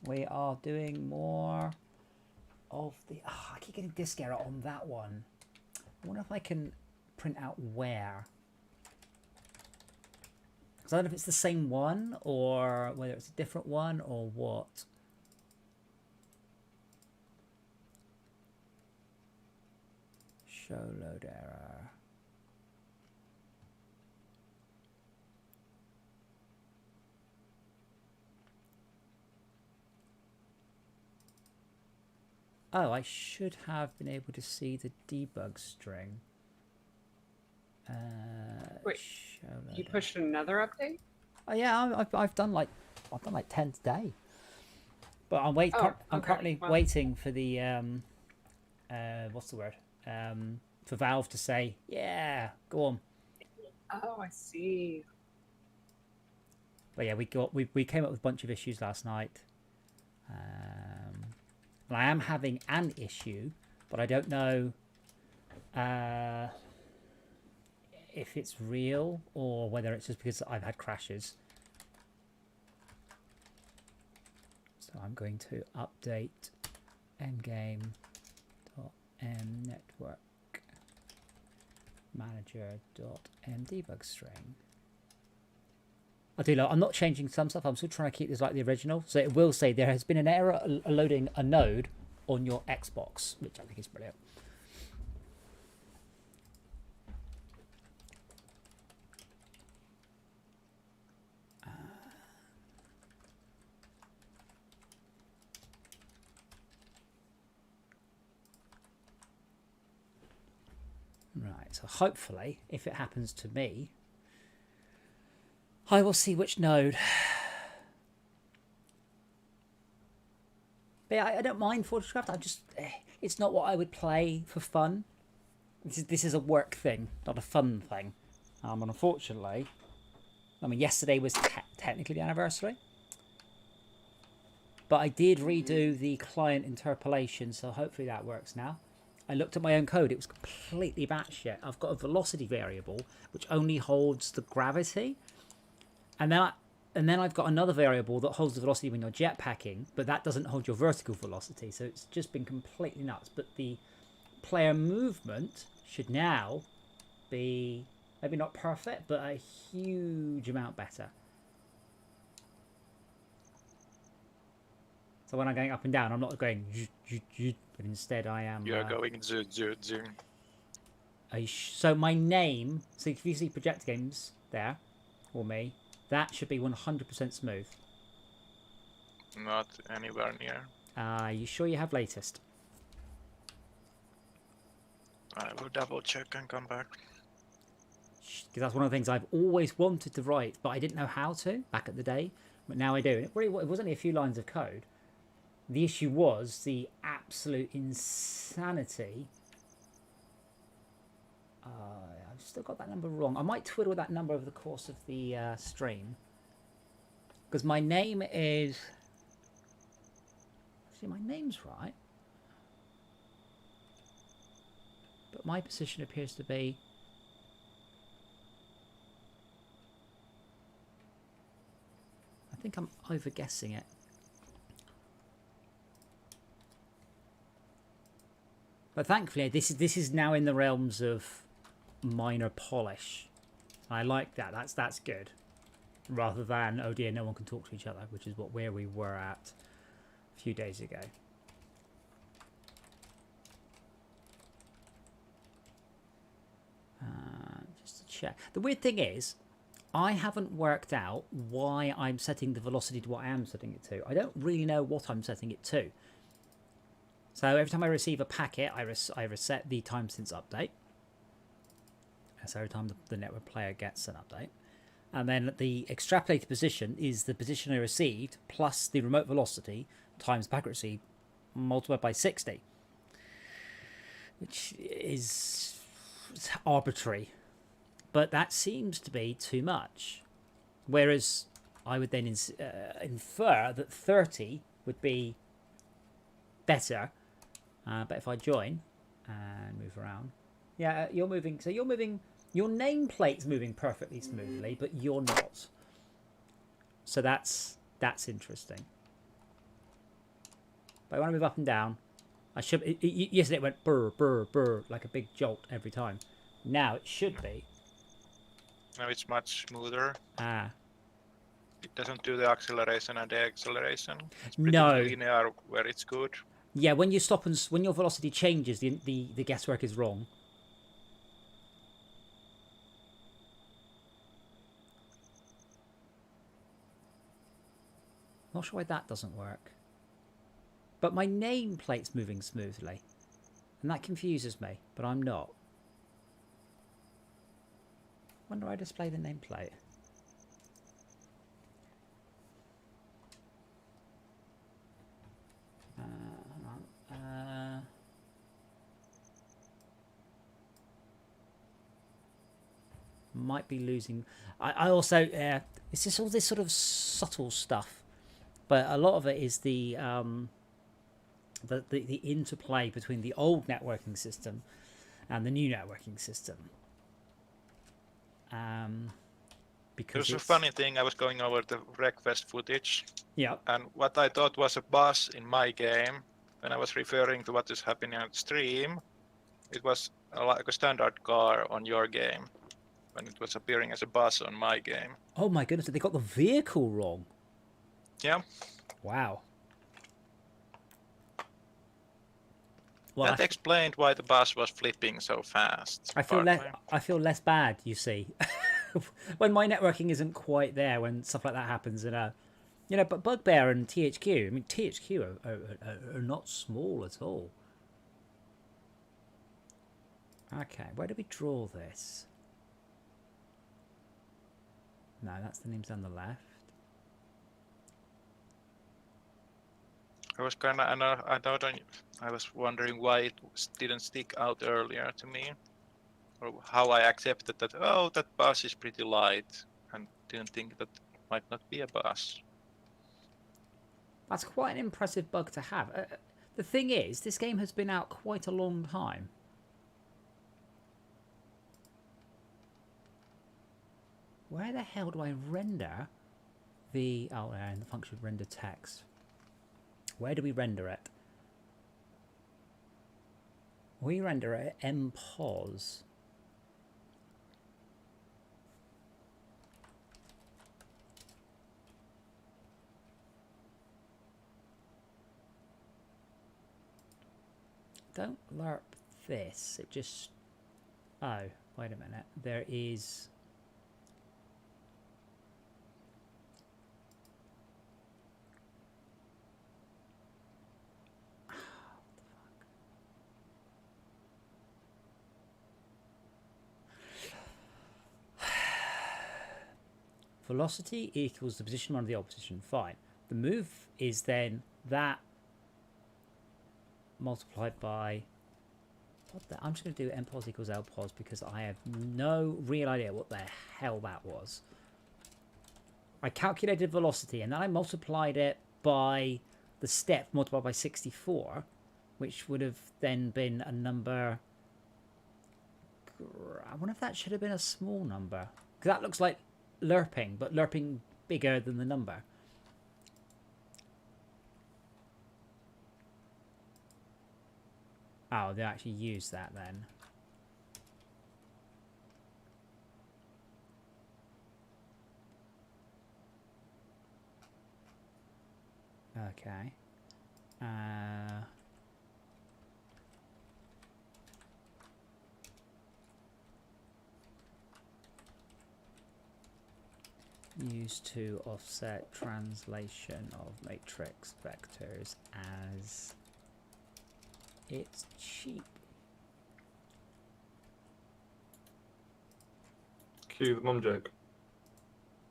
We are doing more of the... Oh, I keep getting disk error on that one. I wonder if I can print out where. Because I don't know if it's the same one or whether it's a different one or what. Show load error. Oh, I should have been able to see the debug string. Wait, you pushed another update? Oh yeah, I've done like 10 today. But I'm currently waiting for the what's the word? For Valve to say, yeah, go on. Oh, I see. But yeah, we came up with a bunch of issues last night. And I am having an issue, but I don't know if it's real or whether it's just because I've had crashes. So I'm going to update endgame.mNetwork manager.mdebug string. I do know I'm not changing some stuff. I'm still trying to keep this like the original. So it will say there has been an error loading a node on your Xbox, which I think is brilliant. Right, so hopefully, if it happens to me, I will see which node. But yeah, I don't mind FortressCraft. It's not what I would play for fun. This is a work thing, not a fun thing. And unfortunately, I mean, yesterday was technically the anniversary. But I did redo the client interpolation, so hopefully that works now. I looked at my own code. It was completely batshit. I've got a velocity variable, which only holds the gravity. And then I've got another variable that holds the velocity when you're jetpacking, but that doesn't hold your vertical velocity. So it's just been completely nuts. But the player movement should now be maybe not perfect, but a huge amount better. So when I'm going up and down, I'm not going, but instead I am. You are going zoom. So my name, so if you see Project Games there, or me, that should be 100% smooth. Not anywhere near. Are you sure you have latest? I will double check and come back. Because that's one of the things I've always wanted to write, but I didn't know how to back at the day. But now I do. It was only a few lines of code. The issue was the absolute insanity. I've still got that number wrong. I might twiddle that number over the course of the stream. Because my name is... See, my name's right. But my position appears to be... I think I'm over-guessing it. But thankfully, this is now in the realms of minor polish. I like that. That's good. Rather than, oh dear, no one can talk to each other, which is where we were at a few days ago. Just to check. The weird thing is, I haven't worked out why I'm setting the velocity to what I am setting it to. I don't really know what I'm setting it to. So every time I receive a packet, I reset the time since update. So every time the network player gets an update. And then the extrapolated position is the position I received plus the remote velocity times packet received multiplied by 60. Which is arbitrary. But that seems to be too much. Whereas I would then infer that 30 would be better. But if I join and move around, yeah, you're moving. So you're moving. Your nameplate's moving perfectly smoothly, but you're not. So that's That's interesting. But I want to move up and down. I should. Yesterday it went burr, burr, burr, like a big jolt every time. Now it should be. Now it's much smoother. Ah. It doesn't do the acceleration and deceleration. It's pretty No. linear where it's good. Yeah, when you stop and when your velocity changes, the guesswork is wrong. Not sure why that doesn't work. But my nameplate's moving smoothly. And that confuses me, but I'm not. When do I display the nameplate? Might be losing. I also it's just all this sort of subtle stuff, but a lot of it is the interplay between the old networking system and the new networking system. Because there's a funny thing. I was going over the request footage. Yeah. And what I thought was a bus in my game, when I was referring to what is happening on stream, it was like a standard car on your game, when it was appearing as a bus on my game. Oh my goodness, they got the vehicle wrong. Yeah. Wow. Well, that explained why the bus was flipping so fast. I feel less bad, you see. When my networking isn't quite there, when stuff like that happens, and you know, but Bugbear and THQ, I mean, THQ are not small at all. Okay, where do we draw this? No, that's the names on the left. I was I was wondering why it didn't stick out earlier to me, or how I accepted that. Oh, that bus is pretty light, and didn't think that might not be a bus. That's quite an impressive bug to have. The thing is, this game has been out quite a long time. Where the hell do I render the... Oh, in the function render text. Where do we render it? We render it mpos. Don't lerp this. It just... Oh, wait a minute. There is... Velocity equals the position minus the opposition. Fine. The move is then that multiplied by... I'm just going to do mpos equals lpos because I have no real idea what the hell that was. I calculated velocity and then I multiplied it by the step multiplied by 64, which would have then been a number... I wonder if that should have been a small number. Because that looks like lerping, but lerping bigger than the number. Oh, they actually use that then. Okay. Used to offset translation of matrix vectors as it's cheap. Cue the mum joke.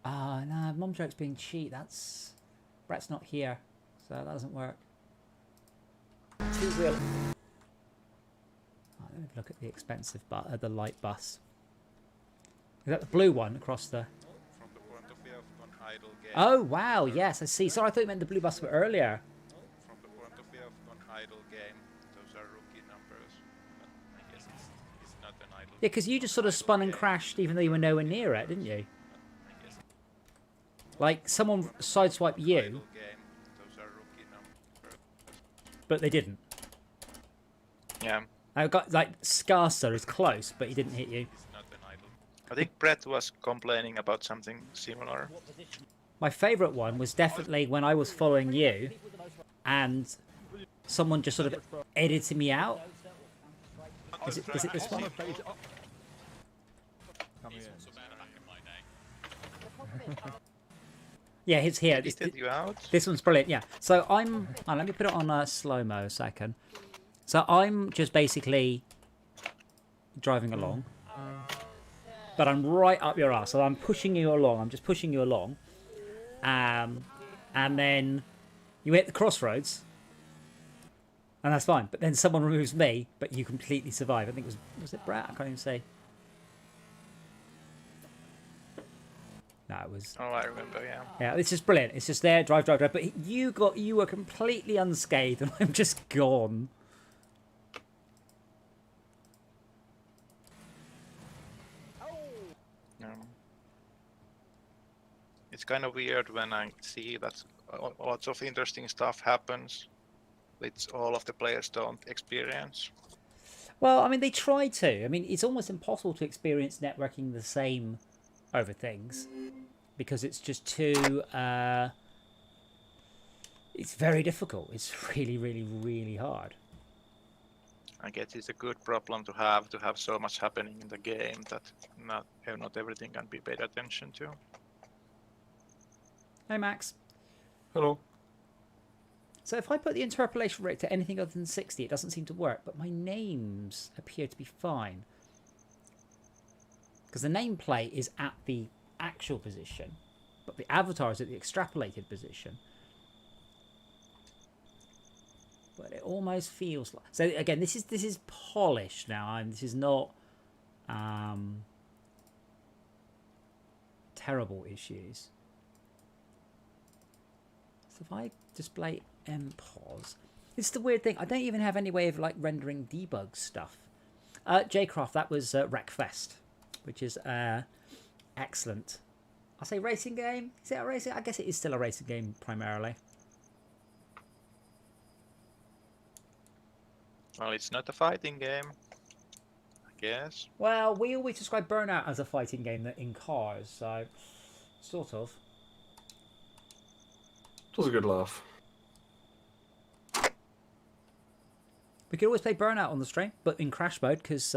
Ah, no, mum joke's being cheap. That's... Brett's not here, so that doesn't work. Too real. Oh, let me look at the expensive the light bus. Is that the blue one across the... From the point of view of an idle game. Oh, wow, yes, I see. Sorry, I thought you meant the blue bus earlier. From the point of view of an idle game, those are rookie numbers. But I guess it's not an idle. Yeah, because you just sort of spun and crashed even though you were nowhere near it, didn't you? Like someone sideswiped you, Idle game. Those are rookie numbers. but they didn't. Yeah, I got like Scarcer is close, but he didn't hit you. it's not an idle. I think Brett was complaining about something similar. My favourite one was definitely when I was following you, and someone just sort of edited me out. Is it this one? Yeah, it's here. Edited you out? This one's brilliant. Yeah. So I'm. Oh, let me put it on slow mo a second. So I'm just basically driving along, but I'm right up your ass. So I'm pushing you along. I'm just pushing you along, and then you hit the crossroads, and that's fine. But then someone removes me, but you completely survive. I think it was it Brad? I can't even say. No, it was. Oh, I remember. Yeah. Yeah, it's just brilliant. It's just there, drive. But you were completely unscathed, and I'm just gone. It's kind of weird when I see that lots of interesting stuff happens, which all of the players don't experience. Well, I mean, they try to. I mean, it's almost impossible to experience networking the same over things because it's just too. It's very difficult. It's really, really, really hard. I guess it's a good problem to have so much happening in the game that not everything can be paid attention to. Hey, Max. Hello. So if I put the interpolation rate to anything other than 60, it doesn't seem to work, but my names appear to be fine. Because the nameplate is at the actual position, but the avatar is at the extrapolated position. But it almost feels like... So again, this is polished now, and this is not terrible issues. So if I display MPOS, it's the weird thing. I don't even have any way of like rendering debug stuff. Jcraft, that was Wreckfest, which is excellent. I say racing game. Is it a racing? I guess it is still a racing game primarily. Well, it's not a fighting game, I guess. Well, we always describe Burnout as a fighting game in cars, so sort of. It was a good laugh. We could always play Burnout on the stream, but in crash mode, because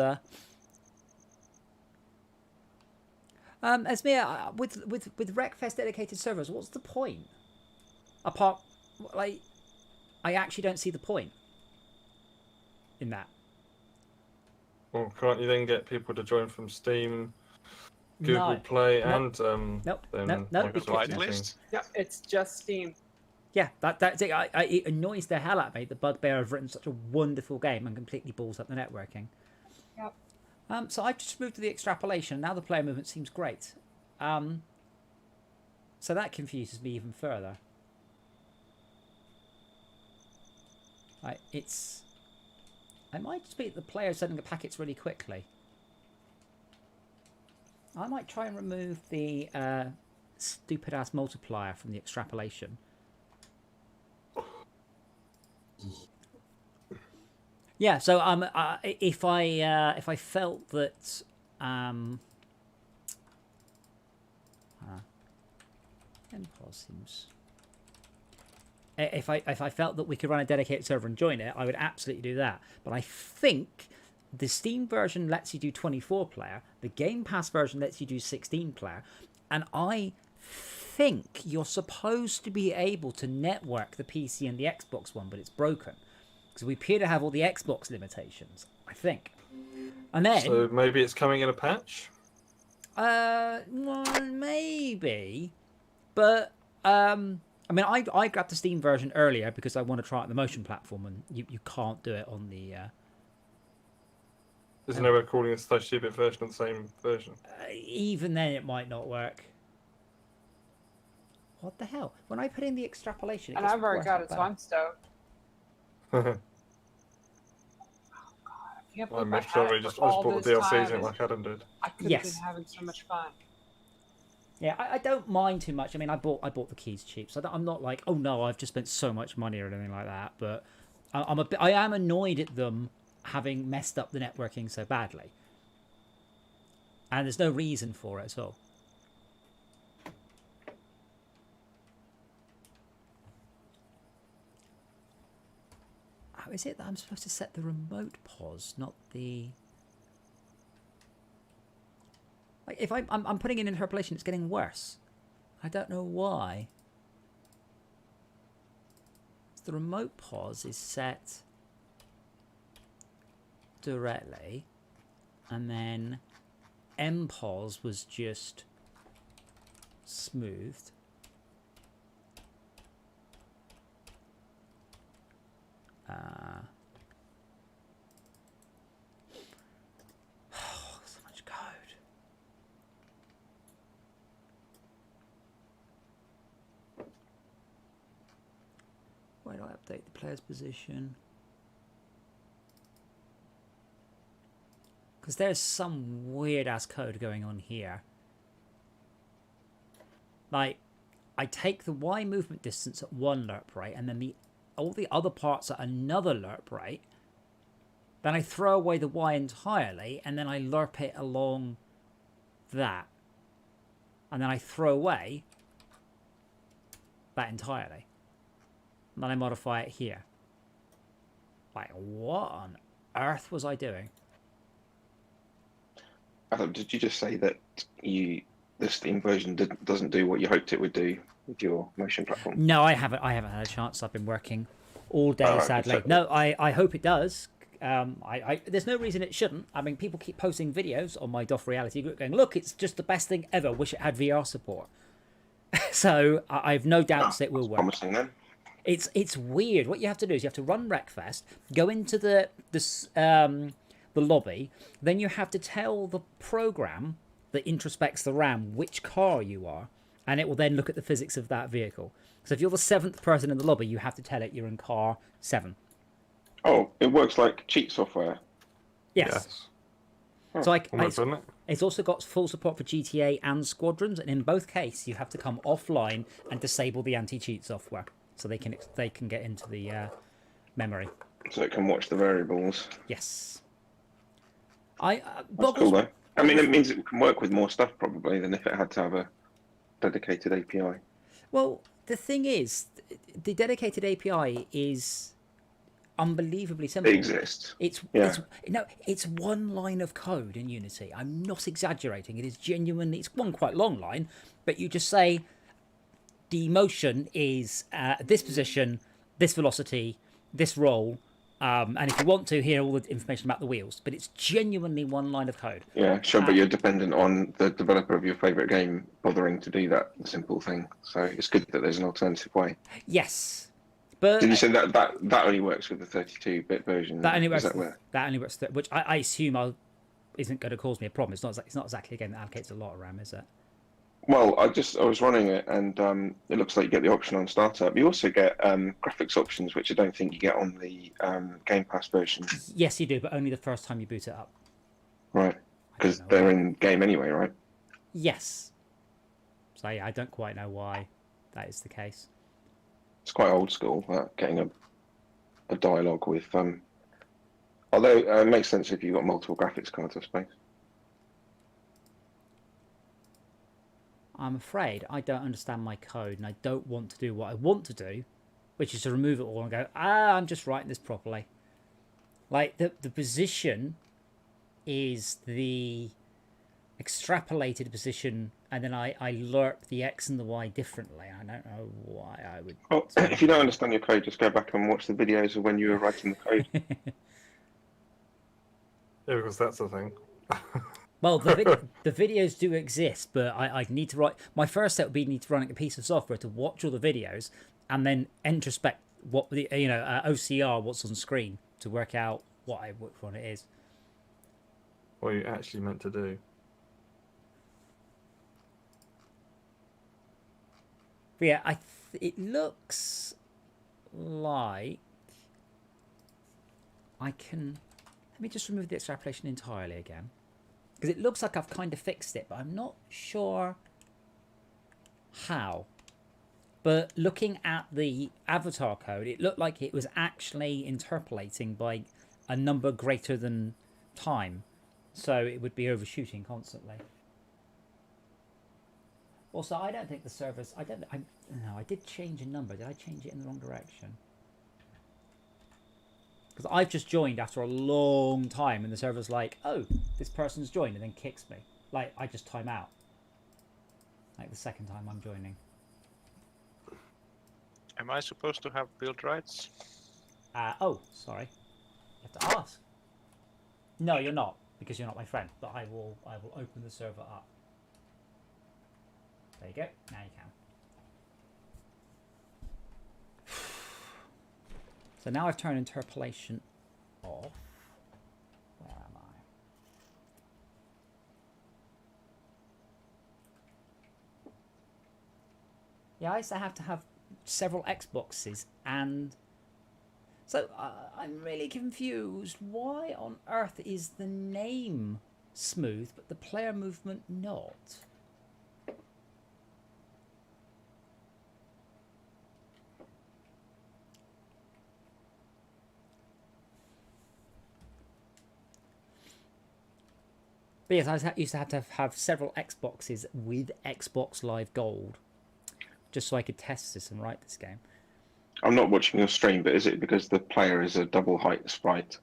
Esmir, with Wreckfest dedicated servers, what's the point? Apart, like, I actually don't see the point in that. Well, can't you then get people to join from Steam, Google Play, and Nope. then Nope. Microsoft Whitelist? Yeah, it's just Steam. Yeah, that's it. It annoys the hell out of me that Bugbear have written such a wonderful game and completely balls up the networking. Yep. So I've just moved to the extrapolation. Now the player movement seems great. So that confuses me even further. I might just be the player sending the packets really quickly. I might try and remove the stupid ass multiplier from the extrapolation. Yeah, so if I felt that MPOS seems, if I felt that we could run a dedicated server and join it, I would absolutely do that. But I think the Steam version lets you do 24 player, the Game Pass version lets you do 16 player, and I think you're supposed to be able to network the PC and the Xbox one, but it's broken. Because we appear to have all the Xbox limitations, I think. And then... So maybe it's coming in a patch? Well, maybe. But, I mean, I grabbed the Steam version earlier because I want to try it on the motion platform, and you can't do it on the... There's no way of calling a slightly stupid version of the same version. Even then, it might not work. What the hell? When I put in the extrapolation... And I've already got it, so I'm stoked. I missed already just bought the DLCs in it like Adam did. I could have been having so much fun. Yeah, I don't mind too much. I mean, I bought the keys cheap, so I'm not like, oh no, I've just spent so much money or anything like that. But I am annoyed at them having messed up the networking so badly, and there's no reason for it at all. How is it that I'm supposed to set the remote pause, not the? Like if I'm putting in interpolation, it's getting worse. I don't know why. The remote pause is set directly, and then mpause was just smoothed. So much code. Why do I update the player's position? Because there's some weird ass code going on here. Like, I take the Y movement distance at one lerp rate, and then all the other parts at another lerp rate. Then I throw away the Y entirely, and then I lerp it along that. And then I throw away that entirely. And then I modify it here. Like, what on earth was I doing? Adam, did you just say that the Steam version doesn't do what you hoped it would do with your motion platform? No, I haven't had a chance. I've been working all day, sadly. No, I hope it does. There's no reason it shouldn't. I mean, people keep posting videos on my DOF Reality group going, look, it's just the best thing ever. Wish it had VR support. So I've no doubts it will work. Promising then. It's weird. What you have to do is you have to run Wreckfest, go into the lobby, then you have to tell the program that introspects the RAM which car you are, and it will then look at the physics of that vehicle. So if you're the 7th person in the lobby, you have to tell it you're in car 7. Oh, it works like cheat software. Yes. So Almost, it's also got full support for GTA and Squadrons, and in both cases you have to come offline and disable the anti-cheat software so they can get into the memory. So it can watch the variables. Yes. That's cool though. I mean, it means it can work with more stuff probably than if it had to have a dedicated API. Well, the thing is, the dedicated API is unbelievably simple. It exists. It's one line of code in Unity. I'm not exaggerating. It is genuinely, it's one quite long line, but you just say the motion is this position, this velocity, this roll, and if you want to, hear all the information about the wheels. But it's genuinely one line of code. Yeah, sure, but you're dependent on the developer of your favourite game bothering to do that simple thing. So it's good that there's an alternative way. Yes. But did you say that only works with the 32-bit version? That only works. That only works. Which I assume isn't going to cause me a problem. It's not exactly a game that allocates a lot of RAM, is it? Well, I was running it, and it looks like you get the option on startup. You also get graphics options, which I don't think you get on the Game Pass version. Yes, you do, but only the first time you boot it up. Right, because they're in game anyway, right? Yes. So yeah, I don't quite know why that is the case. It's quite old school, getting a dialogue with. Although it makes sense if you've got multiple graphics cards, I suppose. I'm afraid I don't understand my code, and I don't want to do what I want to do, which is to remove it all and go, I'm just writing this properly. Like, the position is the extrapolated position, and then I lerp the X and the Y differently. I don't know why I would... Well, if you don't understand your code, just go back and watch the videos of when you were writing the code. Yeah, because that's the thing. Well, the videos do exist, but I need to write... My first step would be need to run a piece of software to watch all the videos and then introspect what the OCR, what's on screen, to work out which one it is. What you actually meant to do. But yeah, it looks like I can... Let me just remove the extrapolation entirely again. Because it looks like I've kind of fixed it, but I'm not sure how. But looking at the avatar code, it looked like it was actually interpolating by a number greater than time. So it would be overshooting constantly. Also, I don't think the servers... No, I did change a number. Did I change it in the wrong direction? Because I've just joined after a long time and the server's like, oh, this person's joined, and then kicks me. Like, I just time out. Like the second time I'm joining. Am I supposed to have build rights? Oh, sorry. You have to ask. No, you're not, because you're not my friend. But I will open the server up. There you go. Now you can. So now I've turned interpolation off. Where am I? Yeah, I used to have several Xboxes, and so I'm really confused. Why on earth is the name smooth but the player movement not? But yes, I used to have several Xboxes with Xbox Live Gold, just so I could test this and write this game. I'm not watching your stream, but is it because the player is a double height sprite?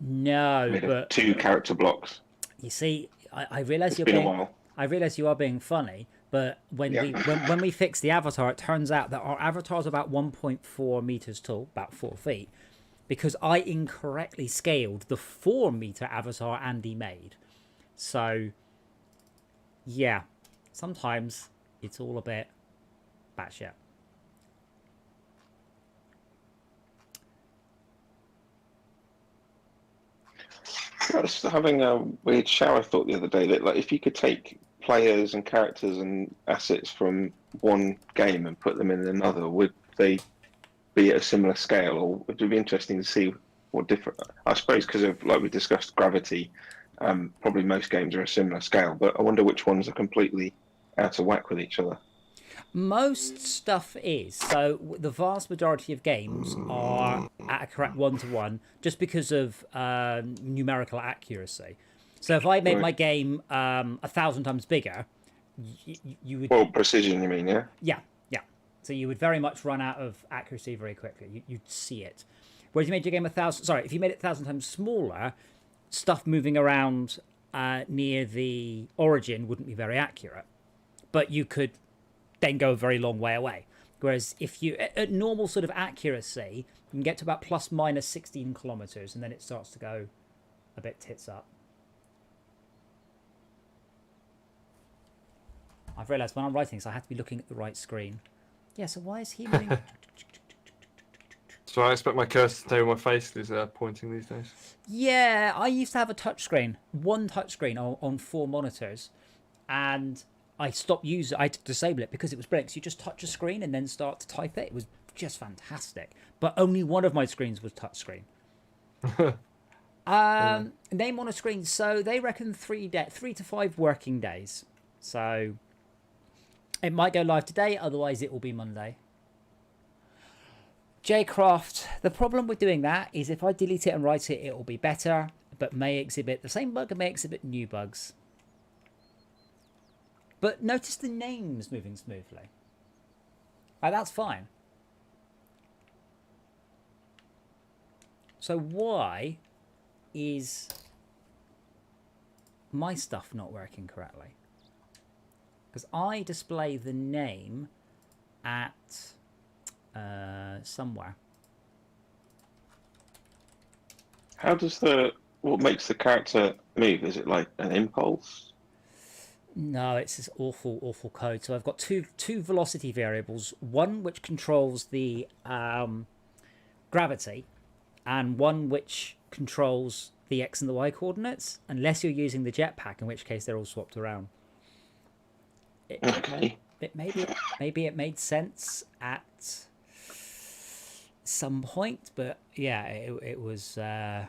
No, Made of but 2 character blocks. You see, I realise It's been a while. I realise you are being funny, but when we fix the avatar, it turns out that our avatar is about 1.4 meters tall, about 4 feet, because I incorrectly scaled the 4-meter avatar Andy made. So, yeah, sometimes it's all a bit batshit. I was having a weird shower thought the other day that, like, if you could take players and characters and assets from one game and put them in another, would they be at a similar scale, or would it be interesting to see what different? I suppose because of, like we discussed, gravity. Probably most games are a similar scale, but I wonder which ones are completely out of whack with each other. Most stuff is. So the vast majority of games are at a correct 1-to-1 just because of numerical accuracy. So if I made my game 1,000 times bigger, you would... Well, precision, you mean, yeah? Yeah. So you would very much run out of accuracy very quickly. You'd see it. Whereas you made your game if you made it 1,000 times smaller, stuff moving around near the origin wouldn't be very accurate. But you could then go a very long way away. Whereas if you, at normal sort of accuracy, you can get to about plus minus 16 kilometers, and then it starts to go a bit tits up. I've realized when I'm writing this, I have to be looking at the right screen. Yeah, so why is he moving? So I expect my cursor to stay on my face is pointing these days. Yeah, I used to have a touchscreen, one touchscreen on 4 monitors, and I stopped using. I had to disable it because it was brilliant. So you just touch a screen and then start to type it. It was just fantastic. But only one of my screens was touchscreen. Name on a screen. So they reckon 3 to 5 working days. So it might go live today. Otherwise, it will be Monday. Jcraft. The problem with doing that is if I delete it and write it, it will be better, but may exhibit the same bug and may exhibit new bugs. But notice the names moving smoothly. That's fine. So why is my stuff not working correctly? Because I display the name at somewhere. How does what makes the character move? Is it like an impulse? No, it's this awful code. So I've got two velocity variables. One which controls the gravity, and one which controls the X and the Y coordinates, unless you're using the jetpack, in which case they're all swapped around. Okay. Maybe it made sense at some point, but yeah, it was... So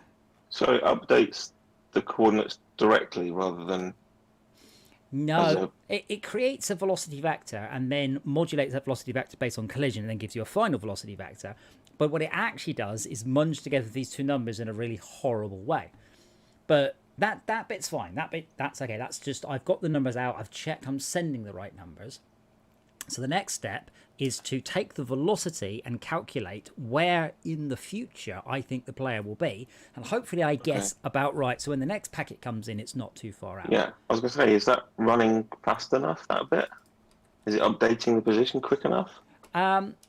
it updates the coordinates directly rather than... No, it creates a velocity vector and then modulates that velocity vector based on collision and then gives you a final velocity vector. But what it actually does is munge together these two numbers in a really horrible way. But that bit's fine. That's okay. That's just, I've got the numbers out. I've checked I'm sending the right numbers. So the next step is to take the velocity and calculate where in the future I think the player will be. And hopefully I guess about right. So when the next packet comes in, it's not too far out. Yeah, I was going to say, is that running fast enough, that bit? Is it updating the position quick enough?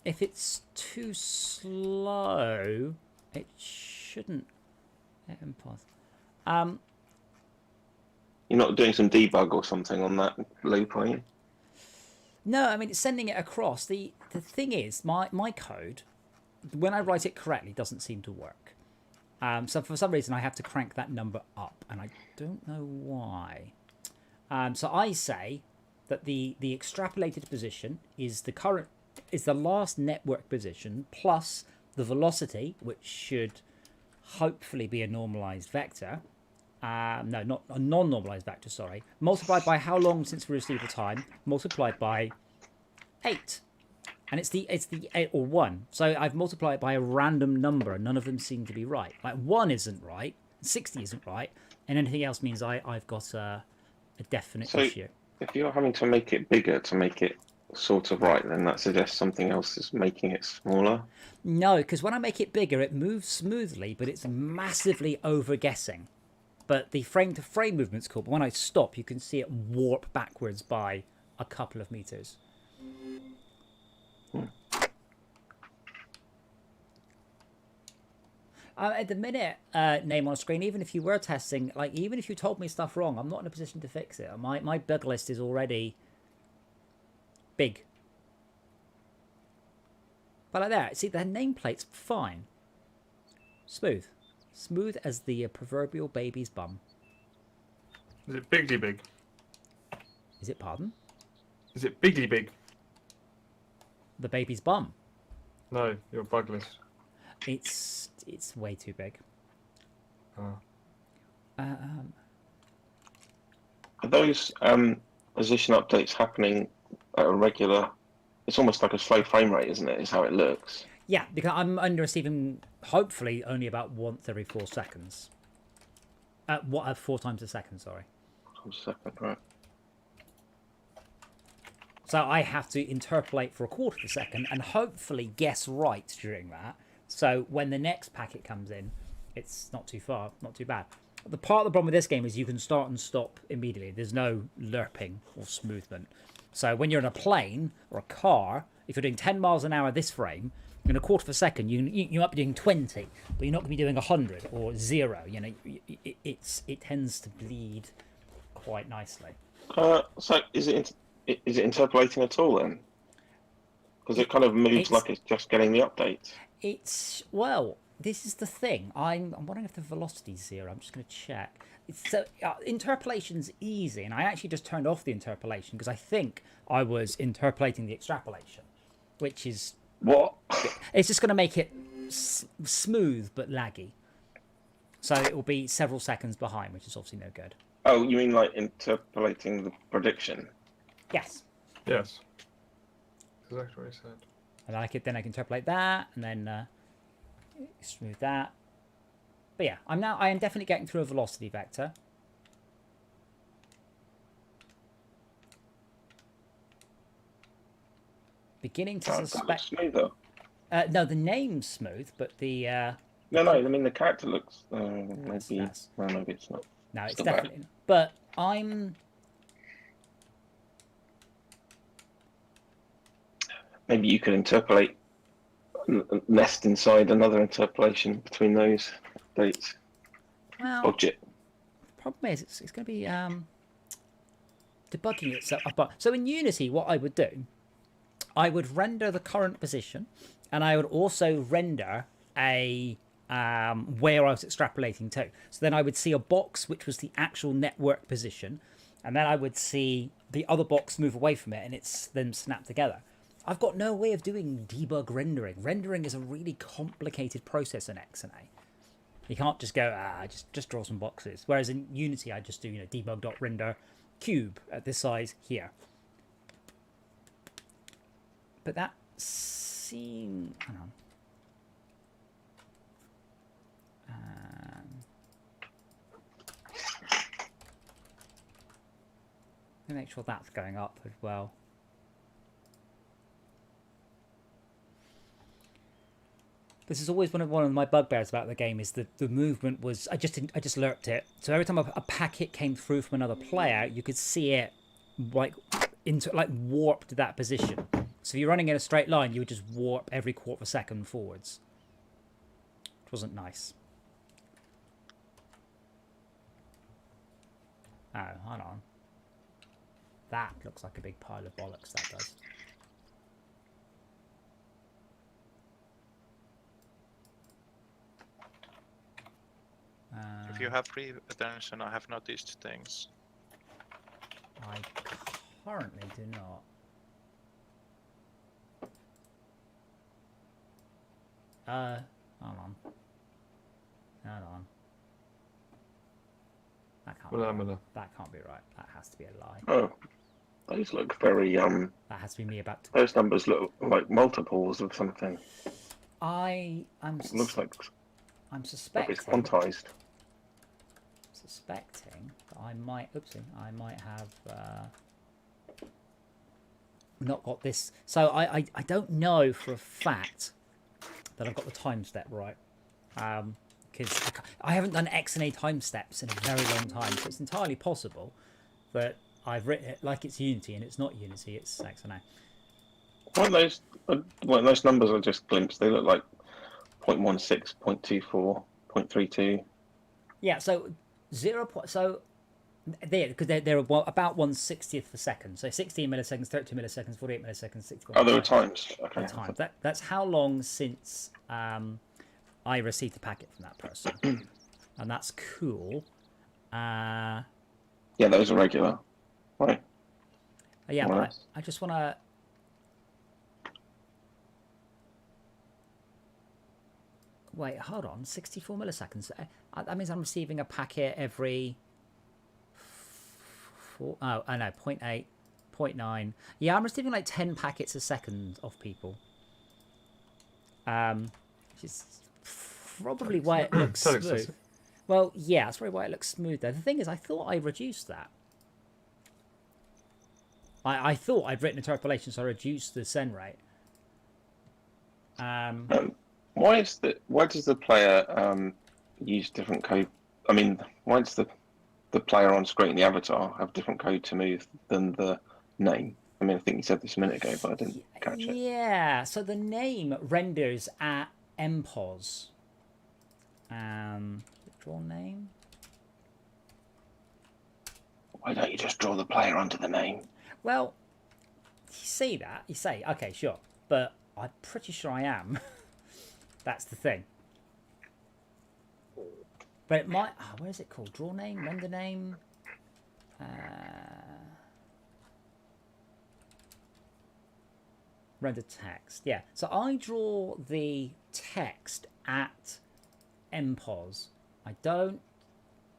If it's too slow, it shouldn't. You're not doing some debug or something on that loop, are you? No, I mean, it's sending it across. The thing is, my code, when I write it correctly, doesn't seem to work. So for some reason, I have to crank that number up, and I don't know why. So I say that the extrapolated position is the last network position plus the velocity, which should hopefully be a normalized vector. No, not a non-normalized vector, sorry. Multiplied by how long since we received the time, multiplied by 8. And it's the 8 or 1. So I've multiplied it by a random number, and none of them seem to be right. Like 1 isn't right, 60 isn't right, and anything else means I've got a definite issue. If you're having to make it bigger to make it sort of right, then that suggests something else is making it smaller. No, because when I make it bigger, it moves smoothly, but it's massively over-guessing. But the frame-to-frame movement's cool. But when I stop, you can see it warp backwards by a couple of meters. At the minute, name on screen, even if you were testing, like even if you told me stuff wrong, I'm not in a position to fix it. My bug list is already big. But like that, see, the nameplate's fine. Smooth. Smooth as the proverbial baby's bum. Is it bigly big? Is it, pardon? Is it bigly big? The baby's bum. No, your bug list. It's way too big. Oh. Are those position updates happening at a regular? It's almost like a slow frame rate, isn't it? Is how it looks. Yeah, because I'm only receiving, hopefully, only about once every 4 seconds. 4 times a second, sorry. 4 times a second, right. So I have to interpolate for a quarter of a second and hopefully guess right during that. So when the next packet comes in, it's not too far, not too bad. The part of the problem with this game is you can start and stop immediately. There's no lerping or smoothment. So when you're in a plane or a car, if you're doing 10 miles an hour this frame, in a quarter of a second, you might be doing 20, but you're not going to be doing 100 or 0. You know, it tends to bleed quite nicely. So is it interpolating at all then? Because it kind of moves like it's just getting the updates. Well, this is the thing. I'm wondering if the velocity's 0. I'm just going to check. Interpolation's easy, and I actually just turned off the interpolation because I think I was interpolating the extrapolation, which is... What? It's just going to make it smooth but laggy. So it will be several seconds behind, which is obviously no good. Oh, you mean like interpolating the prediction? Yes. Yes. Exactly what he said. And then I can interpolate that, and then smooth that. But yeah, I am definitely getting through a velocity vector. Beginning to suspect. Smoother. No, the name's smooth, but the. No. I mean the character looks. Maybe. Well, maybe it's not. No, it's definitely. But I'm. Maybe you could interpolate, nest inside another interpolation between those dates. Well, Object. Problem is, it's going to be debugging itself. So in Unity, what I would do, I would render the current position, and I would also render a where I was extrapolating to. So then I would see a box which was the actual network position, and then I would see the other box move away from it, and it's then snapped together. I've got no way of doing debug rendering. Rendering is a really complicated process in XNA. You can't just go, just draw some boxes. Whereas in Unity, I just do, debug.render, cube at this size here. But that seems... Hang on. Let me make sure that's going up as well. This is always one of my bugbears about the game is that the movement was I just lurked it. So every time a packet came through from another player, you could see it like warp to that position. So if you're running in a straight line, you would just warp every quarter of a second forwards. It wasn't nice. Oh, hold on. That looks like a big pile of bollocks, that does. If you have free attention, I have noticed things. I currently do not. Hold on. Hold on. That can't be right. That can't be right. That has to be a lie. Oh, those look very That has to be me about to. Those numbers look like multiples of something. Looks like I'm suspecting. It's quantized. Suspecting that I might. Oopsie. I might have not got this. So I don't know for a fact that I've got the time step right. Because I haven't done X and A time steps in a very long time, so it's entirely possible that I've written it like it's Unity and it's not Unity, it's X and A. Those numbers are just glimpsed. They look like 0.16, 0.24, 0.32. Yeah, so so they're about 1/60th of a second. So 16 milliseconds, 32 milliseconds, 48 milliseconds, 64. Oh, there are times. Okay. Times. That's how long since I received the packet from that person, and that's cool. Yeah, those are regular, right? Yeah, but I just want to. Wait, hold on. 64 milliseconds. That means I'm receiving a packet every. Oh, I know. 0.8, 0.9. Yeah, I'm receiving like 10 packets a second off people. Which is probably why it looks smooth. Well, yeah, that's probably why it looks smooth there. The thing is, I thought I reduced that. I thought I'd written interpolation, so I reduced the send rate. Why does the player use different code? I mean, why does the player on screen, the avatar, have different code to move than the name? I mean, I think you said this a minute ago, but I didn't catch it. Yeah, so the name renders at MPOS. Draw name? Why don't you just draw the player onto the name? Well, you see that? You say, okay, sure. But I'm pretty sure I am. That's the thing. But it might... Oh, where is it called? Draw name? Render name? Render text. Yeah. So I draw the text at MPOS. I don't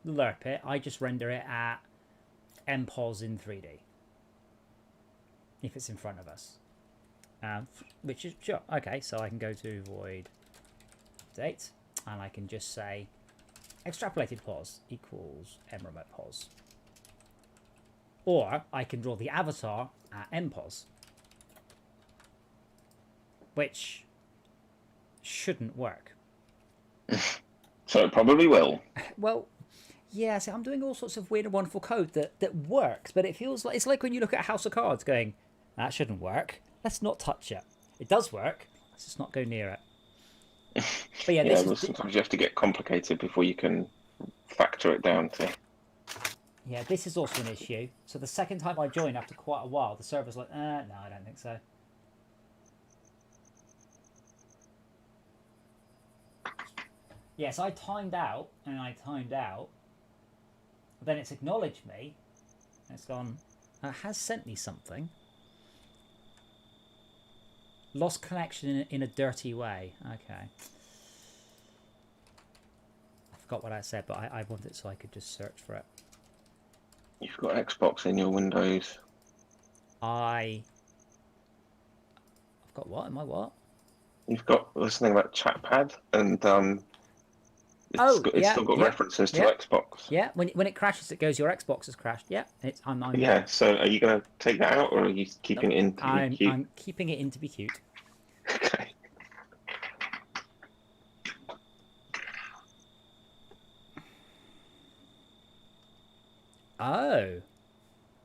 lerp it. I just render it at MPOS in 3D. If it's in front of us. Which is... Sure. Okay, so I can go to void date. And I can just say... extrapolated pos equals mremote pos. Or I can draw the avatar at mpos, which shouldn't work. So it probably will. Well, yeah, so I'm doing all sorts of weird and wonderful code that works, but it feels like it's like when you look at a house of cards going, that shouldn't work. Let's not touch it. It does work. Let's just not go near it. But yeah, sometimes you have to get complicated before you can factor it down to. Yeah, this is also an issue. So the second time I joined after quite a while, the server's like, no, I don't think so. Yeah, so I timed out, and I timed out. Then it's acknowledged me. And it's gone, it has sent me something. Lost connection in a dirty way. Okay. I forgot what I said, but I want it so I could just search for it. You've got Xbox in your Windows. I've got what? Am I what? You've got this thing about chatpad, and it's still got references to Xbox. Yeah, when it crashes, it goes, your Xbox has crashed. Yeah, I'm Yeah. So are you going to take that out, or are you keeping it in to be cute? I'm keeping it in to be cute. Okay. Oh,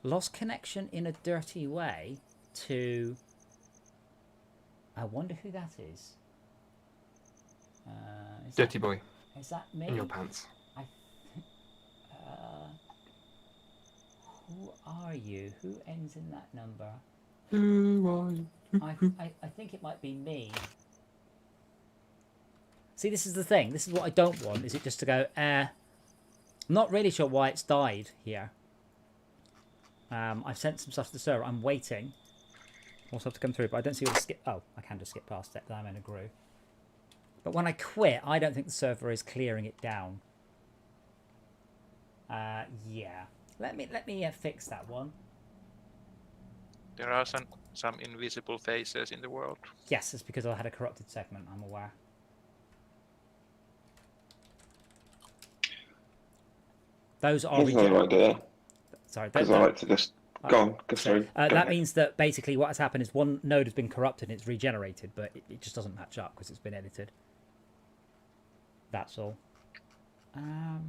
lost connection in a dirty way to. I wonder who that is. Dirty boy. Is that me? In your pants. Who are you? Who ends in that number? Who are you? I think it might be me. See, this is the thing. This is what I don't want. Is it just to go, I'm not really sure why it's died here. I've sent some stuff to the server. I'm waiting. Also have to come through, but I don't see what to skip. Oh, I can just skip past it. I'm in a groove. But when I quit, I don't think the server is clearing it down. Yeah. Let me fix that one. There are some invisible faces in the world. Yes, it's because I had a corrupted segment, I'm aware. Those are Here's another idea. Sorry, because I like to just go on. That means that basically what has happened is one node has been corrupted and it's regenerated, but it just doesn't match up because it's been edited. That's all. I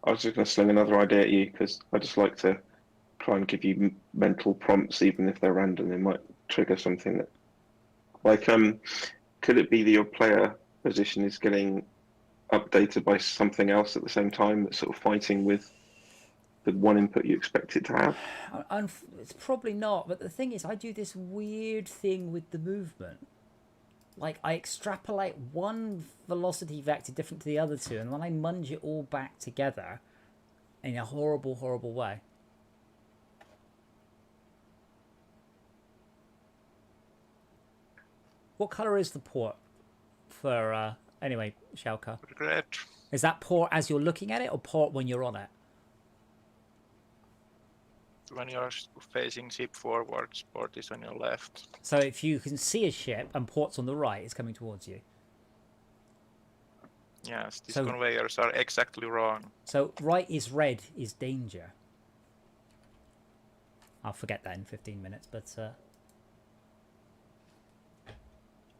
was just going to sling another idea at you because I just like to try and give you mental prompts, even if they're random. They might trigger something that, like, could it be that your player position is getting updated by something else at the same time that's sort of fighting with the one input you expect it to have? It's probably not, but the thing is, I do this weird thing with the movement. Like, I extrapolate one velocity vector different to the other two, and then I munge it all back together in a horrible, horrible way. What colour is the port for, anyway, Shalka? Red. Is that port as you're looking at it, or port when you're on it? When you're facing ship forwards, port is on your left. So if you can see a ship and port's on the right, it's coming towards you. Yes, these conveyors are exactly wrong. So right is red is danger. I'll forget that in 15 minutes, but...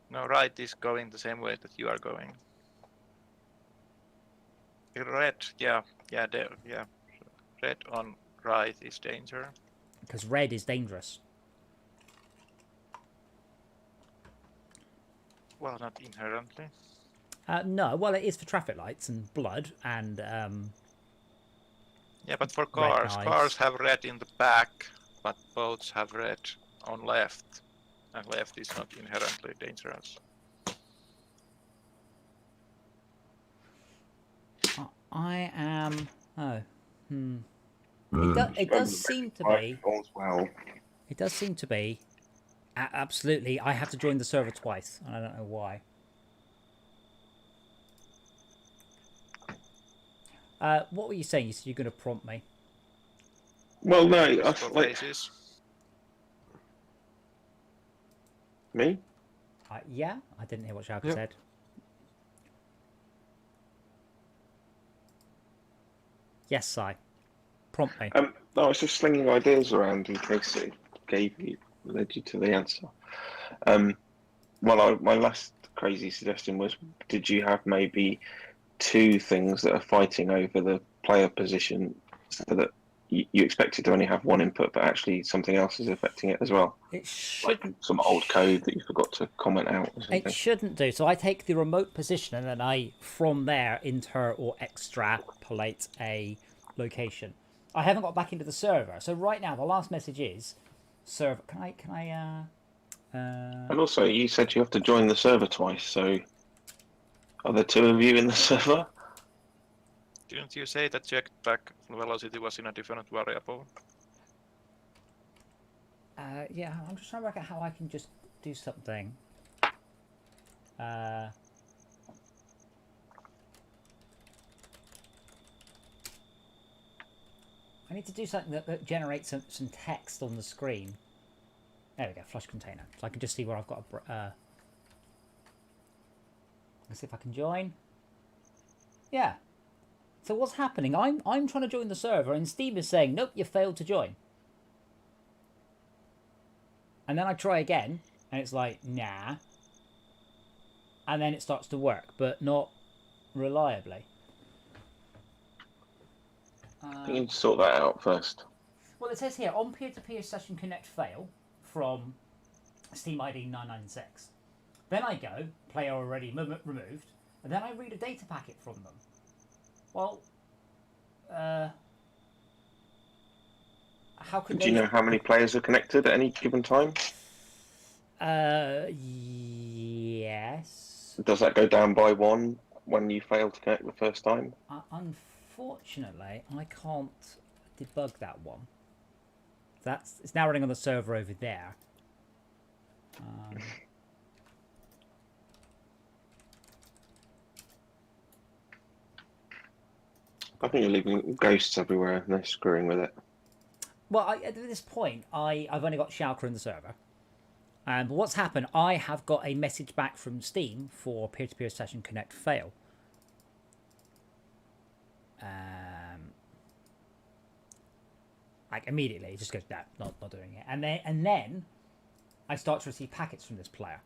No, right is going the same way that you are going. Red, yeah. Red on right is danger. Because red is dangerous. Well, not inherently. No, well, it is for traffic lights and blood and... yeah, but for cars have red in the back, but boats have red on left. And left is not inherently dangerous. I am... Oh. It does seem to be... Well. It does seem to be... Absolutely, I have to join the server twice. I don't know why. What were you saying? You said you're going to prompt me. Well, no. Me? Yeah, I didn't hear what Shalka said. Yes, Si. Prompt me. No, I was just slinging ideas around in case it led you to the answer. My last crazy suggestion was, did you have maybe two things that are fighting over the player position so that you expected to only have one input, but actually something else is affecting it as well? It shouldn't. Like some old code that you forgot to comment out or something. It shouldn't do. So I take the remote position and then I, from there, inter or extrapolate a location. I haven't got back into the server. So right now, the last message is, server, can I And also, you said you have to join the server twice, so are there two of you in the server? Didn't you say that jetpack velocity was in a different variable? Yeah, I'm just trying to work out how I can just do something. I need to do something that generates some text on the screen. There we go, flush container. So I can just see where I've got a... let's see if I can join. Yeah. So what's happening? I'm trying to join the server and Steam is saying, nope, you failed to join. And then I try again and it's like, nah. And then it starts to work, but not reliably. You need to sort that out first. Well, it says here, on peer-to-peer session connect fail from Steam ID 996. Then I go, player already removed, and then I read a data packet from them. Well, how could Do you know how many players are connected at any given time? Yes. Does that go down by one when you fail to connect the first time? Unfortunately, I can't debug that one. It's now running on the server over there. I think you're leaving ghosts everywhere and they're screwing with it. Well, at this point, I've only got Schalker in the server. But what's happened, I have got a message back from Steam for peer-to-peer session connect fail. Like immediately, it just goes, no, not doing it. And then I start to receive packets from this player.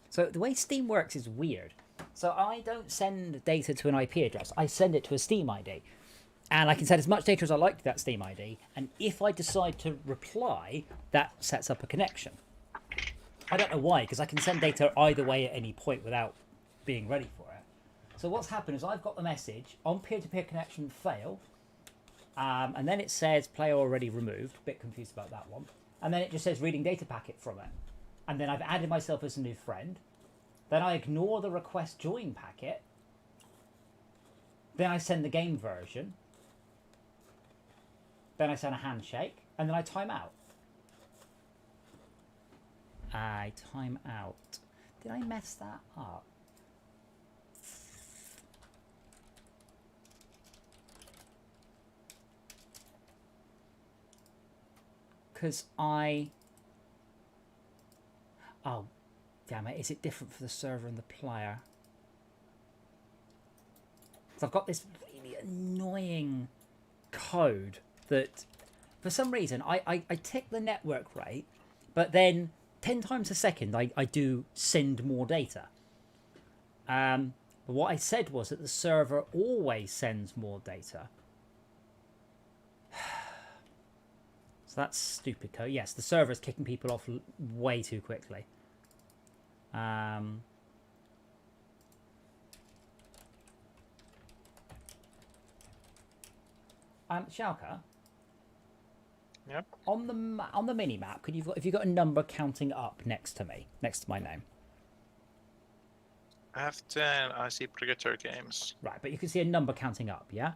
So the way Steam works is weird. So I don't send data to an IP address. I send it to a Steam ID. And I can send as much data as I like to that Steam ID. And if I decide to reply, that sets up a connection. I don't know why, because I can send data either way at any point without being ready for it. So what's happened is I've got the message on peer-to-peer connection failed. And then it says player already removed. A bit confused about that one. And then it just says reading data packet from it. And then I've added myself as a new friend. Then I ignore the request join packet. Then I send the game version. Then I send a handshake. And then I time out. I time out. Did I mess that up? Because oh, damn it. Is it different for the server and the player? So I've got this really annoying code that, for some reason, I tick the network rate, but then 10 times a second I do send more data. But what I said was that the server always sends more data. So that's stupid code. Yes, the server is kicking people off way too quickly. And Schalker. Yep. On the mini map, have you got a number counting up next to me, next to my name? I have 10. I see Predator games. Right, but you can see a number counting up, yeah?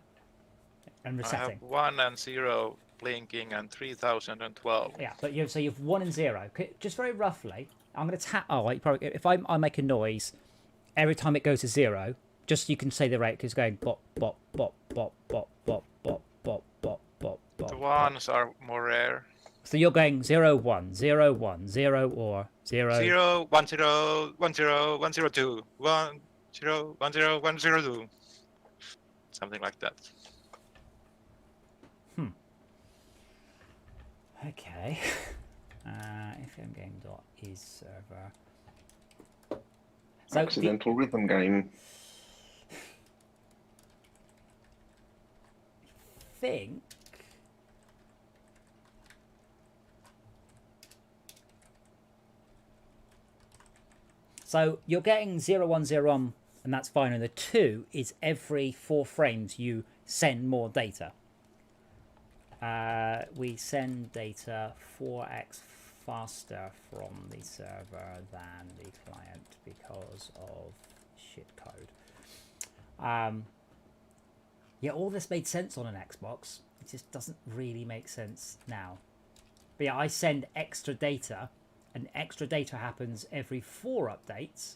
And resetting. I have 1 and 0 blinking and 3012. Yeah, but you have 1 and 0. Just very roughly, I'm going to tap. Oh, if I make a noise every time it goes to 0, just you can say the rate because it's going bop bop bop bop bop bop bop bop bop bop bop. The ones are more rare. So you're going 0 1 0 1 0 or 0 0 1 0 1 0 1 0 2 1 0 1 0 1 0 2. Something like that. Okay. fmgame.is server. So Accidental rhythm game. Think so you're getting 0 1 0 on, and that's fine, and the 2 is every 4 frames you send more data. We send data 4x faster from the server than the client because of shit code. Yeah, all this made sense on an Xbox. It just doesn't really make sense now. But yeah, I send extra data, and extra data happens every 4 updates,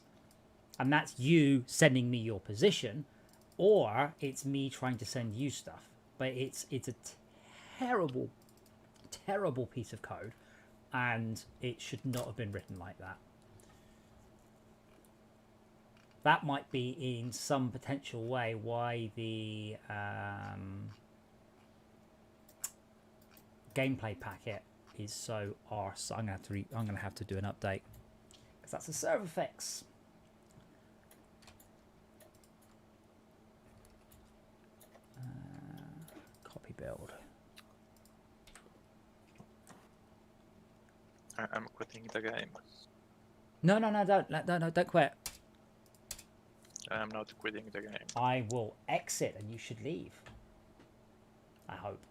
and that's you sending me your position, or it's me trying to send you stuff. But it's a terrible, terrible piece of code, and it should not have been written like that. That might be in some potential way why the gameplay packet is so arse. I'm gonna have to do an update because that's a server fix. Copy build. I'm quitting the game. No, don't quit. I'm not quitting the game. I will exit and you should leave. I hope.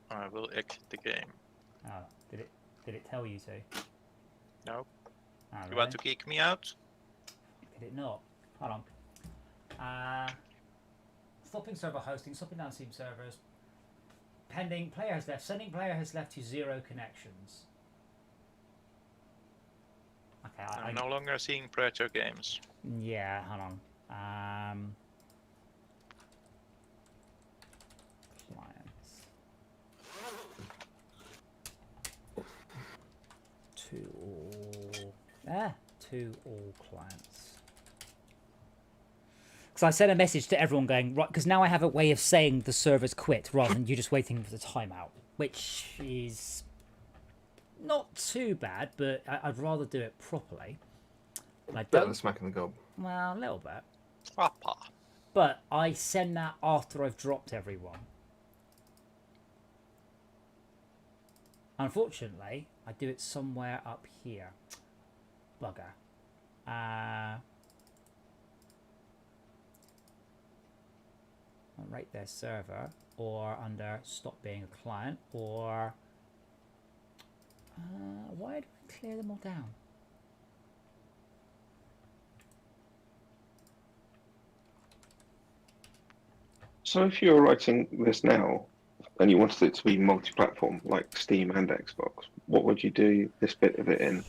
I will exit the game. Oh, did it tell you to? No. Oh, You want to kick me out? Did it not? Hold on. Stopping server hosting, stopping down Steam servers. Pending player has left. Sending player has left to 0 connections. Okay, I'm no longer seeing Predator games. Yeah, hold on. Clients. To all clients. Because I sent a message to everyone going, right, because now I have a way of saying the server's quit rather than you just waiting for the timeout, which is not too bad, but I'd rather do it properly. And I Better don't, than smacking the gob. well, a little bit. Papa. But I send that after I've dropped everyone. Unfortunately, I do it somewhere up here. Bugger. Rate their server, or under stop being a client, or why do I clear them all down? So if you're writing this now and you wanted it to be multi-platform like Steam and Xbox, what would you do this bit of it in?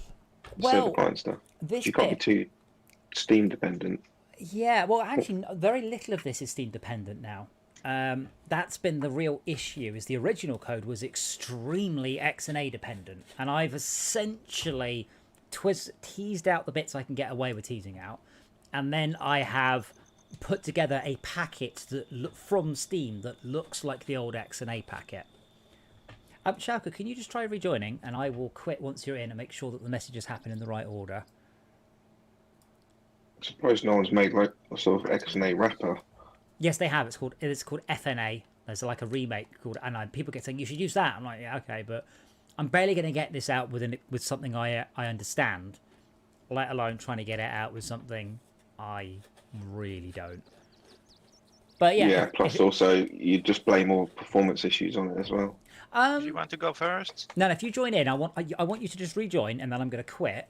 Server client stuff. This You can't be bit, too Steam dependent. yeah, well, actually, very little of this is Steam dependent now. That's been the real issue, is the original code was extremely X and A dependent, and I've essentially teased out the bits I can get away with teasing out, and then I have put together a packet that from Steam that looks like the old X and A packet. Shauka, can you just try rejoining, and I will quit once you're in and make sure that the messages happen in the right order. I suppose no one's made like a sort of XNA wrapper. Yes, they have. It's called FNA. There's like a remake called, and people get saying you should use that. I'm like, yeah, okay, but I'm barely going to get this out with something I understand, let alone trying to get it out with something I really don't. But yeah. Yeah. Plus, also you just blame more performance issues on it as well. Do you want to go first? No, if you join in, I want you to just rejoin, and then I'm going to quit.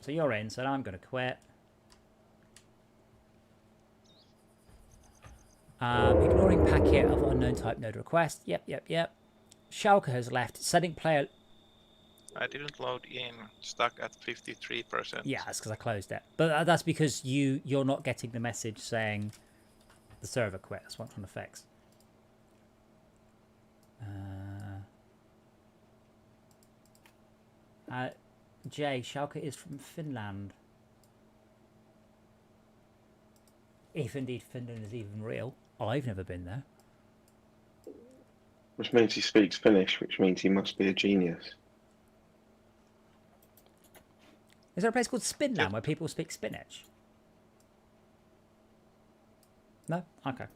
So you're in, so now I'm going to quit. Ignoring packet of unknown type node request. Yep. Schalke has left. Setting player. I didn't load in. Stuck at 53%. Yeah, that's because I closed it. But that's because you're not getting the message saying the server quit. That's what I'm trying to fix. Jay, Schalke is from Finland. If indeed Finland is even real. I've never been there. Which means he speaks Finnish, which means he must be a genius. Is there a place called Spinland where people speak spinach? No? Okay.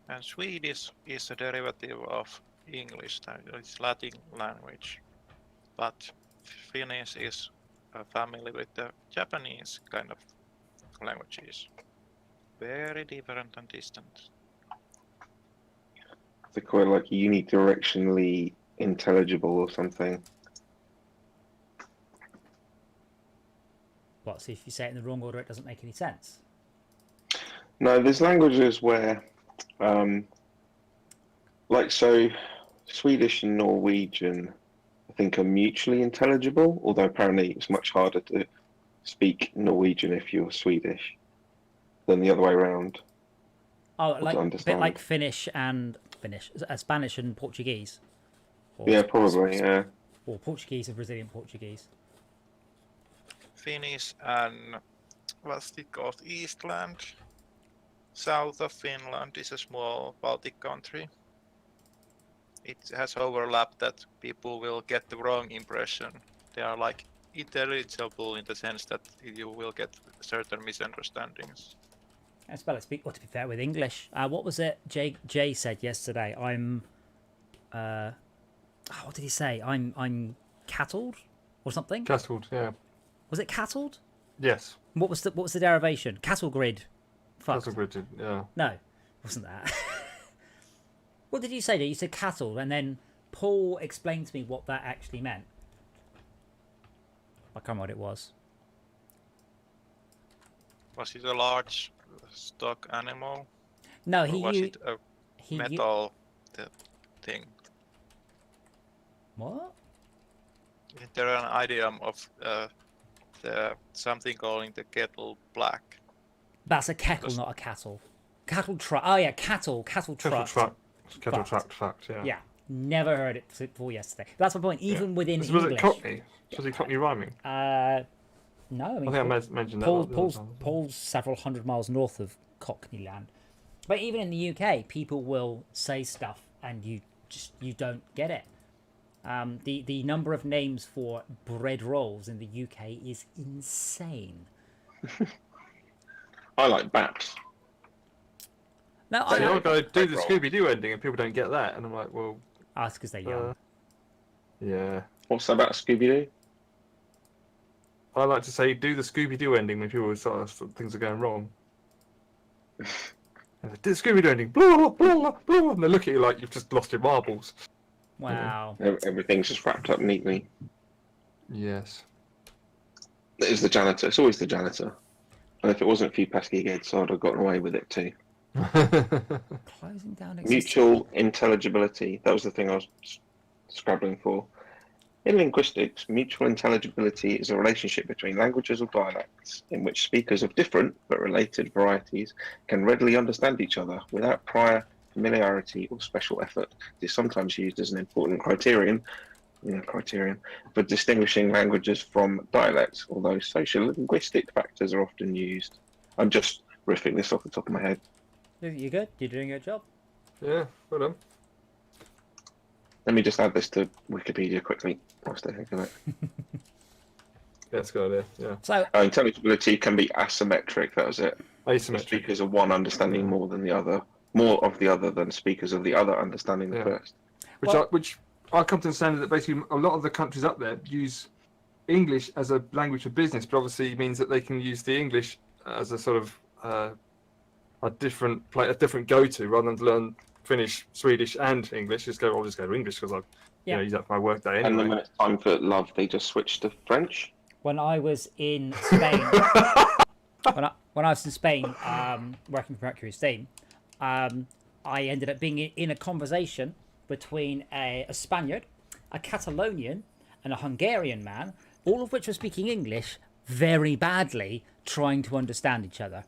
And Swedish is a derivative of English. It's Latin language. But Finnish is a family with the Japanese kind of languages. Very different and distant. They call it like unidirectionally intelligible or something. What, so if you say it in the wrong order, it doesn't make any sense? No, there's languages where, like, so Swedish and Norwegian, I think, are mutually intelligible, although apparently it's much harder to speak Norwegian if you're Swedish than the other way around. Oh, to like a bit understand. like Spanish and Portuguese. Or, Yeah, probably. Yeah. Or Portuguese and Brazilian Portuguese. Finnish and what's it called? Eastland. South of Finland is a small Baltic country. It has overlap that people will get the wrong impression. They are like intelligible in the sense that you will get certain misunderstandings. As well, to be fair with English. What was it Jay said yesterday? What did he say? I'm cattled or something? Castled, yeah. Was it cattled? Yes. What was the derivation? Cattle grid. Fuck. Castle Bridget, yeah. No, wasn't that. What did you say? You said cattle, and then Paul explained to me what that actually meant. I can't remember what it was. Was it a large stock animal? No, Or was it a metal thing? What? Is there an idiom of something calling the kettle black? That's a kettle, not a cattle. Cattle truck. Oh yeah, cattle truck. Kettle truck fact, yeah. Yeah, never heard it before yesterday. That's my point. Even within Was English. it Cockney? Was he Cockney rhyming? No, I mean, I think I mentioned that. Paul's several hundred miles north of Cockney land. But even in the UK, people will say stuff and you don't get it. The number of names for bread rolls in the UK is insane. I like baps. No, So I I'll go do the Scooby-Doo ending and people don't get that. And I'm like, well... that's because they're young. Yeah. What's that about Scooby-Doo? I like to say do the Scooby-Doo ending when people sort of things are going wrong. And do the Scooby-Doo ending, blah, blah, blah, and they look at you like you've just lost your marbles. Wow. Everything's just wrapped up neatly. Yes. It is the janitor. It's always the janitor. And if it wasn't for you pesky kids, I'd have gotten away with it too. Closing down existing. Mutual intelligibility. That was the thing I was scrabbling for. In linguistics, mutual intelligibility is a relationship between languages or dialects in which speakers of different but related varieties can readily understand each other without prior familiarity or special effort. It is sometimes used as an important criterion for distinguishing languages from dialects, although social linguistic factors are often used. I'm just riffing this off the top of my head. You good? You're doing your job. Yeah, well done. Let me just add this to Wikipedia quickly whilst I think of it. That's a good idea, yeah. So Intelligibility can be asymmetric, that was it. Asymmetric. Speakers of one understanding more of the other than speakers of the other understanding the first. Which I come to understand that basically a lot of the countries up there use English as a language of business, but obviously it means that they can use the English as a sort of a different go-to rather than learn Finnish, Swedish, and English. I'll just go to English because I use that for my work day anyway. And then when it's time for love, they just switch to French. when I was in Spain, when I was in Spain, working for Mercury Steam, I ended up being in a conversation between a Spaniard, a Catalonian, and a Hungarian man, all of which were speaking English very badly, trying to understand each other.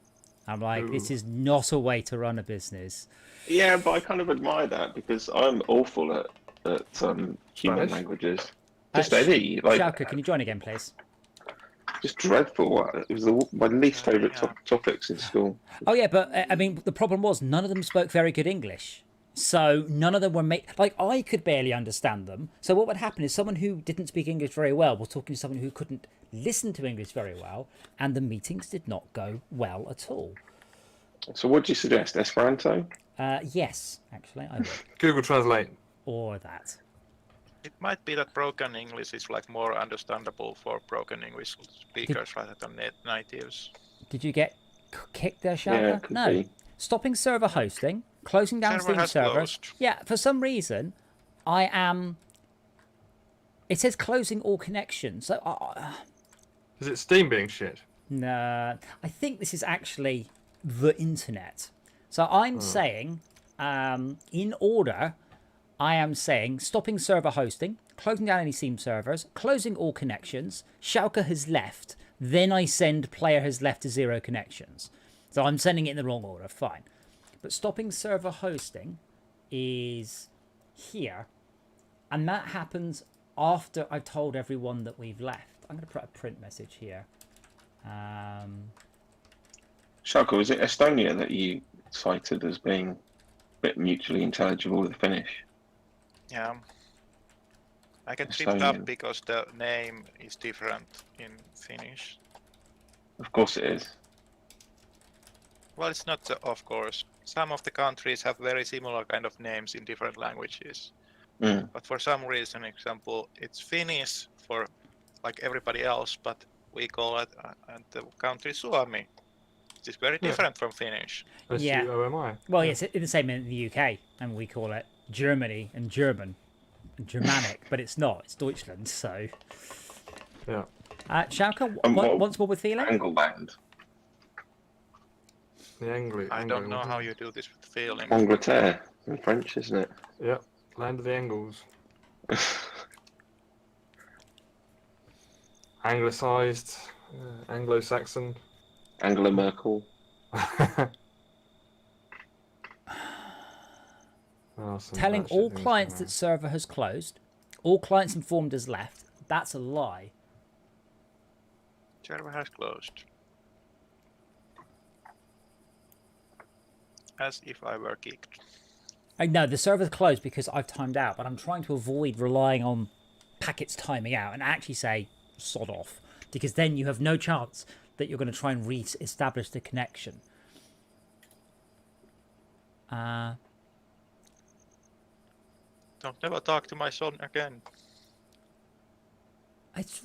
I'm like, this is not a way to run a business. Yeah, but I kind of admire that because I'm awful at human languages. Just any Shauka, can you join again, please? Just dreadful. It was my least favourite topics in school. Oh yeah, but I mean, the problem was none of them spoke very good English. So none of them were I could barely understand them. So what would happen is someone who didn't speak English very well was talking to someone who couldn't listen to English very well, and the meetings did not go well at all. So what do you suggest? Esperanto? Yes, actually, I would. Google Translate. Or that. It might be that broken English is like more understandable for broken English speakers rather than natives. Did you get kicked there, Shaka? Yeah, could No. be. Stopping server hosting, closing down Server Steam has servers. closed. Yeah, for some reason, it says closing all connections. So, Is it Steam being shit? nah, I think this is actually the internet. So I'm saying, in order, I am saying stopping server hosting, closing down any Steam servers, closing all connections. Shauka has left. Then I send player has left to 0 connections. So I'm sending it in the wrong order, fine. But stopping server hosting is here. And that happens after I've told everyone that we've left. I'm going to put a print message here. Shako, was it Estonia that you cited as being a bit mutually intelligible with Finnish? Yeah. I get tripped up Estonian. because the name is different in Finnish. Of course it is. Well, it's not of course. Some of the countries have very similar kind of names in different languages. Mm. But for some reason, example, it's Finnish for like everybody else, but we call it the country Suomi. It is very different from Finnish. Yeah. SUOMI. Well, yes, it's the same in the UK, and we call it Germany and German and Germanic, but it's not. It's Deutschland, so. Yeah. Schalke, what- once more with feeling? Angleland. The I don't know how you do this with feeling. Angleterre in French, isn't it? Yeah. Land of the Angles. Anglicised. Anglo-Saxon. Angela Merkel. Telling all clients that server has closed, all clients informed has left. That's a lie. Server has closed. As if I were kicked. No, the server's closed because I've timed out, but I'm trying to avoid relying on packets timing out and actually say sod off, because then you have no chance that you're going to try and re-establish the connection. Don't never talk to my son again. It's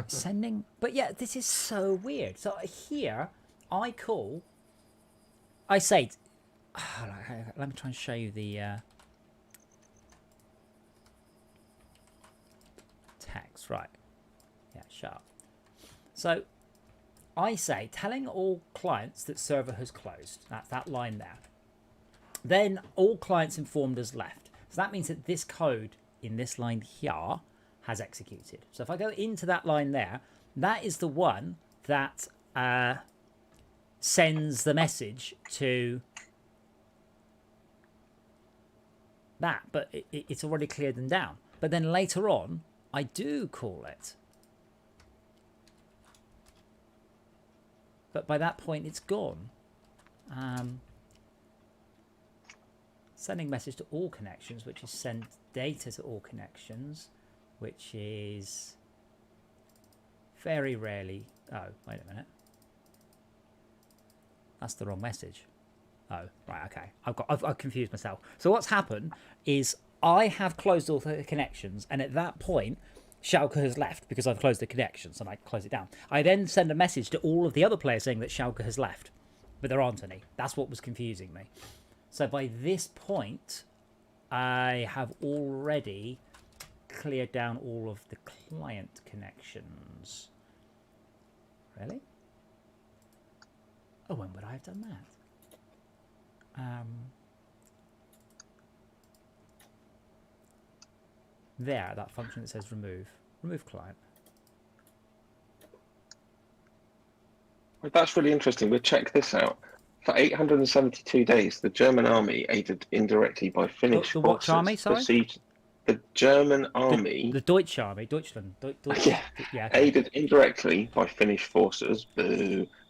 sending, but yeah, this is so weird. So here, I say, let me try and show you the text, right? Yeah, sharp. So I say, telling all clients that server has closed. That's that line there. Then all clients informed has left. So that means that this code in this line here has executed. So if I go into that line there, that is the one that sends the message to that, but it's already cleared them down. But then later on, I do call it. But by that point, it's gone. Sending message to all connections, which is send data to all connections, which is very rarely. Oh, wait a minute. That's the wrong message. Oh, right, okay. I've confused myself. So what's happened is I have closed all the connections, and at that point, Schalke has left because I've closed the connections and I close it down. I then send a message to all of the other players saying that Schalke has left, but there aren't any. That's what was confusing me. So by this point, I have already cleared down all of the client connections. Really? Oh, when would I have done that? There, that function that says remove client. Well, that's really interesting. We'll check this out. For 872 days, the German army, aided indirectly by Finnish The forces, what army, sorry? besieged the German army. The Deutsche army, Deutschland. Yeah, yeah, okay. aided indirectly by Finnish forces,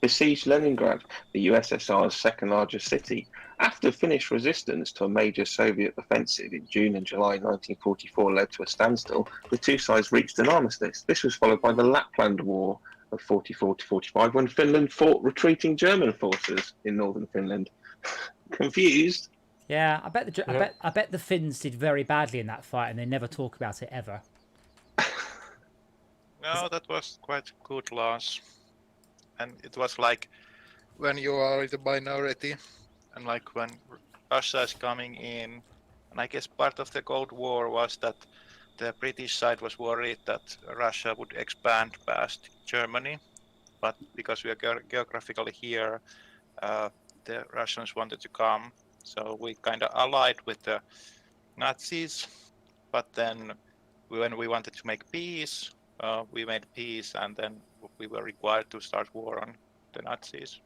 besieged Leningrad, the USSR's second largest city. After Finnish resistance to a major Soviet offensive in June and July 1944 led to a standstill, the two sides reached an armistice. This was followed by the Lapland War of 44 to 45, when Finland fought retreating German forces in northern Finland. Confused? Yeah, I bet the Finns did very badly in that fight, and they never talk about it ever. No, that was quite good loss. And it was like when you are in the minority, and like when Russia is coming in, and I guess part of the Cold War was that the British side was worried that Russia would expand past Germany, but because we are geographically here, the Russians wanted to come, so we kind of allied with the Nazis. But then when we wanted to make peace, we made peace, and then we were required to start war on the Nazis.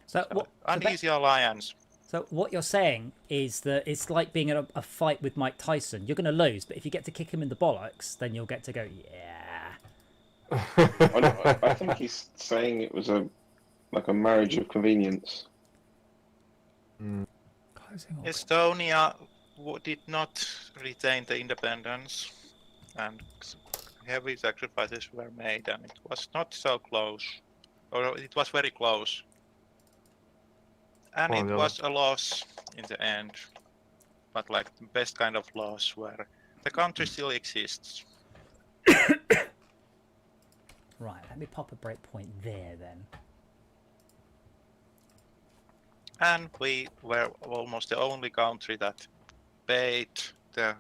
So what? Uneasy alliance. So what you're saying is that it's like being in a fight with Mike Tyson. You're going to lose, but if you get to kick him in the bollocks, then you'll get to go, yeah. I think he's saying it was a marriage of convenience. Estonia did not retain the independence, and heavy sacrifices were made, and it was not so close, or it was very close. And it was a loss in the end, but like the best kind of loss where the country still exists. Right, let me pop a breakpoint there then. And we were almost the only country that paid the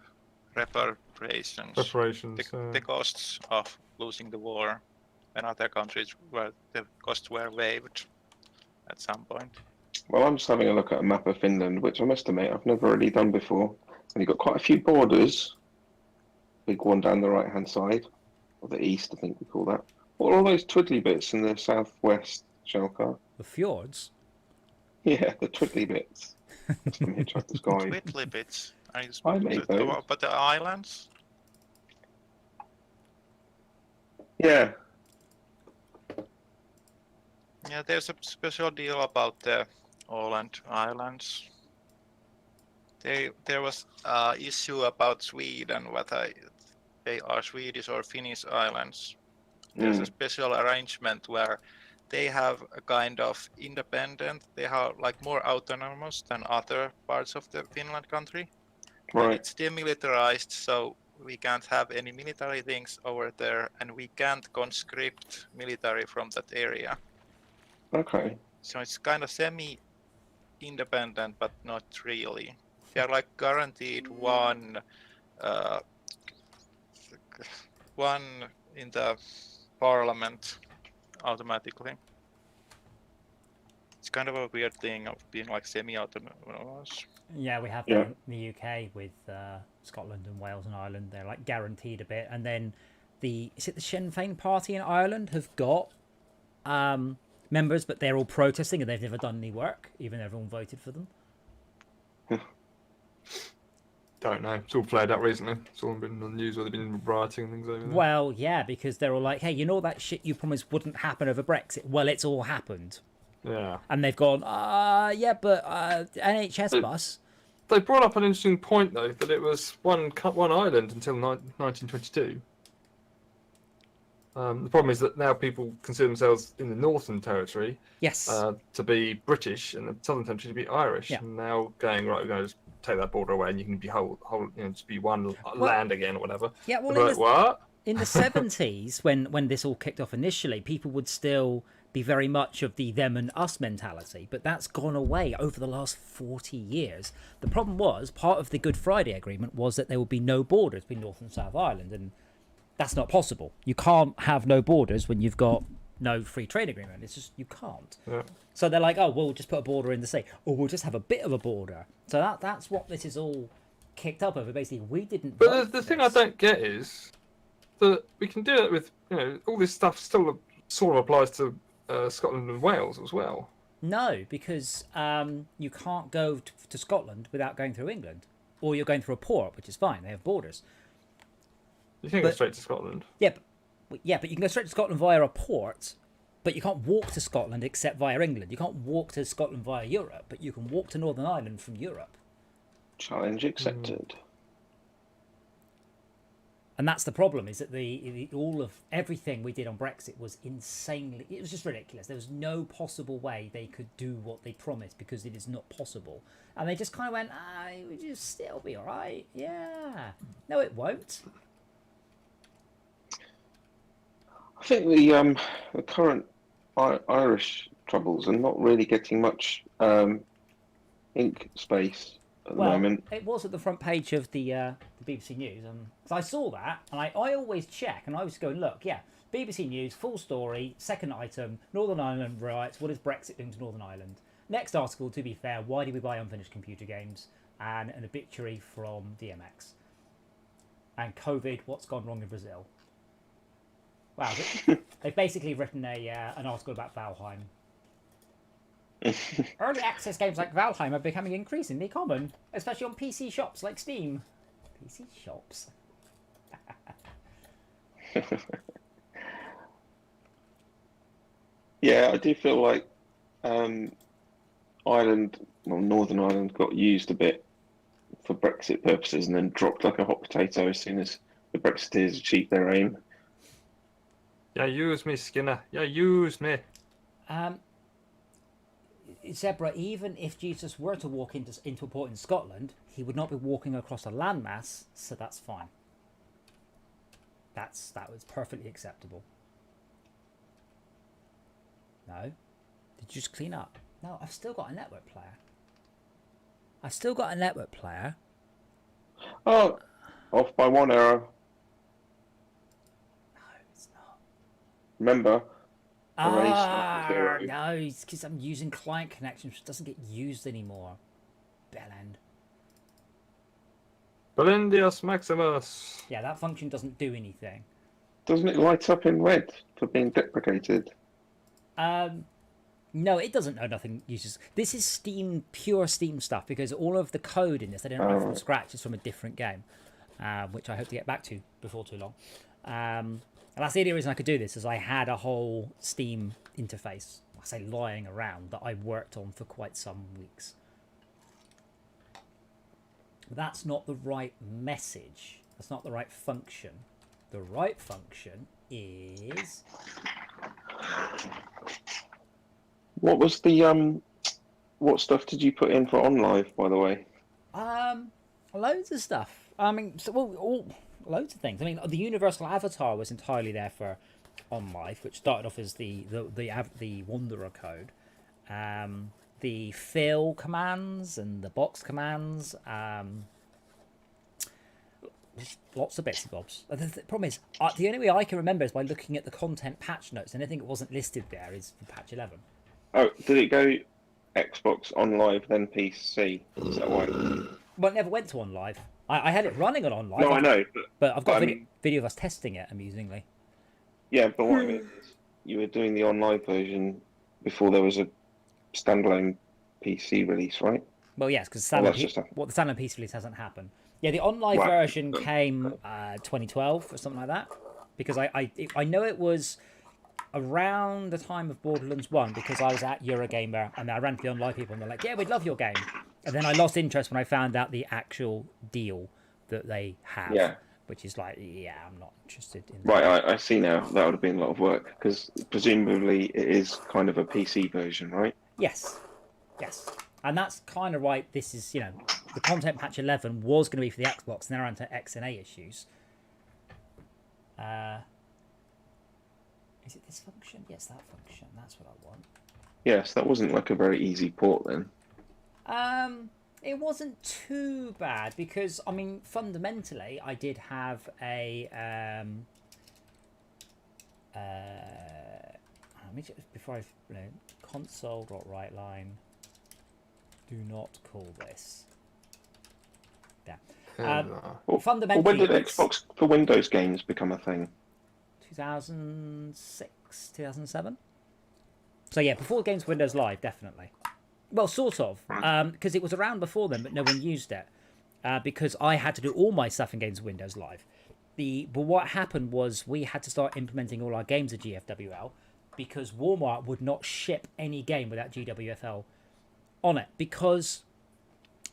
reparations, the costs of losing the war, and other countries where the costs were waived at some point. Well, I'm just having a look at a map of Finland, which I must admit I've never really done before. And you've got quite a few borders. Big one down the right-hand side, or the east, I think we call that. What are all those twiddly bits in the southwest, Shelcar? The fjords? Yeah, the twiddly bits. That's from Hitchhiker's Guide. Twiddly bits? I made those. But the islands? Yeah. Yeah, there's a special deal about the Åland Islands. There was an issue about Sweden, whether they are Swedish or Finnish islands. There's a special arrangement where they have a kind of independent, they are like more autonomous than other parts of the Finland country. Right. And it's demilitarized, so we can't have any military things over there, and we can't conscript military from that area. Okay. So it's kind of semi-independent, but not really. They are like guaranteed one in the parliament automatically. It's kind of a weird thing of being like semi-autonomous. Yeah, we have that in the UK with Scotland and Wales and Ireland. They're like guaranteed a bit, and then is it the Sinn Féin party in Ireland have got members, but they're all protesting and they've never done any work, even though everyone voted for them. Don't know. It's all played out recently. It's all been on the news where they've been rioting and things over there. Well, yeah, because they're all like, hey, you know that shit you promised wouldn't happen over Brexit? Well, it's all happened. Yeah. And they've gone, yeah, but NHS bus. They brought up an interesting point, though, that it was one island until 1922. The problem is that now people consider themselves in the Northern Territory to be British and the Southern Territory to be Irish. Yeah. And now going, right, we're going to just take that border away and you can be just be one land again or whatever. Yeah, well, in the 70s, when this all kicked off initially, people would still be very much of the them and us mentality, but that's gone away over the last 40 years. The problem was, part of the Good Friday Agreement was that there would be no borders between North and South Ireland, and that's not possible. You can't have no borders when you've got no free trade agreement. It's just, you can't. Yeah. So they're like, oh, we'll just put a border in the sea, or we'll just have a bit of a border. So that's what this is all kicked up over. Basically, we didn't. But the thing I don't get is that we can do it with, all this stuff still sort of applies to Scotland and Wales as well. No, because you can't go to Scotland without going through England, or you're going through a port, which is fine. They have borders. You can go straight to Scotland. Yeah, but you can go straight to Scotland via a port, but you can't walk to Scotland except via England. You can't walk to Scotland via Europe, but you can walk to Northern Ireland from Europe. Challenge accepted. And that's the problem, is that all of everything we did on Brexit was it was just ridiculous. There was no possible way they could do what they promised, because it is not possible. And they just kind of went, it would just still be all right. Yeah. No, it won't. I think the current Irish troubles are not really getting much ink space at the moment. It was at the front page of the BBC News, so I saw that, and I always check, and I was going, look, BBC News, full story, second item, Northern Ireland riots, what is Brexit doing to Northern Ireland? Next article, to be fair, why do we buy unfinished computer games? And an obituary from DMX. And COVID, what's gone wrong in Brazil? Wow, they've basically written an article about Valheim. Early access games like Valheim are becoming increasingly common, especially on PC shops like Steam. PC shops? Yeah, I do feel like Ireland, well, Northern Ireland got used a bit for Brexit purposes and then dropped like a hot potato as soon as the Brexiteers achieved their aim. Yeah, use me, Skinner. Yeah, use me. Zebra, even if Jesus were to walk into a port in Scotland, he would not be walking across a landmass, so that's fine. That was perfectly acceptable. No? Did you just clean up? No, I've still got a network player. Oh, off by one error. No, it's not. Remember? No, it's because I'm using client connections, which doesn't get used anymore. Bellend. Belindius Maximus. Yeah, that function doesn't do anything. Doesn't it light up in red for being deprecated? No, it doesn't know nothing uses. This is Steam, pure Steam stuff, because all of the code in this, I didn't write from scratch, it's from a different game, which I hope to get back to before too long. And that's the only reason I could do this, is I had a whole Steam interface, I say lying around, that I worked on for quite some weeks. But that's not the right message. That's not the right function. The right function is... What was the what stuff did you put in for OnLive, by the way? Loads of stuff. I mean, loads of things. I mean, the universal avatar was entirely there for OnLive, which started off as the Wanderer code. The fill commands and the box commands. Lots of bits and bobs. The problem is, the only way I can remember is by looking at the content patch notes, and anything that wasn't listed there is for patch 11. Oh, did it go Xbox OnLive then PC? Is that right? Well, it never went to OnLive. I had it running on OnLive. No, I know. But I've got video of us testing it, amusingly. Yeah, but what I mean is, you were doing the OnLive version before there was a standalone PC release, right? Well, yes, because the standalone PC release hasn't happened. Yeah, the OnLive version came 2012 or something like that. Because I know it was around the time of Borderlands 1, because I was at Eurogamer and I ran to the OnLive people and they're like, yeah, we'd love your game. And then I lost interest when I found out the actual deal that they have. Yeah. Which is like, yeah, I'm not interested in that. Right, I see now. That would have been a lot of work, because presumably it is kind of a PC version, right? Yes. Yes. And that's kind of right. This is, the content patch 11 was going to be for the Xbox, and they're onto XNA issues. Is it this function? Yes, that function. That's what I want. Yes, that wasn't like a very easy port then. It wasn't too bad, because, I mean, fundamentally, I did have a, let me just, before I, console.writeline, do not call this. Yeah. Fundamentally, when did Xbox for Windows games become a thing? 2006, 2007. So yeah, before games for Windows Live, definitely. Well, sort of, because it was around before then, but no one used it, because I had to do all my stuff in games for Windows Live. But what happened was we had to start implementing all our games at GFWL, because Walmart would not ship any game without GWFL on it, because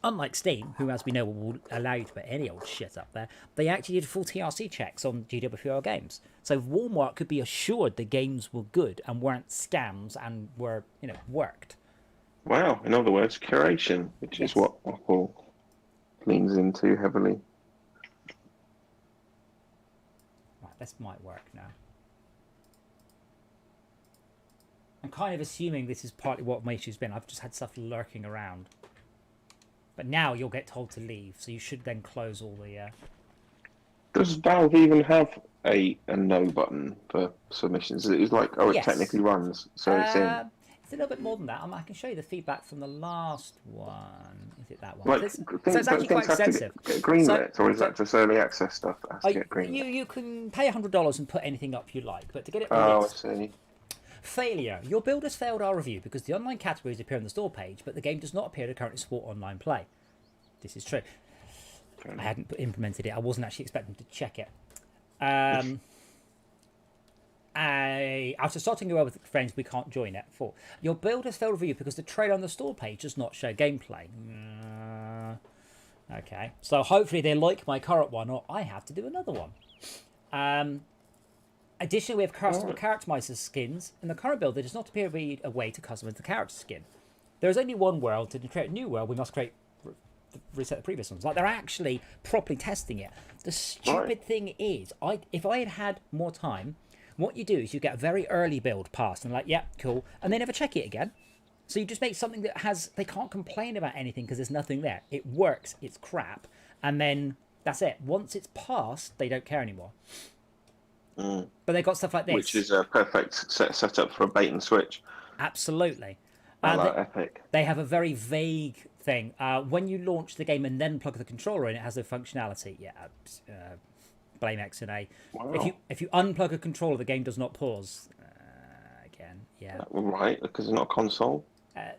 unlike Steam, who, as we know, will allow you to put any old shit up there, they actually did full TRC checks on GWFL games. So Walmart could be assured the games were good and weren't scams and were, worked. Wow, in other words, curation, which is what Apple leans into heavily. Right, this might work now. I'm kind of assuming this is partly what my issue's been. I've just had stuff lurking around. But now you'll get told to leave, so you should then close all the... Does Valve even have a no button for submissions? It's like, it technically runs, so it's in. It's a little bit more than that. I can show you the feedback from the last one. Is it that one? Like, So it's actually quite extensive. Get greenlit, or is that just early access stuff that has to get greenlit? You can pay $100 and put anything up you like, but to get it Oh, I released... see. Failure. Your build has failed our review because the online categories appear on the store page, but the game does not appear to currently support online play. This is true. I hadn't implemented it. I wasn't actually expecting to check it. After starting away with friends, we can't join it. 4. Your build has failed review because the trailer on the store page does not show gameplay. Okay. So hopefully they like my current one, or I have to do another one. Additionally, we have custom characterizer skins. In the current build, there does not appear to be a way to customize the character skin. There is only one world. To create a new world, we must reset the previous ones. Like, they're actually properly testing it. The stupid thing is, if I had had more time, what you do is you get a very early build passed and like, yeah, cool, and they never check it again. So you just make something that they can't complain about anything because there's nothing there. It works, it's crap, and then that's it. Once it's passed, they don't care anymore. But they've got stuff like this. Which is a perfect setup for a bait and switch. Absolutely. Epic. They have a very vague thing. When you launch the game and then plug the controller in, it has no functionality. Yeah, blame XNA. Wow. If you unplug a controller, the game does not pause. Again, yeah. Right, because it's not a console.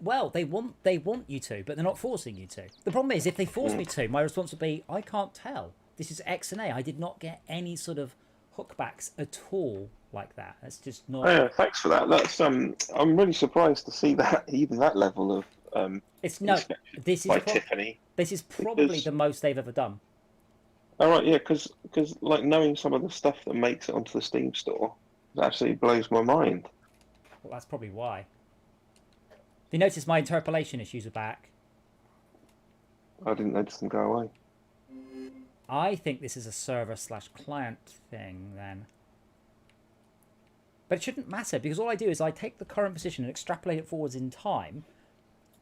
Well, they want you to, but they're not forcing you to. The problem is, if they force me to, my response would be, I can't tell. This is XNA. I did not get any sort of hookbacks at all like that. That's just not. Oh, yeah, thanks for that. That's I'm really surprised to see that even that level of It's no. This is Tiffany. This is probably the most they've ever done. All right, yeah, because like knowing some of the stuff that makes it onto the Steam store actually blows my mind. Well, that's probably why. You notice my interpolation issues are back. I didn't notice them go away. I think this is a server/client thing then. But it shouldn't matter because all I do is I take the current position and extrapolate it forwards in time,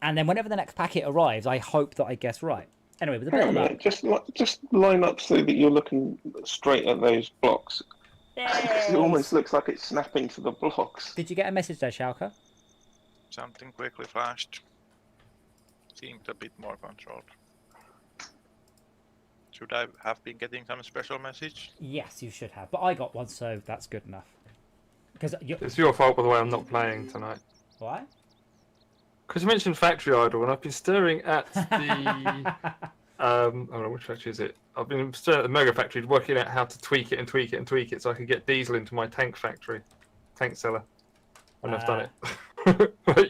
and then whenever the next packet arrives, I hope that I guess right. Anyway, with the Hang on a minute, just line up so that you're looking straight at those blocks. It almost looks like it's snapping to the blocks. Did you get a message there, Schalke? Something quickly flashed. Seemed a bit more controlled. Should I have been getting some special message? Yes, you should have. But I got one, so that's good enough. Because it's your fault, by the way, I'm not playing tonight. Why? Because you mentioned Factory Idle, and I've been staring at the... I don't know, which factory is it? I've been staring at the Mega Factory, working out how to tweak it and tweak it and tweak it so I could get diesel into my tank factory. Tank seller. And I've done it.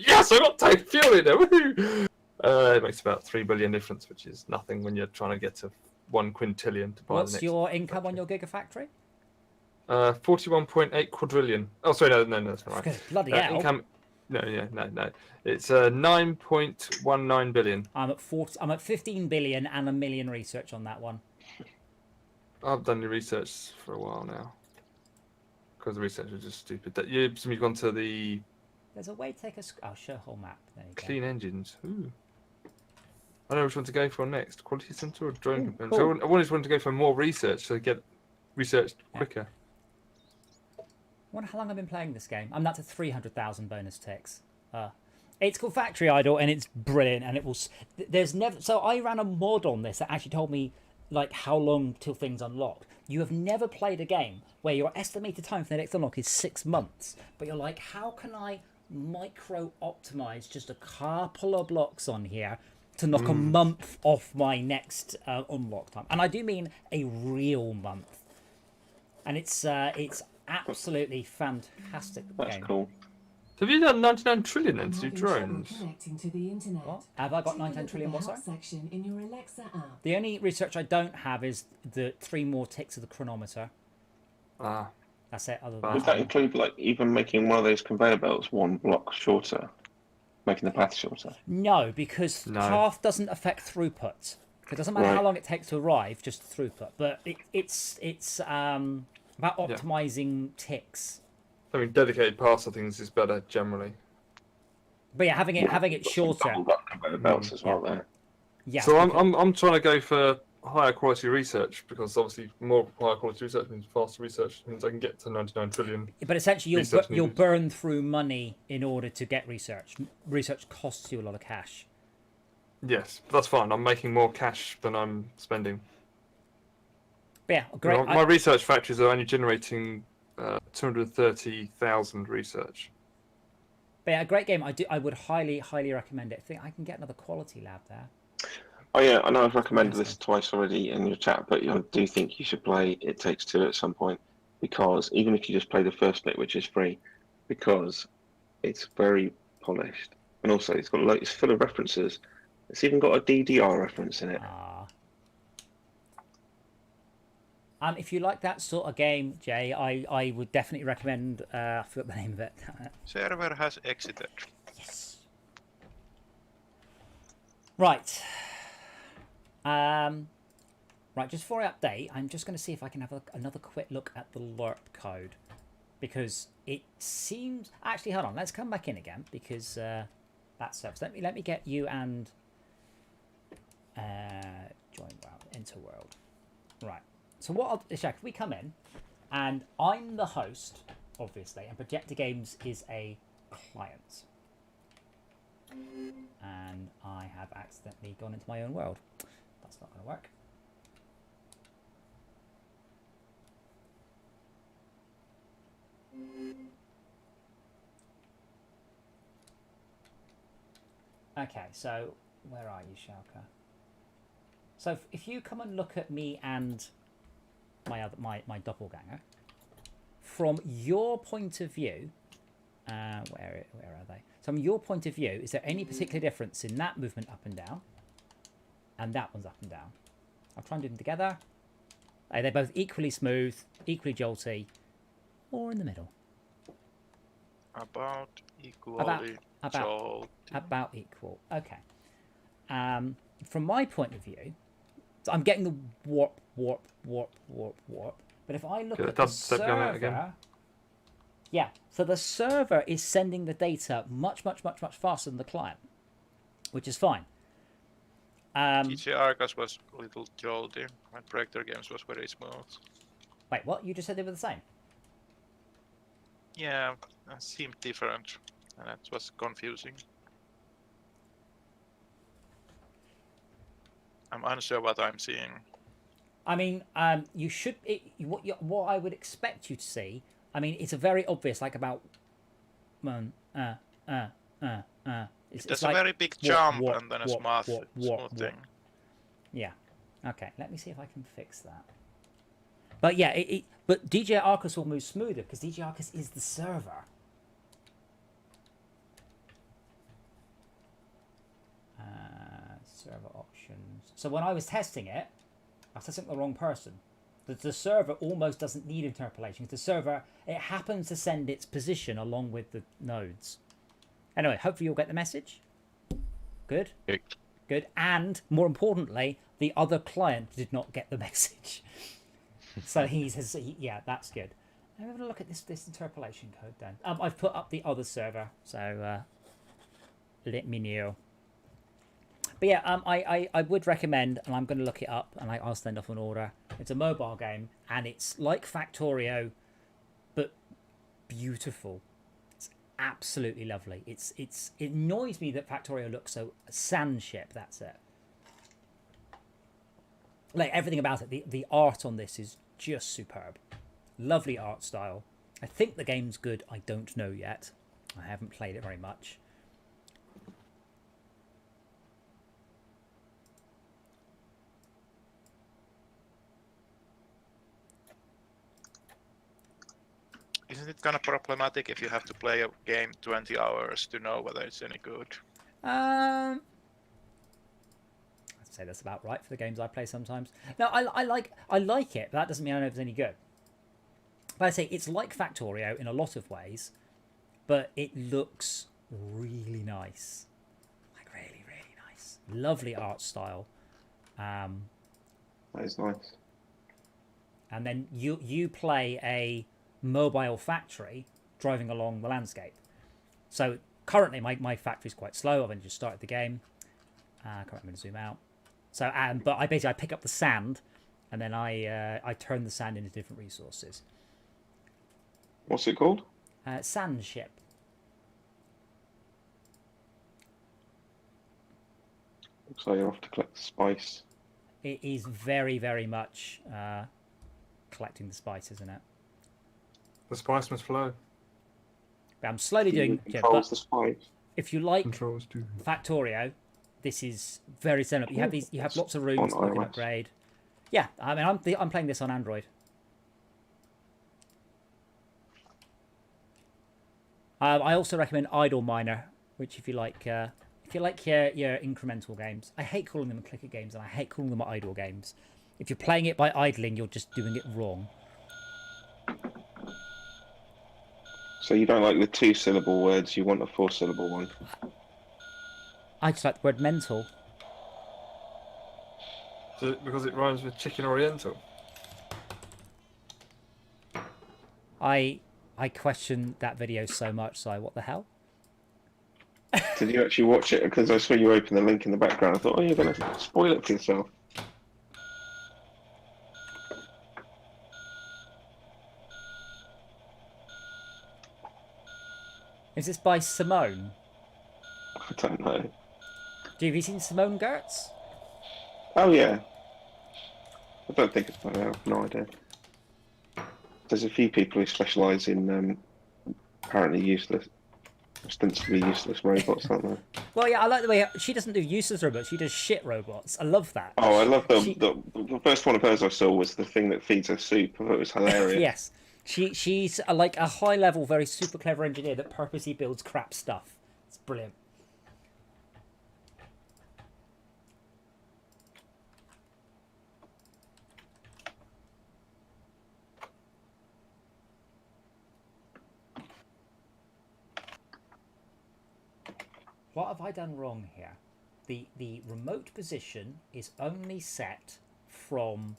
Yes, I got tank fuel in there! Woohoo! It makes about 3 billion difference, which is nothing when you're trying to get to 1 quintillion to buy the next. What's your income on your gigafactory? 41.8 quadrillion. Oh, sorry, no, that's not right. Bloody hell. Income... No. It's 9.19 billion. I'm at 15 billion and a million research on that one. I've done your research for a while now. Because the research was just stupid. You've gone to the... There's a way to take a... Oh, show whole map. There you go. Clean engines. Ooh. I don't know which one to go for next. Quality center or drone components? Cool. I wanted to go for more research so I get researched quicker. I wonder how long I've been playing this game. I'm up to 300,000 bonus ticks. It's called Factory Idle and it's brilliant. And it will. There's never. So I ran a mod on this that actually told me like how long till things unlock. You have never played a game where your estimated time for the next unlock is 6 months, but you're like, how can I micro optimize just a couple of blocks on here to knock a month off my next unlock time? And I do mean a real month. And it's absolutely fantastic. That's game. cool. Have you done 99 trillion then to do drones? What? Have I got 99 trillion what, sorry? Section in your Alexa app. The only research I don't have is the 3 more ticks of the chronometer. Ah. That's it. Other Does than that include like even making one of those conveyor belts 1 block shorter, making the path shorter? No, because path doesn't affect throughput. It doesn't matter how long it takes to arrive, just throughput. But it's about optimizing ticks. I mean, dedicated paths of things is better generally. But yeah, having it shorter. Conveyor belts as well there. Yeah. So I'm trying to go for higher quality research, because obviously more higher quality research means faster research, means I can get to 99 trillion. But essentially, you'll burn through money in order to get research. Research costs you a lot of cash. Yes, but that's fine. I'm making more cash than I'm spending. But yeah, great. My research factories are only generating 230,000 research. But yeah, a great game. I would highly recommend it. I think I can get another quality lab there. Oh yeah, I know I've recommended this twice already in your chat, but I do think you should play It Takes Two at some point, because even if you just play the first bit, which is free, because it's very polished, and also it's full of references. It's even got a DDR reference in it. If you like that sort of game, Jay, I would definitely recommend. I forgot the name of it. Server has exited. Yes. Right. Right. Just before I update, I'm just going to see if I can have another quick look at the LERP code, because it seems actually. Hold on. Let's come back in again, because that serves. Let me get you and join world, enter world. Right. So what I'll check, if we come in, and I'm the host, obviously, and Projector Games is a client. And I have accidentally gone into my own world. That's not going to work. Okay, so where are you, Schalke? So if you come and look at me and my doppelganger, from your point of view, where are they? So from your point of view, is there any particular difference in that movement up and down, and that one's up and down? I'll try and do them together. They're both equally smooth, equally jolty, or in the middle. About equally jolty. About equal. Okay. From my point of view, so I'm getting the warp. But if I look at the server, yeah, so the server is sending the data much faster than the client, which is fine. DJ Arcus was a little jolty, and Projector Games was very smooth. Wait, what? You just said they were the same? Yeah, it seemed different, and that was confusing. I'm unsure what I'm seeing. I mean, you should. What I would expect you to see. I mean, it's a very obvious, like about. It's like a very big jump and then a smooth thing. Yeah. Okay. Let me see if I can fix that. But yeah, but DJ Arcus will move smoother because DJ Arcus is the server. Server options. So when I was testing it, I was testing the wrong person. The server almost doesn't need interpolation. The server, it happens to send its position along with the nodes. Anyway, hopefully you'll get the message. Good. Good. And more importantly, the other client did not get the message. So yeah, that's good. I'm going to look at this interpolation code then. I've put up the other server, so let me know. But yeah, I would recommend, and I'm going to look it up, and I'll send off an order. It's a mobile game, and it's like Factorio, but beautiful. It's absolutely lovely. It annoys me that Factorio looks so sand ship. That's it. Like everything about it, the art on this is just superb. Lovely art style. I think the game's good. I don't know yet. I haven't played it very much. Isn't it kind of problematic if you have to play a game 20 hours to know whether it's any good? I'd say that's about right for the games I play sometimes. No, I like it, but that doesn't mean I know if it's any good. But I say it's like Factorio in a lot of ways, but it looks really nice. Like really, really nice. Lovely art style. That is nice. And then you play a mobile factory driving along the landscape. So currently my factory's quite slow. I've only just started the game. I can't remember to zoom out. So, but I pick up the sand, and then I turn the sand into different resources. What's it called? Sand ship. Looks like you'll have to collect the spice. It is very, very much collecting the spice, isn't it? The spice must flow. But I'm slowly doing. Controls the spice. If you like Controls do. Factorio, this is very similar. You have these. You have lots of rooms that you can upgrade. Yeah, I mean, I'm playing this on Android. I also recommend Idle Miner, which if you like your incremental games. I hate calling them clicker games, and I hate calling them idle games. If you're playing it by idling, you're just doing it wrong. So you don't like the 2-syllable words, you want a 4-syllable one? I just like the word mental. Because it rhymes with chicken oriental. I question that video so much, so what the hell? Did you actually watch it? Because I saw you open the link in the background. I thought, oh, you're going to spoil it for yourself. Is this by Simone? I don't know. Have you seen Simone Gertz? Oh, yeah. I don't think it's by her. I have no idea. There's a few people who specialise in apparently ostensibly useless robots, aren't there? Well, yeah, I like the way she doesn't do useless robots. She does shit robots. I love that. Oh, I love the first one of hers I saw was the thing that feeds her soup. I thought it was hilarious. Yes. She's like a high-level, very super clever engineer that purposely builds crap stuff. It's brilliant. What have I done wrong here? The remote position is only set from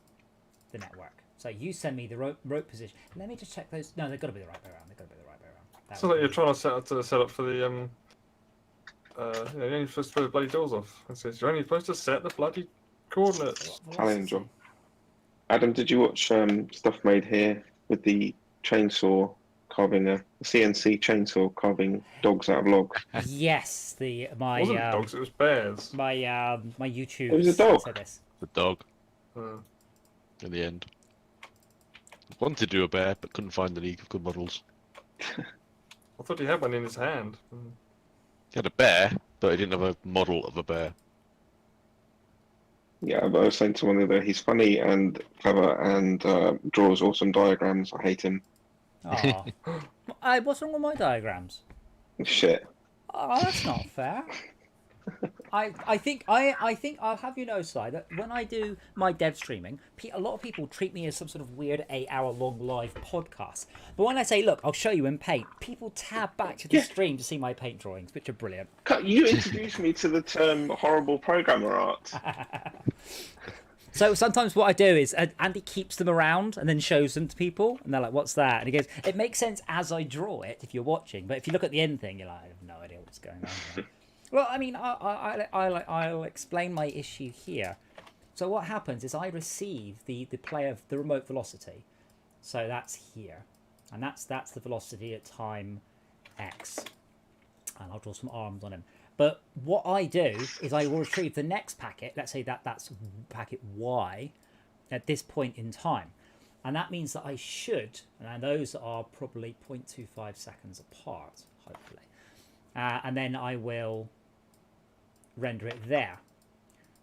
the network. So you send me the remote position. Let me just check those. No, they've got to be the right way around. They've got to be the right way around. So like you're trying to set up for the you're only supposed to put the bloody doors off. It says you're only supposed to set the bloody coordinates. Italian job. Adam, did you watch stuff made here with the chainsaw carving a CNC chainsaw carving dogs out of logs? Yes, It wasn't dogs, it was bears. My YouTube. It was a dog. Said this. The dog. In the end. Wanted to do a bear, but couldn't find any good models. I thought he had one in his hand. He had a bear, but he didn't have a model of a bear. Yeah, but I was saying to one the other, he's funny and clever and draws awesome diagrams. I hate him. Oh, what's wrong with my diagrams? Shit. Oh, that's not fair. I think I'll have you know, Si, that when I do my dev streaming, a lot of people treat me as some sort of weird 8-hour-long live podcast. But when I say, look, I'll show you in paint, people tab back to the stream to see my paint drawings, which are brilliant. You introduced me to the term horrible programmer art. So sometimes what I do is Andy keeps them around and then shows them to people, and they're like, "What's that?" And he goes, "It makes sense as I draw it if you're watching, but if you look at the end thing, you're like, I have no idea what's going on here." Well, I mean, I'll explain my issue here. So what happens is I receive the remote velocity, so that's here, and that's the velocity at time x, and I'll draw some arms on him. But what I do is I will retrieve the next packet. Let's say that's packet Y at this point in time. And that means that I should, and those are probably 0.25 seconds apart, hopefully. And then I will render it there.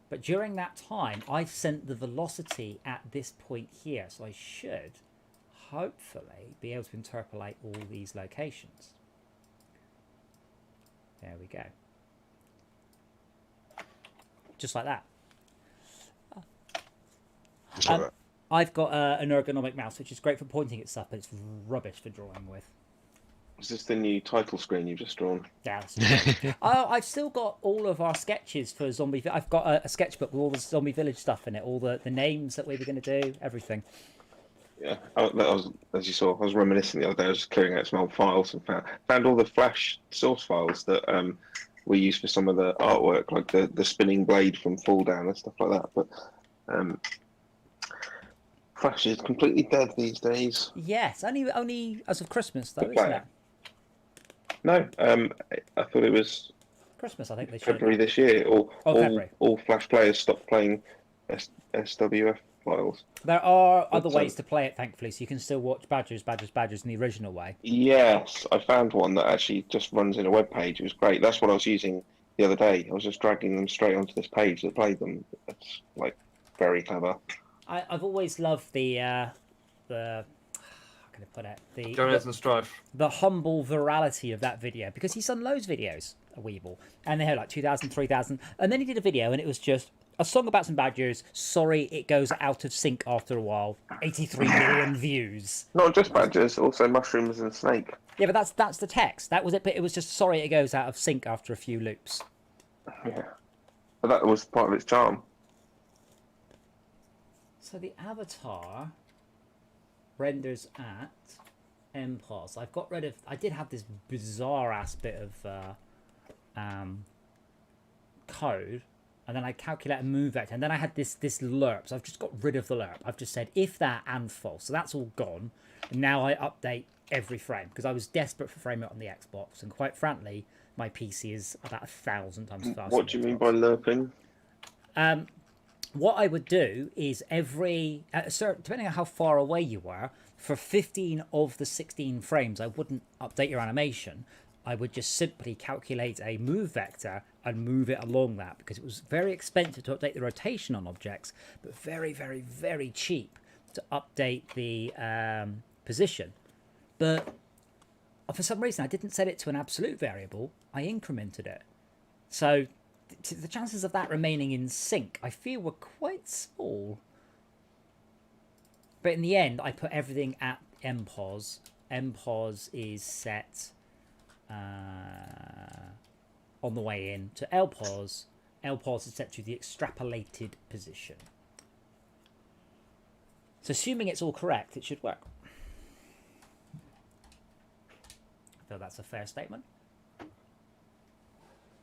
But during that time, I've sent the velocity at this point here. So I should, hopefully, be able to interpolate all these locations. There we go. Just like that. I've got an ergonomic mouse, which is great for pointing at stuff, but it's rubbish for drawing with. Is this the new title screen you've just drawn? Yeah. I've still got all of our sketches for Zombie. I've got a sketchbook with all the Zombie Village stuff in it, all the names that we were going to do, everything. Yeah, as you saw, I was reminiscing the other day. I was just clearing out some old files and found all the Flash source files that were used for some of the artwork, like the spinning blade from Fall Down and stuff like that. But Flash is completely dead these days. Yes, only as of Christmas though, isn't it? No, I thought it was Christmas. I think they shut February it down. this year. February. All Flash players stopped playing SWF files. There are other ways to play it, thankfully, so you can still watch Badgers in the original way. Yes, I found one that actually just runs in a web page. It was great. That's what I was using the other day. I was just dragging them straight onto this page that played them. It's like very clever. I've always loved the how can I put it? The humble virality of that video, because he's done loads of videos, a Weeble, and they had like 2,000, 3,000, and then he did a video and it was just a song about some badgers. Sorry, it goes out of sync after a while. 83 million views. Not just badgers, also mushrooms and snake. Yeah, but that's the text. That was it. But it was just sorry, it goes out of sync after a few loops. Yeah, but that was part of its charm. So the avatar renders at MPOS. I've got rid of. I did have this bizarre ass bit of code. And then I calculate a move vector, and then I had this lerp. So I've just got rid of the lerp. I've just said if that and false. So that's all gone. And now I update every frame because I was desperate for frame rate on the Xbox, and quite frankly, my PC is about 1,000 times faster. What do you mean by lerping? What I would do is depending on how far away you were, for 15 of the 16 frames, I wouldn't update your animation. I would just simply calculate a move vector and move it along that, because it was very expensive to update the rotation on objects, but very, very, very cheap to update the position. But for some reason, I didn't set it to an absolute variable. I incremented it. So the chances of that remaining in sync, I feel, were quite small. But in the end, I put everything at MPOS. MPOS is set on the way in to LPOS. LPOS is set to the extrapolated position. So assuming it's all correct, it should work. I feel that's a fair statement.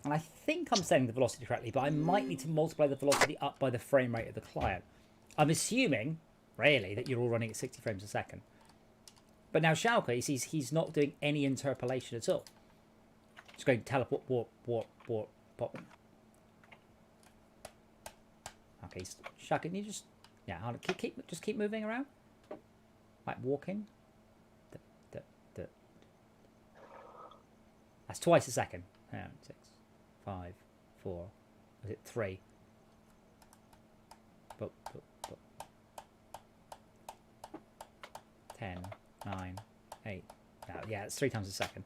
And I think I'm setting the velocity correctly, but I might need to multiply the velocity up by the frame rate of the client. I'm assuming, really, that you're all running at 60 frames a second. But now Schalke, he's not doing any interpolation at all. Just going teleport, warp, pop. Okay, Schalke, can you just keep moving around, like walking. That's twice a second. 6, 5, 4. Is it 3? 10, 9, 8. No, yeah, it's 3 times a second.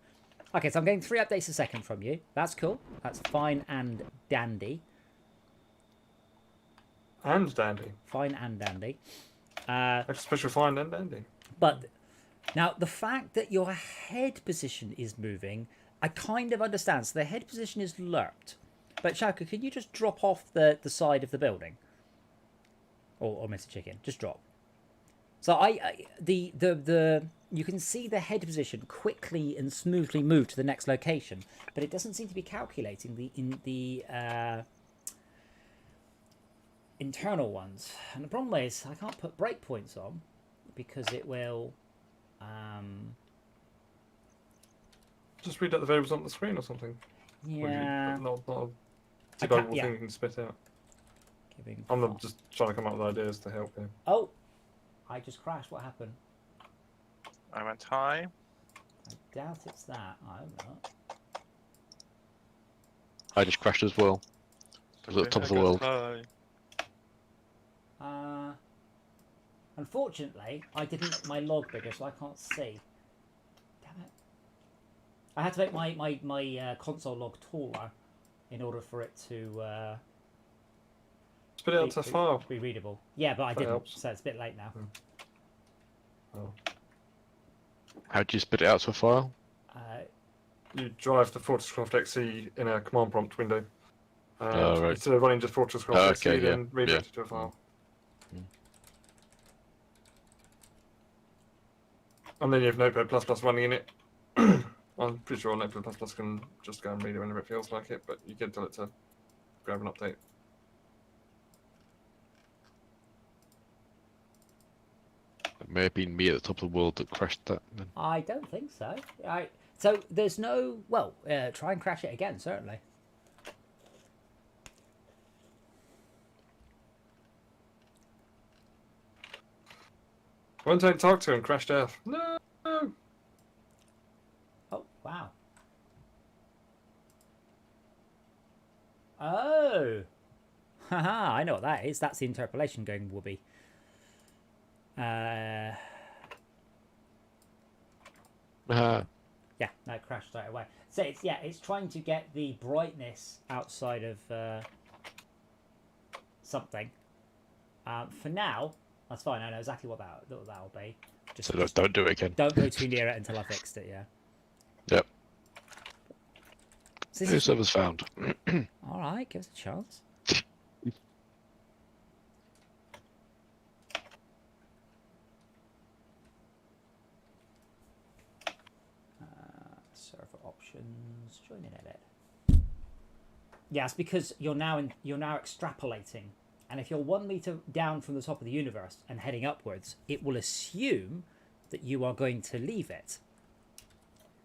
Okay, so I'm getting 3 updates a second from you. That's cool. That's fine and dandy. And dandy. Fine and dandy. Special fine and dandy. But now the fact that your head position is moving, I kind of understand. So the head position is lerped. But Schalke, can you just drop off the side of the building? Or Mr. Chicken, just drop. So you can see the head position quickly and smoothly move to the next location, but it doesn't seem to be calculating the internal ones. And the problem is I can't put breakpoints on because it will. Just read out the variables on the screen or something. Yeah. Not a thing you can spit out. I'm just trying to come up with ideas to help you. Oh, I just crashed. What happened? I went high. I doubt it's that. I hope not. I just crashed as well. I was at the top of the world. Unfortunately, I didn't make my log bigger, so I can't see. Damn it. I had to make my console log taller in order for it to spit it out to a file. Be readable. Yeah, but I didn't, helps. so it's a bit late now. Oh. How do you spit it out to a file? You drive the FortressCraft XE in a command prompt window. Right. Instead of running just FortressCraft XE, then redirect it to a file. And then you have Notepad++ running in it. I'm pretty sure Notepad++ can just go and read it whenever it feels like it, but you can tell it to grab an update. It may have been me at the top of the world that crashed that. Then. I don't think so. So there's no... Well, try and crash it again, certainly. Won't I talk to and crashed out? No! Oh, wow. Oh! Haha, I know what that is. That's the interpolation going whoopee. Yeah, no, it crashed straight away. So it's trying to get the brightness outside of something. For now, that's fine. I know exactly what that'll be. Just don't do it again. Don't go too near it until I fixed it. Yeah. Yep. So New servers found. All right, give us a chance. Server options, join in edit. Yes, because you're now extrapolating, and if you're 1 meter down from the top of the universe and heading upwards, it will assume that you are going to leave it.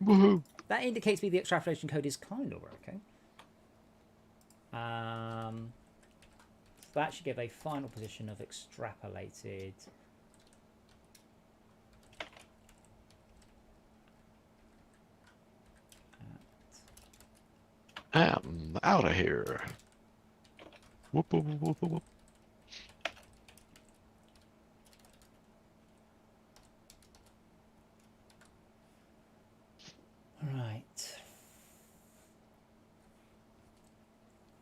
Woohoo! That indicates me the extrapolation code is kind of working. That should give a final position of extrapolated. I'm out of here. Whoop, whoop, whoop, whoop, whoop. Right.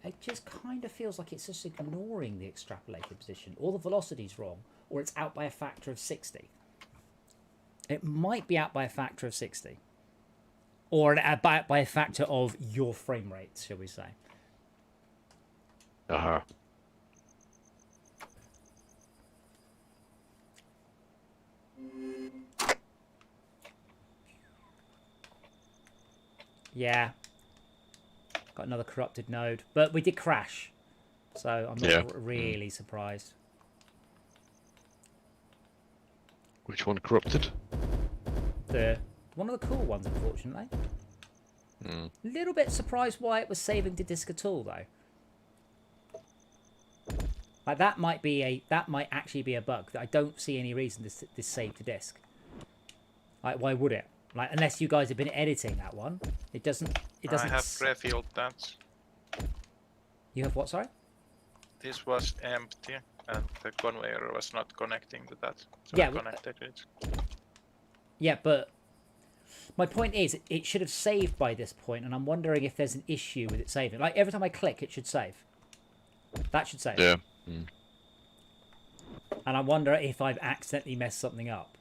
It just kind of feels like it's just ignoring the extrapolated position. Or the velocity's wrong, or it's out by a factor of 60. It might be out by a factor of 60. Or by a factor of your frame rate, shall we say. Uh-huh. Yeah. Got another corrupted node. But we did crash. So I'm not really surprised. Which one corrupted? One of the cool ones, unfortunately. Mm. A little bit surprised why it was saving to disk at all, though. Like that might actually be a bug. That I don't see any reason this save to disk. Like, why would it? Like, unless you guys have been editing that one, it doesn't. I have refilled that. You have what? Sorry. This was empty, and the conveyor was not connecting to that. So Yeah. I connected it. Yeah, but my point is, it should have saved by this point, and I'm wondering if there's an issue with it saving. Like, every time I click, it should save. That should save. Yeah. Mm. And I wonder if I've accidentally messed something up.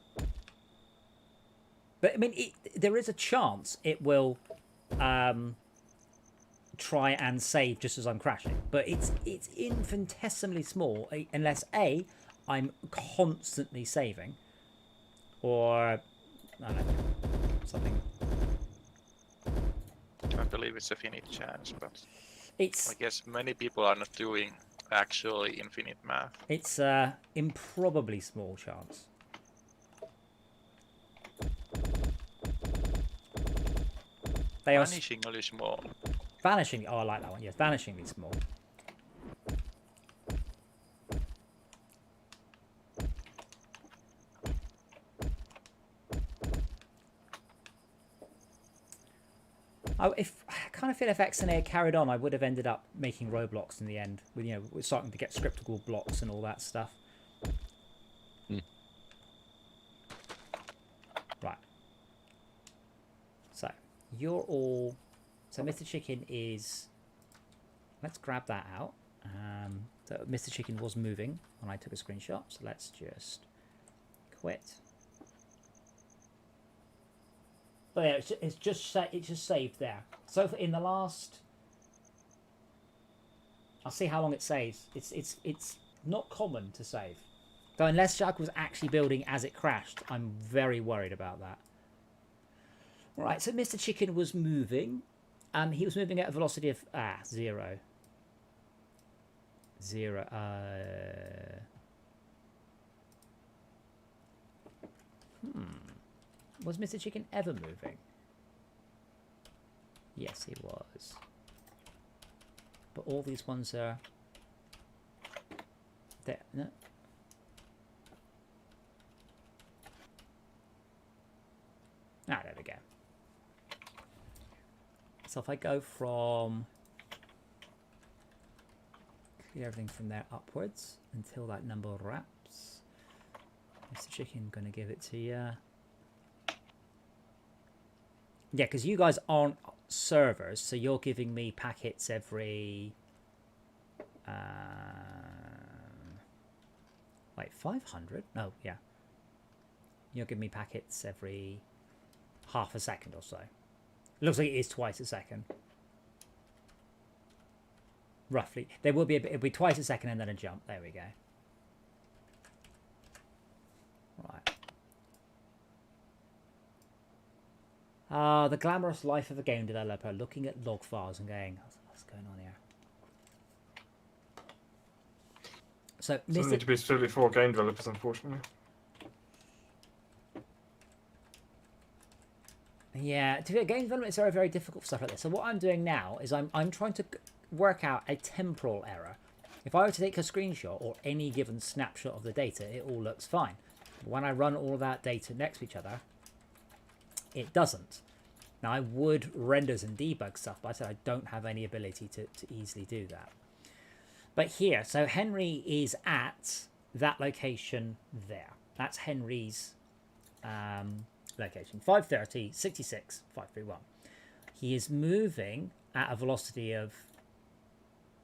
But, I mean, there is a chance it will try and save just as I'm crashing. But it's infinitesimally small, unless, A, I'm constantly saving, or, I don't know, something. I believe it's a finite chance, but It's, I guess many people are not doing actually infinite math. it's improbably small chance. They are Vanishingly small. vanishing. Oh, I like that one. Yes, vanishingly small. I kind of feel if XNA had carried on, I would have ended up making Roblox in the end. With we're starting to get scriptable blocks and all that stuff. Mm. Right. So you're all. So Mr. Chicken is. Let's grab that out. So Mr. Chicken was moving when I took a screenshot. So let's just quit. But yeah, it's just saved there. So in the last, I'll see how long it saves. It's not common to save. So unless Jack was actually building as it crashed, I'm very worried about that. Right, so Mr. Chicken was moving. He was moving at a velocity of 0. 0. Was Mr. Chicken ever moving? Yes, he was. But all these ones are there. No. There we go. So if I go from clear everything from there upwards until that number wraps, Mr. Chicken, gonna give it to you. Yeah, because you guys aren't servers, so you're giving me packets every wait, 500? No, yeah. You'll give me packets every half a second or so. It looks like it is twice a second. Roughly. There will be a bit, it'll be twice a second and then a jump. There we go. Right. The glamorous life of a game developer, looking at log files and going, what's going on here? So, doesn't need to be specifically for game developers, unfortunately. Yeah, to be game development is very, very difficult for stuff like this. So what I'm doing now is I'm trying to work out a temporal error. If I were to take a screenshot or any given snapshot of the data, it all looks fine. But when I run all of that data next to each other, it doesn't. Now I would render and debug stuff, but I said I don't have any ability to easily do that. But here, so Henry is at that location there. That's Henry's location. 530, 66, 531. He is moving at a velocity of...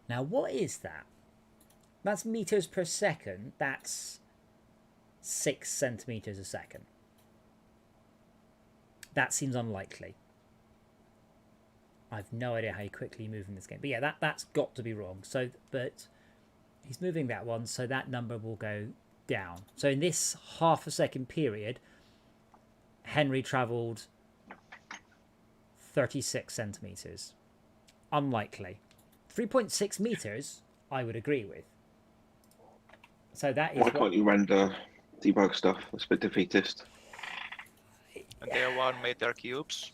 Now, what is that? That's meters per second. That's 6 centimeters a second. That seems unlikely. I've no idea how quickly you move in this game. But yeah, that's got to be wrong. So, but he's moving that one, so that number will go down. So in this half a second period, Henry travelled 36 centimeters. Unlikely. 3.6 meters, I would agree with. So that is... Why can't you render debug stuff? That's a bit defeatist. And they are 1 meter cubes.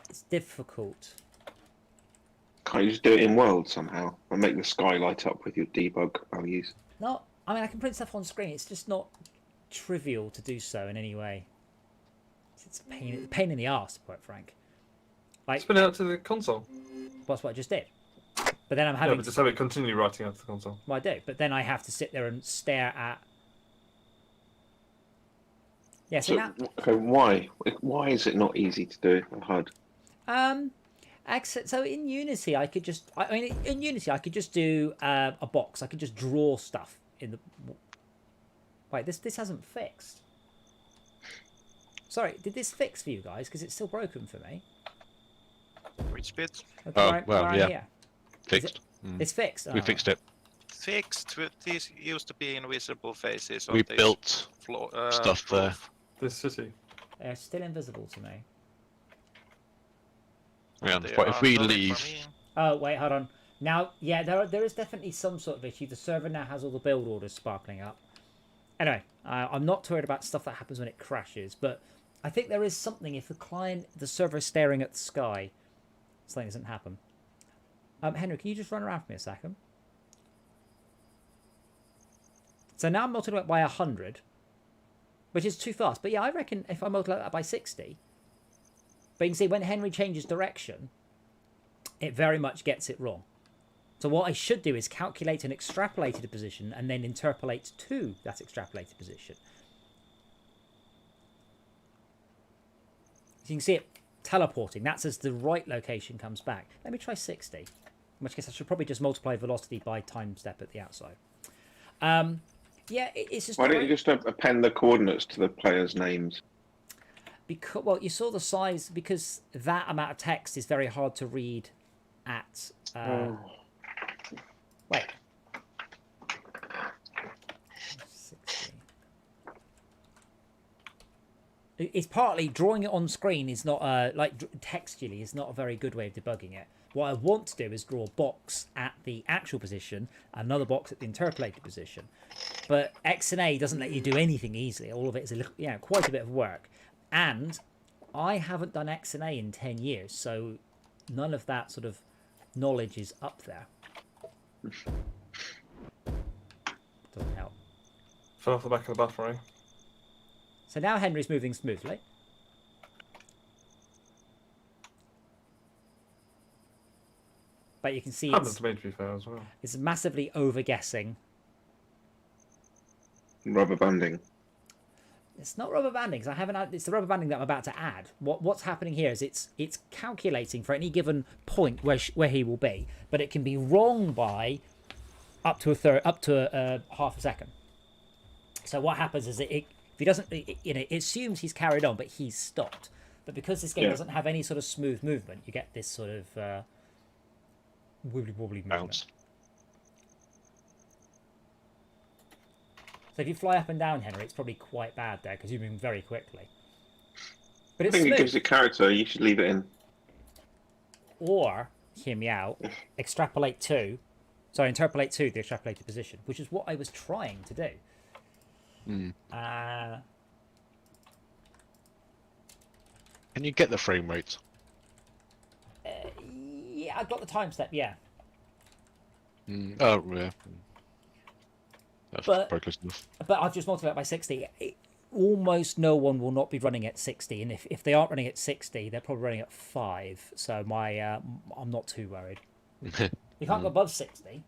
It's difficult. Can't you just do it in world somehow and make the sky light up with your debug values? No, I mean I can print stuff on screen. It's just not trivial to do so in any way. It's a pain in the arse, to be quite frank. Like, spin it out to the console. That's what I just did. But then I'm having... Yeah, but just have it continue writing out to the console. Well, I do. But then I have to sit there and stare at... Yeah, so now... Okay, why is it not easy to do on HUD? So in Unity, I could just... in Unity, I could just do a box. I could just draw stuff in the... Wait, this hasn't fixed. Sorry, did this fix for you guys? Because it's still broken for me. Which bit? Oh, well, yeah. Here. Fixed. It's fixed. We fixed it. Fixed. These used to be invisible faces. We built stuff there. This city. They're still invisible to me. Yeah, but if we leave... Oh, wait, hold on. Now, yeah, there is definitely some sort of issue. The server now has all the build orders sparkling up. Anyway, I'm not too worried about stuff that happens when it crashes, but I think there is something if the server is staring at the sky, something doesn't happen. Henry, can you just run around for me a second? So now I'm multiplying it by 100, which is too fast. But yeah, I reckon if I multiply that by 60, but you can see when Henry changes direction, it very much gets it wrong. So what I should do is calculate an extrapolated position and then interpolate to that extrapolated position. So you can see it teleporting. That's as the right location comes back. Let me try 60. In which case I should probably just multiply velocity by time step at the outside. Yeah, it's just... Why don't you just append the coordinates to the players' names? Because, well, you saw the size, because that amount of text is very hard to read at... Wait. 60. it's partly drawing it on screen is not like textually is not a very good way of debugging it. What I want to do is draw a box at the actual position, another box at the interpolated position. But X and A doesn't let you do anything easily. All of it is a little, quite a bit of work. And I haven't done X and A in 10 years, so none of that sort of knowledge is up there. Doesn't help. Fell off the back of the buffering. So now Henry's moving smoothly. But you can see happens to me, to be fair, as well. It's massively over-guessing. Rubber banding. It's not rubber banding, because I haven't. It's the rubber banding that I'm about to add. What's happening here is it's calculating for any given point where he will be, but it can be wrong by up to a half a second. So what happens is if he doesn't, it assumes he's carried on, but he's stopped. But because this game doesn't have any sort of smooth movement, you get this sort of wibbly wobbly movement. So if you fly up and down, Henry, it's probably quite bad there because you're moving very quickly. But it's I think smooth. it gives it character. You should leave it in. Or, hear me out, interpolate to the extrapolated position, which is what I was trying to do. Can you get the frame rates? Yeah, I've got the time step, yeah. Oh, yeah. That's very close enough. But I've just multiplied it by 60. Almost no one will not be running at 60, and if they aren't running at 60, they're probably running at 5. So I'm not too worried. You can't go above 60,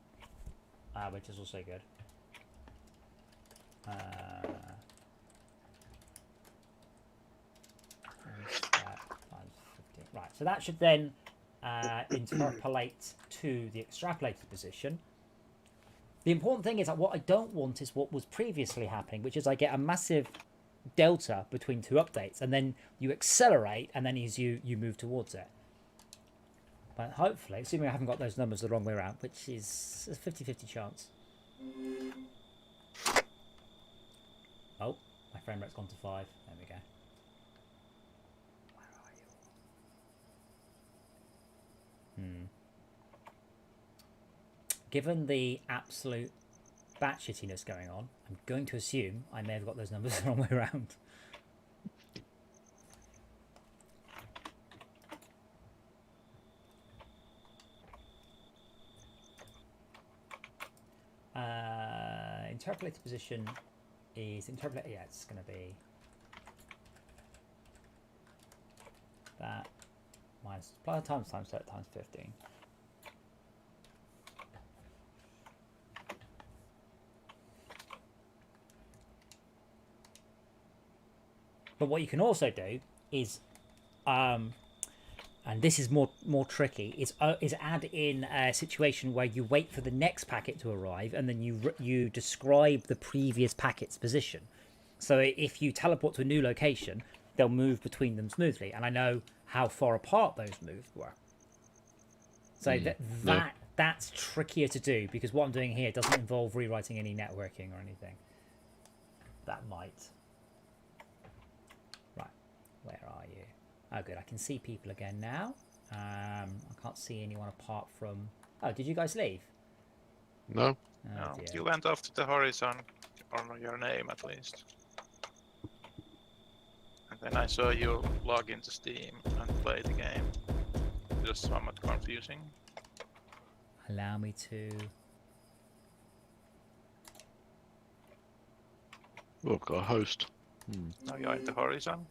which is also good. Right, so that should then interpolate to the extrapolated position. The important thing is that what I don't want is what was previously happening, which is I get a massive delta between two updates, and then you accelerate, and then as you move towards it. But hopefully, assuming I haven't got those numbers the wrong way around, which is a 50-50 chance. Oh, my frame rate's gone to 5. There we go. Where are you? Given the absolute batshittiness going on, I'm going to assume I may have got those numbers the wrong way around. Interpolated position is interpolate. Yeah, it's going to be that minus times 15. But what you can also do is, and this is more tricky, is add in a situation where you wait for the next packet to arrive, and then you describe the previous packet's position. So if you teleport to a new location, they'll move between them smoothly, and I know how far apart those moves were. So that's trickier to do, because what I'm doing here doesn't involve rewriting any networking or anything. That might. Where are you? Oh, good. I can see people again now. I can't see anyone apart from... Oh, did you guys leave? No. Oh, No, dear. you went off to the horizon, or your name at least. And then I saw you log into Steam and play the game. It was somewhat confusing. Allow me to... Oh, got a host. Now you're in the horizon.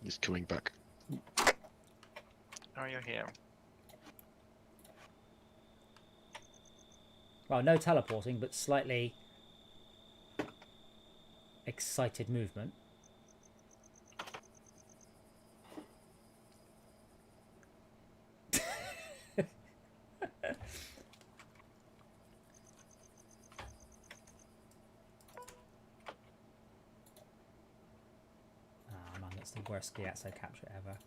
He's coming back. Now you're here. Well, no teleporting, but slightly excited movement. The worst Giazzo capture ever.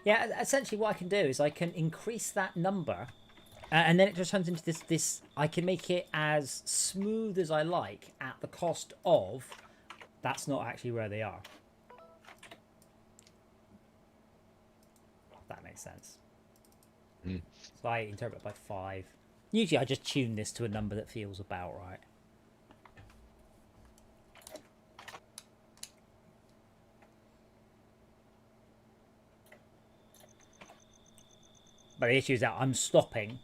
Yeah, essentially what I can do is I can increase that number, and then it just turns into this. I can make it as smooth as I like at the cost of that's not actually where they are. makes sense. Mm. So I interpret by 5. Usually I just tune this to a number that feels about right. But the issue is that I'm stopping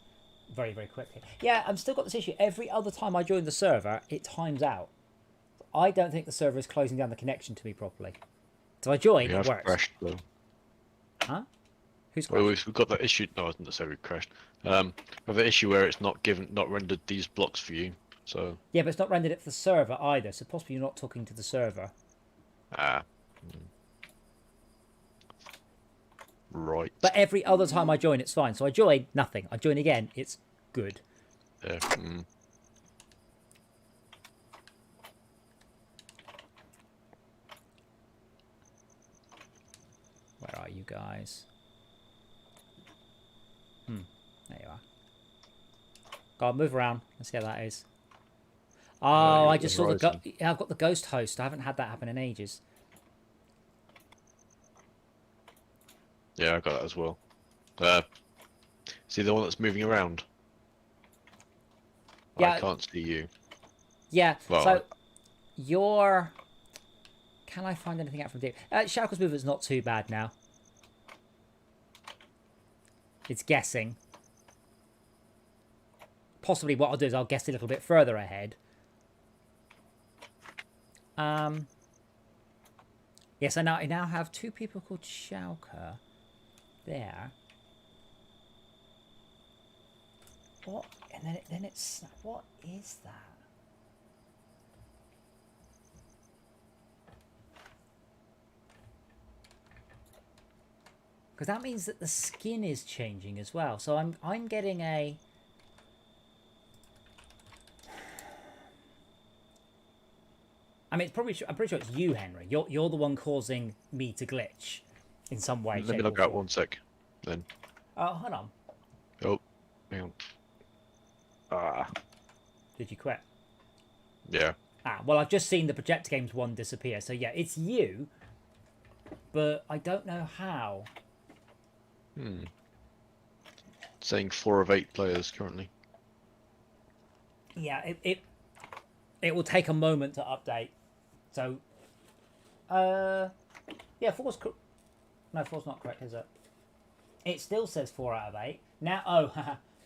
very, very quickly. Yeah, I've still got this issue. Every other time I join the server, it times out. I don't think the server is closing down the connection to me properly. So I join, it works. Crashed, though. Huh? Who's crashed? Well, we've got that issue. No, it's not necessarily crashed. We have the issue where it's not rendered these blocks for you. So. Yeah, but it's not rendered it for the server either. So possibly you're not talking to the server. Ah. Right. But every other time I join, it's fine. So I join, nothing. I join again, it's good. Yeah. Where are you guys? There you are. Go on, move around. Let's see how that is. Oh, I just saw the yeah, I've got the ghost host. I haven't had that happen in ages. Yeah, I got that as well. See the one that's moving around? Yeah. I can't see you. Yeah, well, so your... Can I find anything out from Dave? Shauka's movement's not too bad now. It's guessing. Possibly what I'll do is I'll guess a little bit further ahead. Yes, I now have 2 people called Shauka there. What? And then it's... What is that? Because that means that the skin is changing as well. So I'm getting a... I mean, I'm pretty sure it's you, Henry. You're the one causing me to glitch in some way. Let me log out 1 sec, then. Oh, hold on. Oh, hang on. Ah. Did you quit? Yeah. Ah, well, I've just seen the Projector Games one disappear. So yeah, it's you, but I don't know how. Saying 4 of 8 players currently. Yeah, it will take a moment to update. So, yeah, 4's no, 4's not correct, is it? It still says 4 out of 8. Now, oh,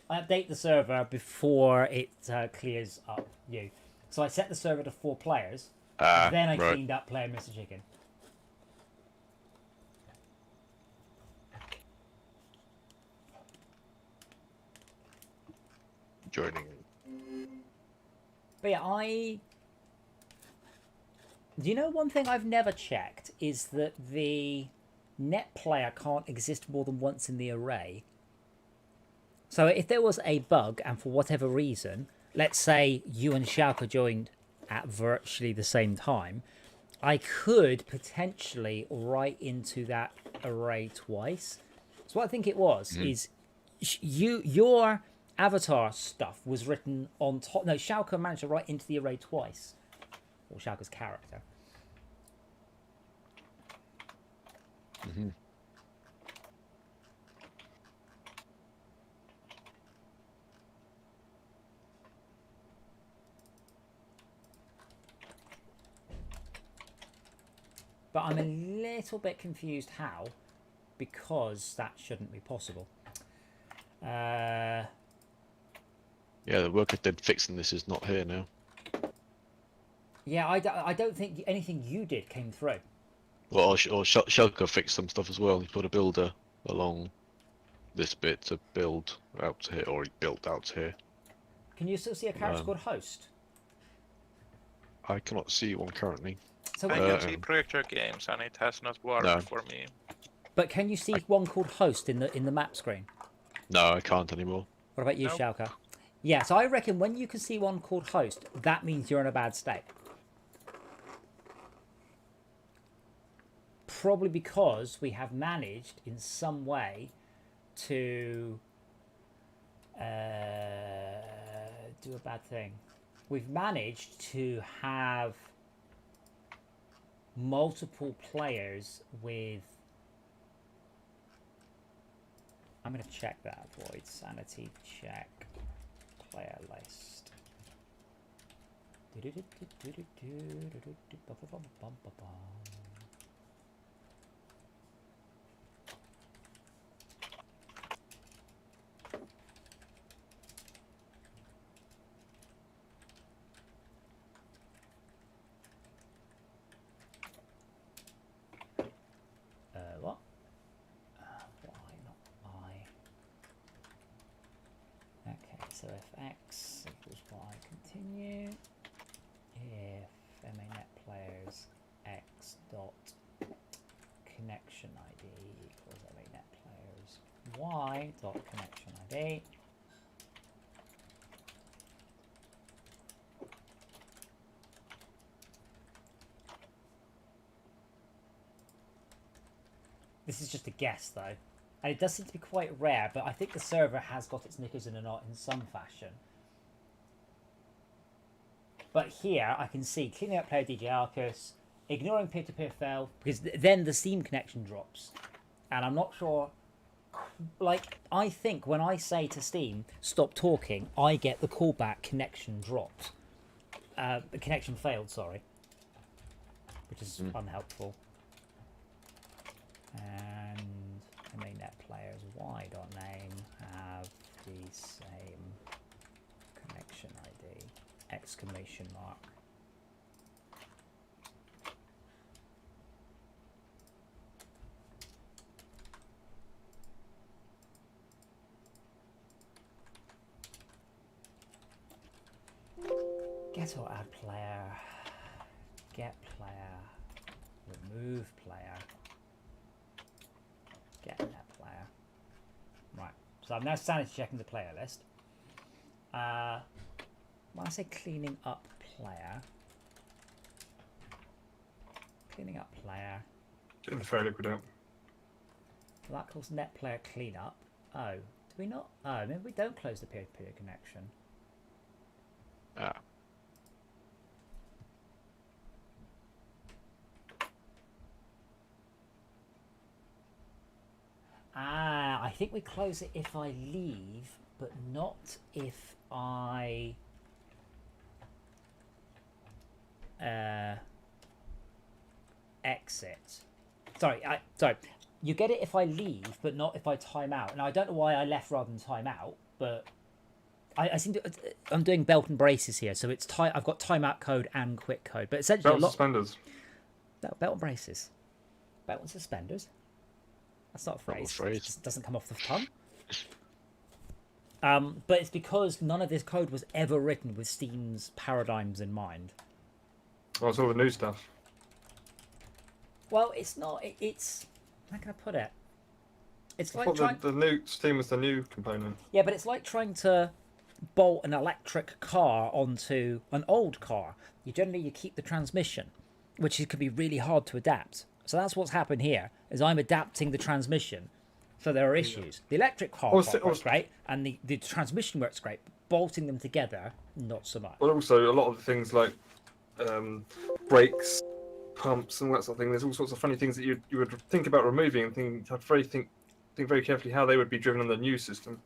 I update the server before it clears up you. So I set the server to 4 players. Then I cleaned up player Mr. Chicken. Joining. But yeah, do you know one thing I've never checked is that the net player can't exist more than once in the array. So if there was a bug and for whatever reason, let's say you and Shauka joined at virtually the same time, I could potentially write into that array twice. So what I think it was is your avatar stuff was written on top. No, Shauka managed to write into the array twice. Or Shauka's character. But I'm a little bit confused how, because that shouldn't be possible. Yeah, the worker did fixing this is not here now. Yeah, I don't think anything you did came through. Well, or Shulker fixed some stuff as well. He put a builder along this bit to build out to here, or he built out to here. Can you still see a character called host? I cannot see one currently. So I can see Projector Games, and it has not worked for me. But can you see one called host in the map screen? No, I can't anymore. What about you, Shauka? Yeah, so I reckon when you can see one called host, that means you're in a bad state. Probably because we have managed in some way to do a bad thing. We've managed to have multiple players with I'm going to check that. Void sanity check player list. What? Why not I? Okay, so if x equals y, continue. If MANet players x dot connection ID equals MANet players y dot connection ID. This is just a guess, though. And it does seem to be quite rare, but I think the server has got its knickers in a knot in some fashion. But here, I can see cleaning up player DJ Arcus, ignoring peer-to-peer fail, because then the Steam connection drops. And I'm not sure... Like, I think when I say to Steam, stop talking, I get the callback connection dropped. Connection failed, sorry. Which is unhelpful. And MANet players y.name have the same connection ID, exclamation mark. Get or add player, get player, remove player. Get that player. Right. So I'm now sanity checking the player list. When I say cleaning up player, Getting the fair liquid out. So that calls net player cleanup. Oh, do we not? Oh, maybe we don't close the peer-to-peer connection. I think we close it if I leave, but not if I exit. Sorry. You get it if I leave, but not if I time out. Now I don't know why I left rather than time out, but I seem to. I'm doing belt and braces here, so it's I've got timeout code and quit code, but essentially belt suspenders. Belt and braces, belt and suspenders. That's not a phrase. It doesn't come off the tongue. But it's because none of this code was ever written with Steam's paradigms in mind. Oh, it's all the new stuff. Well, it's not. It's how can I put it? It's like the new Steam was the new component. Yeah, but it's like trying to bolt an electric car onto an old car. You keep the transmission, which could be really hard to adapt. So that's what's happened here, is I'm adapting the transmission. So there are issues. The electric car works great, and the transmission works great. Bolting them together, not so much. But also, a lot of the things like brakes, pumps, and that sort of thing, there's all sorts of funny things that you would think about removing and think very carefully how they would be driven on the new system,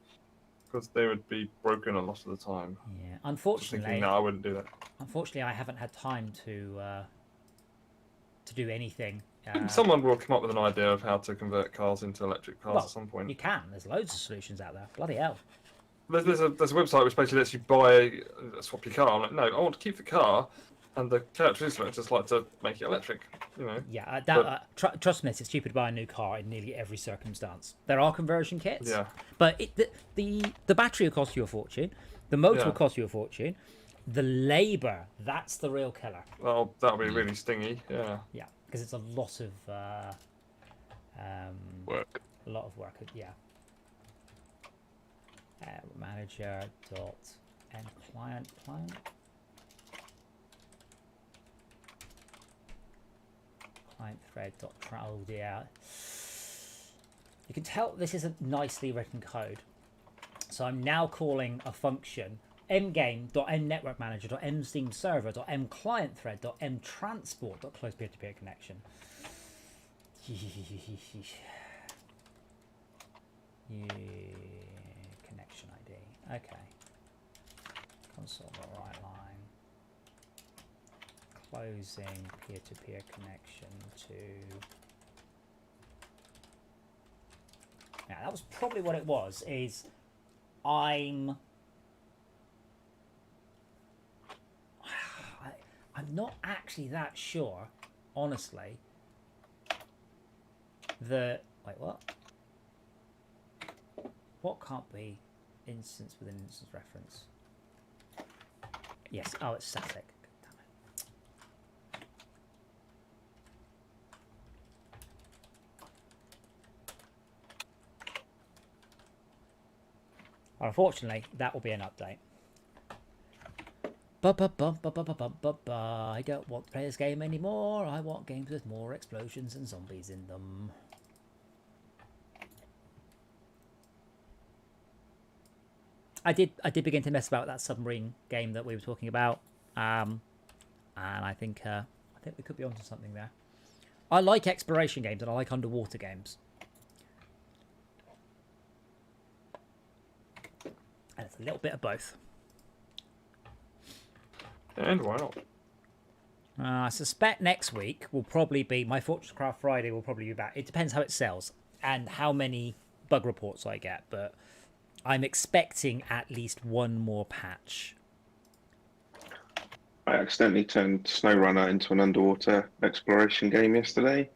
because they would be broken a lot of the time. Yeah, unfortunately. No, I wouldn't do that. Unfortunately, I haven't had time to do anything. Someone will come up with an idea of how to convert cars into electric cars at some point. You can. There's loads of solutions out there. Bloody hell. There's a website which basically lets you swap your car. I'm like, no, I want to keep the car, and the characteristics just like to make it electric. You know. Yeah, trust me, it's cheaper to buy a new car in nearly every circumstance. There are conversion kits. Yeah. But the battery will cost you a fortune. The motor will cost you a fortune. The labour, that's the real killer. Well, that'll be really stingy. Yeah. Yeah. Because it's a lot of work. A lot of work, yeah. Manager dot end client. Client thread dot oh dear. You can tell this isn't nicely written code. So I'm now calling a function mgame.mnetworkmanager.msteamserver.mclientthread.mtransport.close peer-to-peer connection. Connection ID. Okay. Console right line. Closing peer-to-peer connection to. Now that was probably what it was. I'm not actually that sure, honestly. Wait, what? What can't be instance with an instance reference? Yes. Oh, it's static. Damn it. Unfortunately, that will be an update. I don't want to play this game anymore. I want games with more explosions and zombies in them. I did begin to mess about that submarine game that we were talking about, and I think we could be onto something there. I like exploration games and I like underwater games, and it's a little bit of both. And why not? I suspect next week will probably be my FortressCraft Friday. Will probably be back. It depends how it sells and how many bug reports I get, but I'm expecting at least one more patch. I accidentally turned SnowRunner into an underwater exploration game yesterday.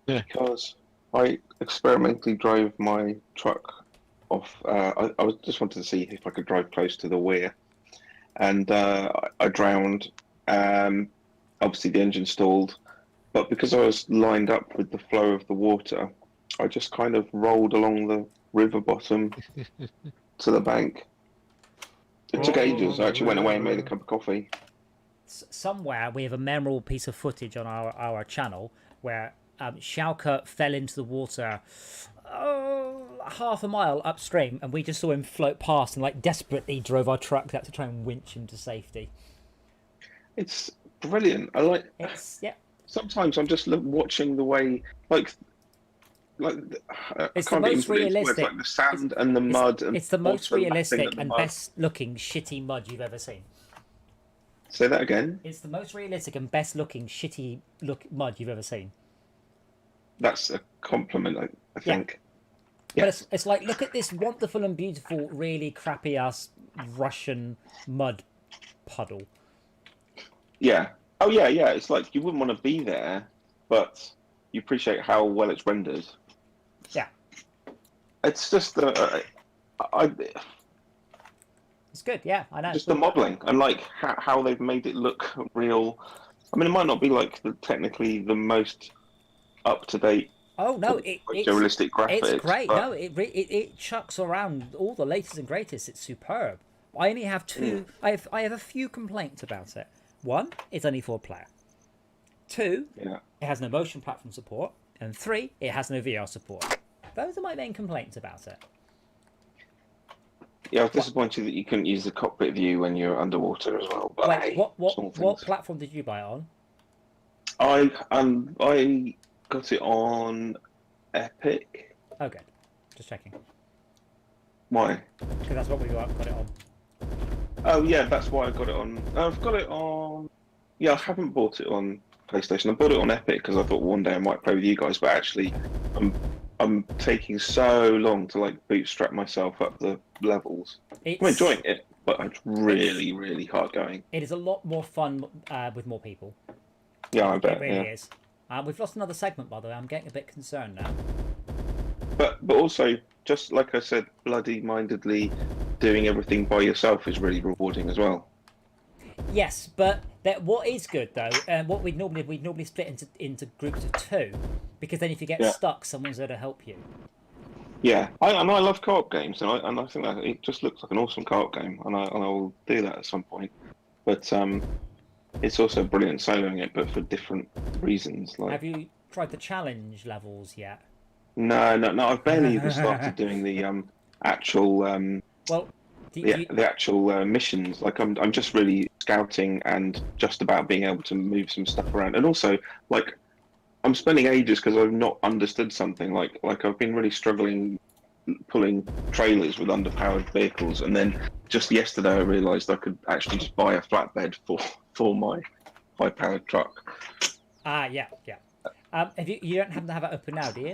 Yeah. Because I experimentally drove my truck off. I just wanted to see if I could drive close to the weir. And I drowned. Obviously, the engine stalled. But because I was lined up with the flow of the water, I just kind of rolled along the river bottom to the bank. It took ages. I actually went away and made a cup of coffee. Somewhere we have a memorable piece of footage on our channel where Schalke fell into the water half a mile upstream, and we just saw him float past and like desperately drove our truck out to try and winch him to safety. It's brilliant. I like. Yeah. Sometimes I'm just watching the way, like it's the most realistic. Like the sand and the mud. It's the most realistic and best looking shitty mud you've ever seen. Say that again. It's the most realistic and best looking shitty mud you've ever seen. That's a compliment, I think. Yeah. But it's like, look at this wonderful and beautiful, really crappy ass Russian mud puddle. Yeah. Oh yeah. It's like you wouldn't want to be there, but you appreciate how well it's rendered. Yeah. It's just it's good, yeah, I know. Just the modelling and like how they've made it look real. I mean, it might not be like technically the most up to date. Oh no, it's realistic graphics. It's great. But... No, it chucks around all the latest and greatest. It's superb. I only have two. I have a few complaints about it. One, it's only 4-player. Two, it has no motion platform support, and 3, it has no VR support. Those are my main complaints about it. Yeah, I was disappointed that you couldn't use the cockpit view when you're underwater as well. But wait, what platform did you buy it on? I got it on Epic. Oh, good. Just checking. Why? Because that's what we got it on. Oh yeah, that's why I got it on. I've got it on. Yeah, I haven't bought it on PlayStation. I bought it on Epic because I thought one day I might play with you guys. But actually, I'm taking so long to like bootstrap myself up the levels. I'm enjoying it, but it's really, really hard going. It is a lot more fun with more people. Yeah, I bet. It really is. We've lost another segment, by the way. I'm getting a bit concerned now. But also, just like I said, bloody-mindedly doing everything by yourself is really rewarding as well. Yes, but what is good though, what we'd normally split into groups of 2, because then if you get stuck, someone's there to help you. Yeah, I love co-op games, and I think that it just looks like an awesome co-op game, and I will do that at some point. But it's also brilliant soloing it, but for different reasons. Like, have you tried the challenge levels yet? No. I've barely even started doing the actual the actual missions. Like I'm just really scouting and just about being able to move some stuff around, and also like I'm spending ages because I've not understood something. Like I've been really struggling pulling trailers with underpowered vehicles, and then just yesterday I realised I could actually just buy a flatbed for my high-powered truck. Ah, yeah. Have you don't happen to have it open now, do you?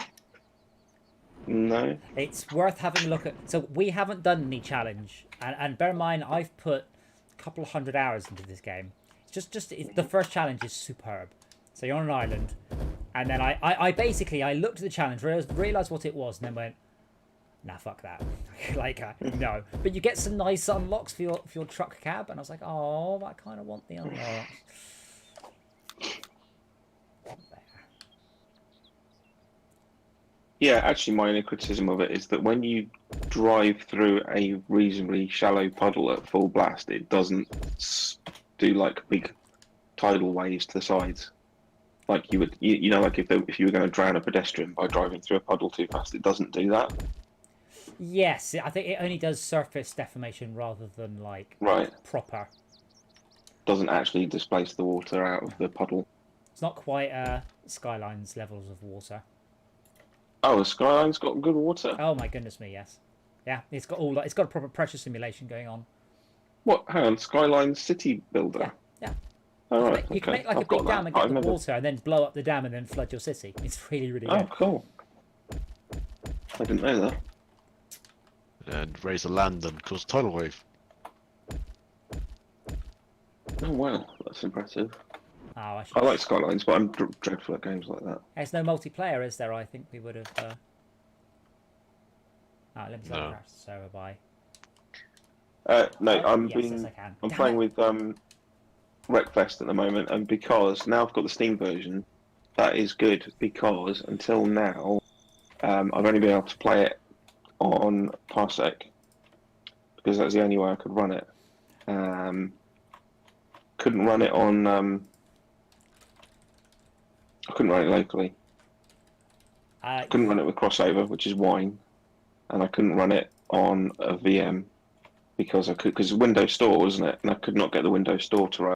No. It's worth having a look at. So we haven't done any challenge, and bear in mind I've put a couple of 100 hours into this game. The first challenge is superb. So you're on an island, and then I basically looked at the challenge, realized what it was, and then went, nah, fuck that. No. But you get some nice unlocks for your truck cab, and I was like, oh, I kind of want the unlocks. Yeah, actually, my only criticism of it is that when you drive through a reasonably shallow puddle at full blast, it doesn't do like big tidal waves to the sides. Like you would, like if you were going to drown a pedestrian by driving through a puddle too fast, it doesn't do that. Yes, I think it only does surface deformation rather than proper. Doesn't actually displace the water out of the puddle. It's not quite Skyline's levels of water. Oh, the Skyline's got good water. Oh my goodness me, yes. Yeah, it's got a proper pressure simulation going on. What? Hang on, Skyline City Builder. Yeah. Oh, right, you can make like a big dam and get the water, and then blow up the dam and then flood your city. It's really, really good. Oh, cool. I didn't know that. And raise the land and cause tidal wave. Oh wow, that's impressive. Oh, I like Skylines, but I'm dreadful at games like that. There's no multiplayer, is there? I think we would have. Let me start crash the server by. No, I'm playing it. with Wreckfest at the moment, and because now I've got the Steam version, that is good because until now, I've only been able to play it on Parsec because that's the only way I could run it. Couldn't run it on. I couldn't run it locally. I couldn't run it with crossover, which is wine, and I couldn't run it on a VM because Windows Store, wasn't it? And I could not get the Windows Store to run.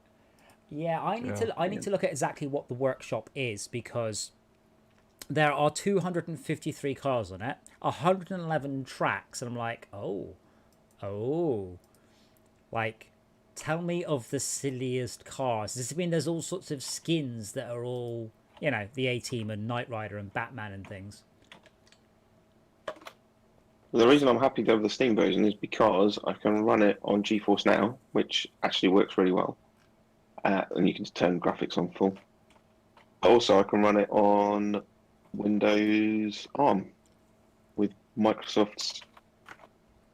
Yeah, I need to look at exactly what the workshop is because there are 253 cars on it, 111 tracks, and I'm like, like, tell me of the silliest cars. Does it mean there's all sorts of skins that are all, the A-Team and Knight Rider and Batman and things? The reason I'm happy to have the Steam version is because I can run it on GeForce Now, which actually works really well. And you can turn graphics on full. Also, I can run it on Windows ARM with Microsoft's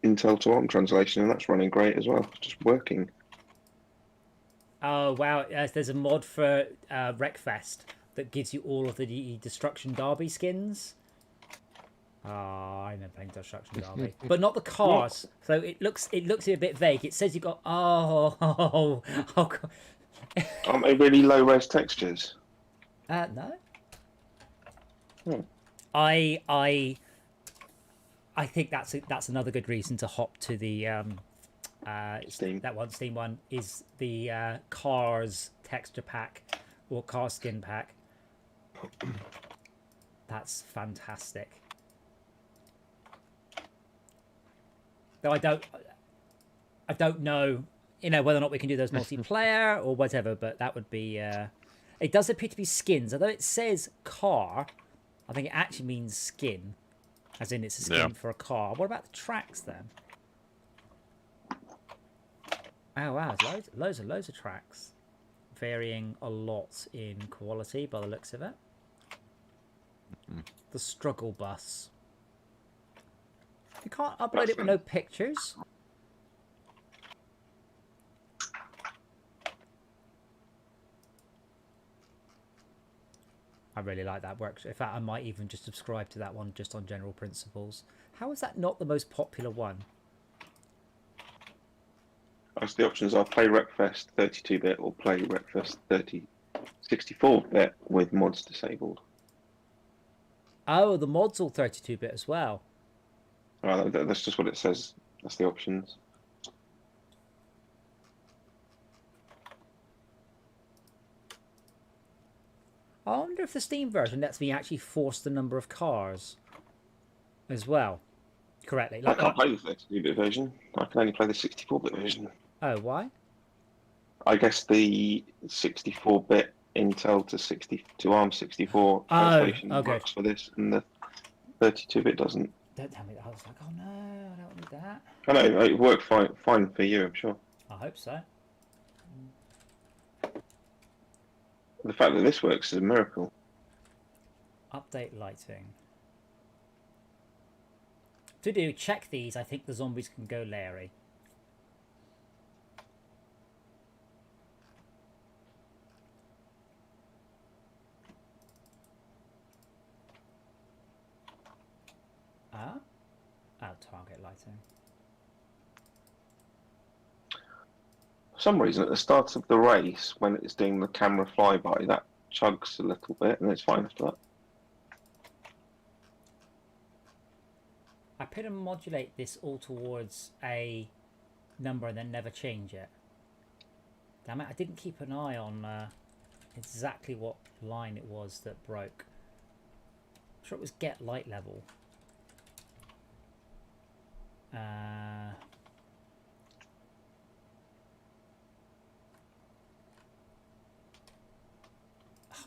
Intel to ARM translation, and that's running great as well. It's just working. Oh, wow. There's a mod for Wreckfest that gives you all of the Destruction Derby skins. Oh, I remember playing Destruction Derby. But not the cars. So it looks a bit vague. It says you've got... Oh, God. Aren't they really low-res textures? No. Hmm. I think that's another good reason to hop to the Steam. That one Steam one is the cars texture pack or car skin pack. That's fantastic. Though I don't know, whether or not we can do those multiplayer or whatever, but that would be. It does appear to be skins, although it says car. I think it actually means skin, as in it's a skin for a car. What about the tracks then? Oh wow, there's loads of tracks, varying a lot in quality by the looks of it. The struggle bus. You can't upload it with no pictures. I really like that work. In fact, I might even just subscribe to that one just on general principles. How is that not the most popular one? As the options are play Wreckfest 32-bit or play Wreckfest 64-bit with mods disabled. Oh, the mod's all 32-bit as well. That's just what it says. That's the options. I wonder if the Steam version lets me actually force the number of cars as well. correctly. I can't play the 32-bit version. I can only play the 64-bit version. Oh, why? I guess the 64-bit Intel to ARM 64 translation works for this, and the 32-bit doesn't. Don't tell me that. I was like, oh no, I don't need that. I know, it worked fine for you, I'm sure. I hope so. The fact that this works is a miracle. Update lighting. To do, check these. I think the zombies can go Larry. Ah? Oh, target lighting. For some reason, at the start of the race, when it's doing the camera flyby, that chugs a little bit, and it's fine after that. I put and modulate this all towards a number and then never change it. Damn it, I didn't keep an eye on exactly what line it was that broke. I'm sure it was get light level. Oh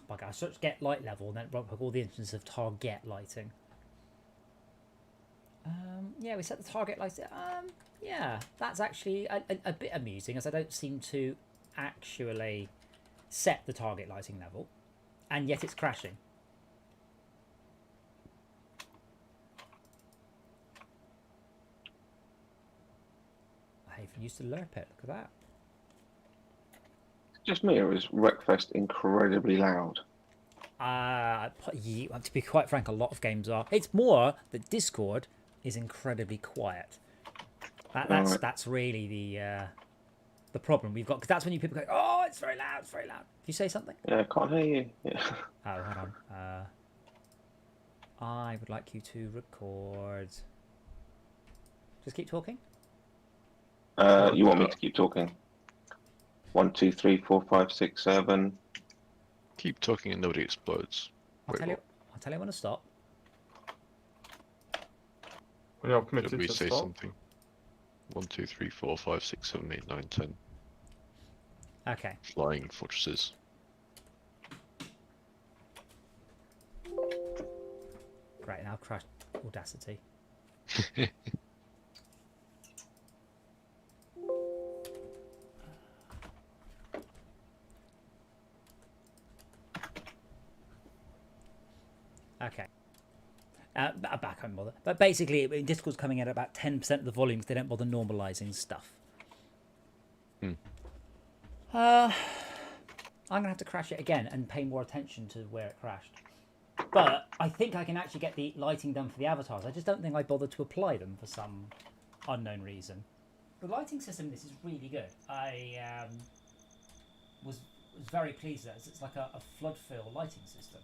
my god, I searched get light level and then it broke all the instances of target lighting. Yeah, we set the target lighting. Yeah, that's actually a bit amusing, as I don't seem to actually set the target lighting level, and yet it's crashing. I even used to lerp it. Look at that. Just me, or is Wreckfest incredibly loud? To be quite frank, a lot of games are. It's more that Discord is incredibly quiet. That's really the problem we've got, because that's when you people go, oh, it's very loud, it's very loud. Did you say something? Yeah, I can't hear you. Yeah. Oh, hold on. I would like you to record. Just keep talking. You want me to keep talking? 1, 2, 3, 4, 5, 6, 7. Keep talking and nobody explodes. I'll tell you when to stop. When you're committed Should we to say stop. something? 1, 2, 3, 4, 5, 6, 7, 8, 9, 10. Okay. Flying fortresses. Great, now I've crashed Audacity. Okay. Back, I won't bother. But basically, Discord's coming at about 10% of the volume because they don't bother normalizing stuff. I'm going to have to crash it again and pay more attention to where it crashed. But I think I can actually get the lighting done for the avatars. I just don't think I bothered to apply them for some unknown reason. The lighting system in this is really good. I was very pleased that it's like a flood fill lighting system.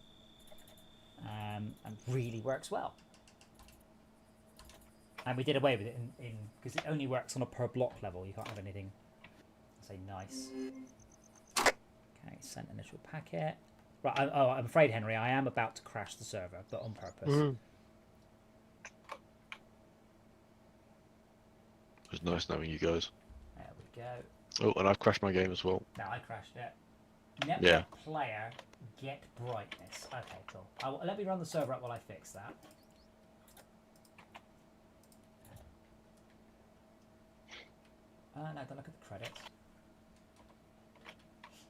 And really works well. And we did away with it in because it only works on a per block level. You can't have anything. I'll say nice. Okay, send initial packet. Right. I'm afraid, Henry, I am about to crash the server, but on purpose. It was nice knowing you guys. There we go. Oh, and I've crashed my game as well. No, I crashed it. Network player, get brightness. Okay, cool. Let me run the server up while I fix that. No, don't look at the credits.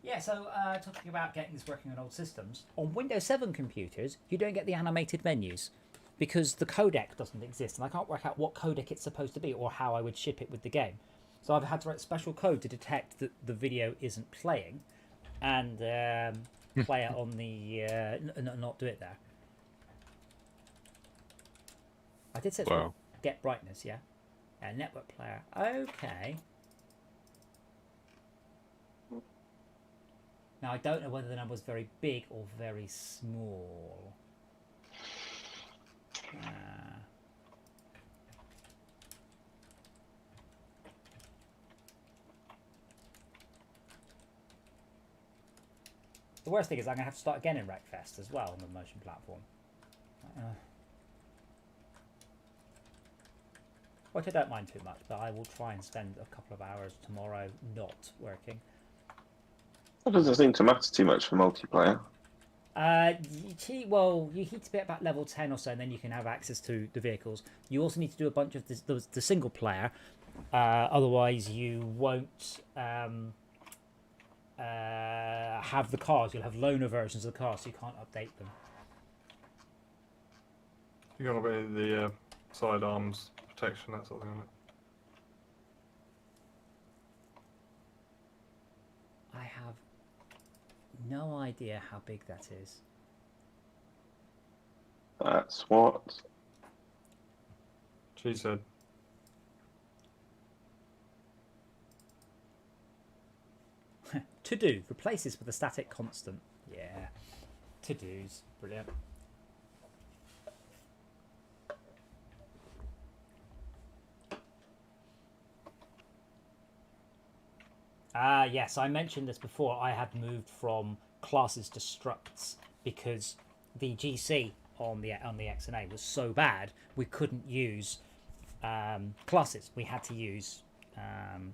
Yeah, so talking about getting this working on old systems, on Windows 7 computers, you don't get the animated menus because the codec doesn't exist, and I can't work out what codec it's supposed to be or how I would ship it with the game. So I've had to write special code to detect that the video isn't playing, and play it on the not do it there. I did say get brightness, yeah. Network player. Okay. Now I don't know whether the number was very big or very small. The worst thing is I'm going to have to start again in Wreckfest as well on the motion platform. which I don't mind too much, but I will try and spend a couple of hours tomorrow not working. That doesn't seem to matter too much for multiplayer. Well, you need to be at about level 10 or so, and then you can have access to the vehicles. You also need to do a bunch of the single player, otherwise you won't have the cars. You'll have loaner versions of the cars, so you can't update them. You got a bit of the sidearms protection, that sort of thing. I have no idea how big that is. That's what she said. To do. Replace this with a static constant. Yeah. To do's. Brilliant. Yes, I mentioned this before. I had moved from classes to structs because the GC on the XNA was so bad we couldn't use classes. We had to use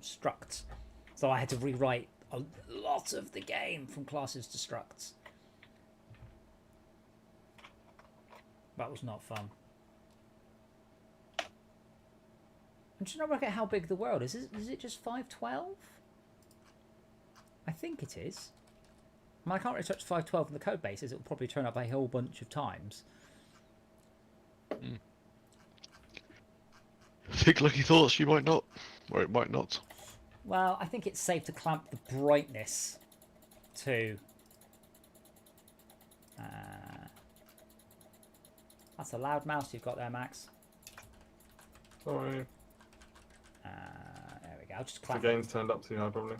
structs. So I had to rewrite a lot of the game from classes to structs. That was not fun. I'm trying to work out how big the world is. Is it just 512? I think it is. I mean, I can't really touch 512 in the code bases. It will probably turn up a whole bunch of times. Think lucky thoughts, you might not. Or it might not. Well, I think it's safe to clamp the brightness to... that's a loud mouse you've got there, Max. Sorry. There we go. I'll just The clamp game's turned up too high, probably.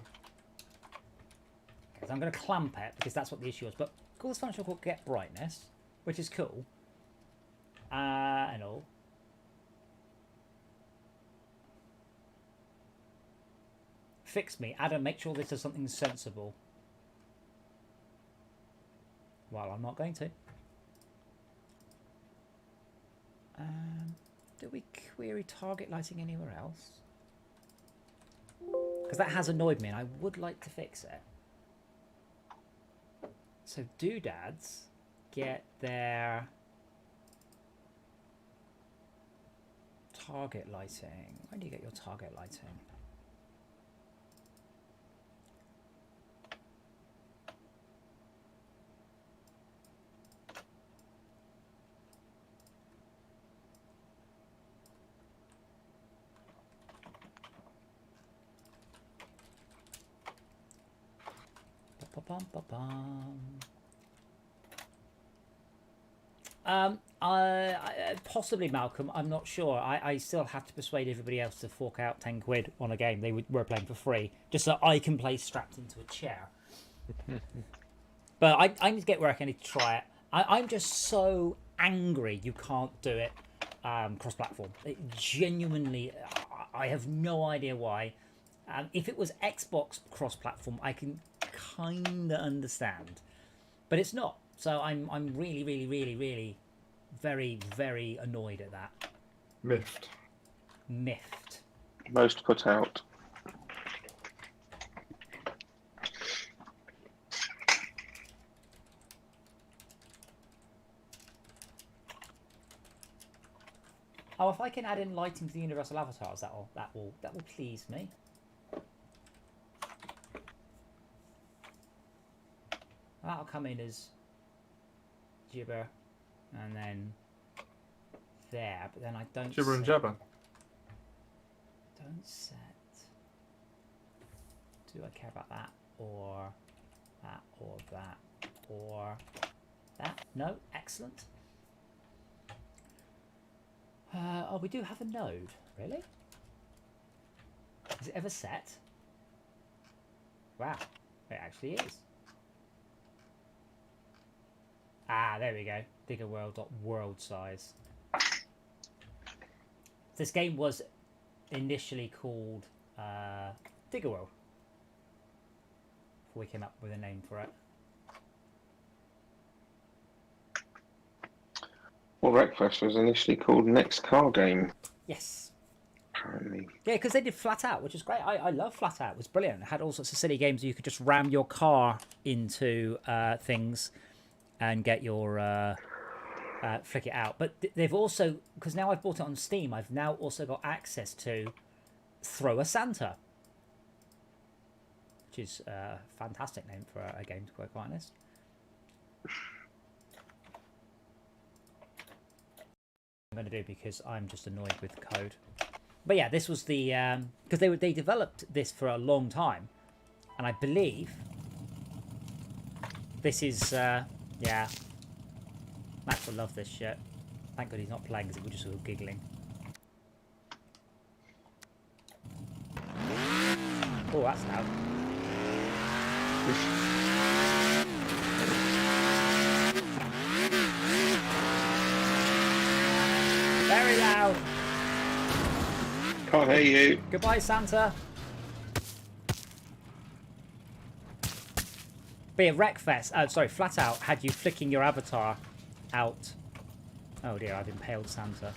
I'm going to clamp it because that's what the issue was. But call this function called get brightness, which is cool. And all. Fix me. Adam, make sure this is something sensible. Well, I'm not going to. Do we query target lighting anywhere else? Because that has annoyed me and I would like to fix it. So doodads get their target lighting. Where do you get your target lighting? Possibly Malcolm, I'm not sure. I still have to persuade everybody else to fork out 10 quid on a game they were playing for free, just so I can play strapped into a chair. But I need to get work, I need to try it. I'm just so angry you can't do it cross-platform. Genuinely, I have no idea why. If it was Xbox cross-platform, I can kind of understand. But it's not. So I'm really, really, really, really very, very annoyed at that. Miffed. Miffed. most put out. Oh, if I can add in lighting to the universal avatars, that will please me. That'll come in as gibber, and then there, but then I don't. Gibber and jabber. Don't set. Do I care about that or that or that or that? No, excellent. Oh, we do have a node. Really? Is it ever set? Wow, it actually is. Ah, there we go. Diggerworld.world size. This game was initially called Diggerworld before we came up with a name for it. Well, Wreckfest was initially called Next Car Game. Yes. apparently. Yeah, because they did Flat Out, which is great. I love Flat Out. It was brilliant. It had all sorts of silly games where you could just ram your car into things and get your flick it out. But they've also, because now I've bought it on Steam, I've now also got access to Throw a Santa, which is a fantastic name for a game, to be quite honest. I'm going to do because I'm just annoyed with code. But yeah, this was the because they developed this for a long time, and I believe this is yeah. Max will love this shit. Thank God he's not playing because we're just all giggling. Oh, that's loud. Very loud. Can't hear you. Goodbye, Santa. But yeah, Wreckfest, sorry, Flat Out had you flicking your avatar out. Oh dear, I've impaled Santa.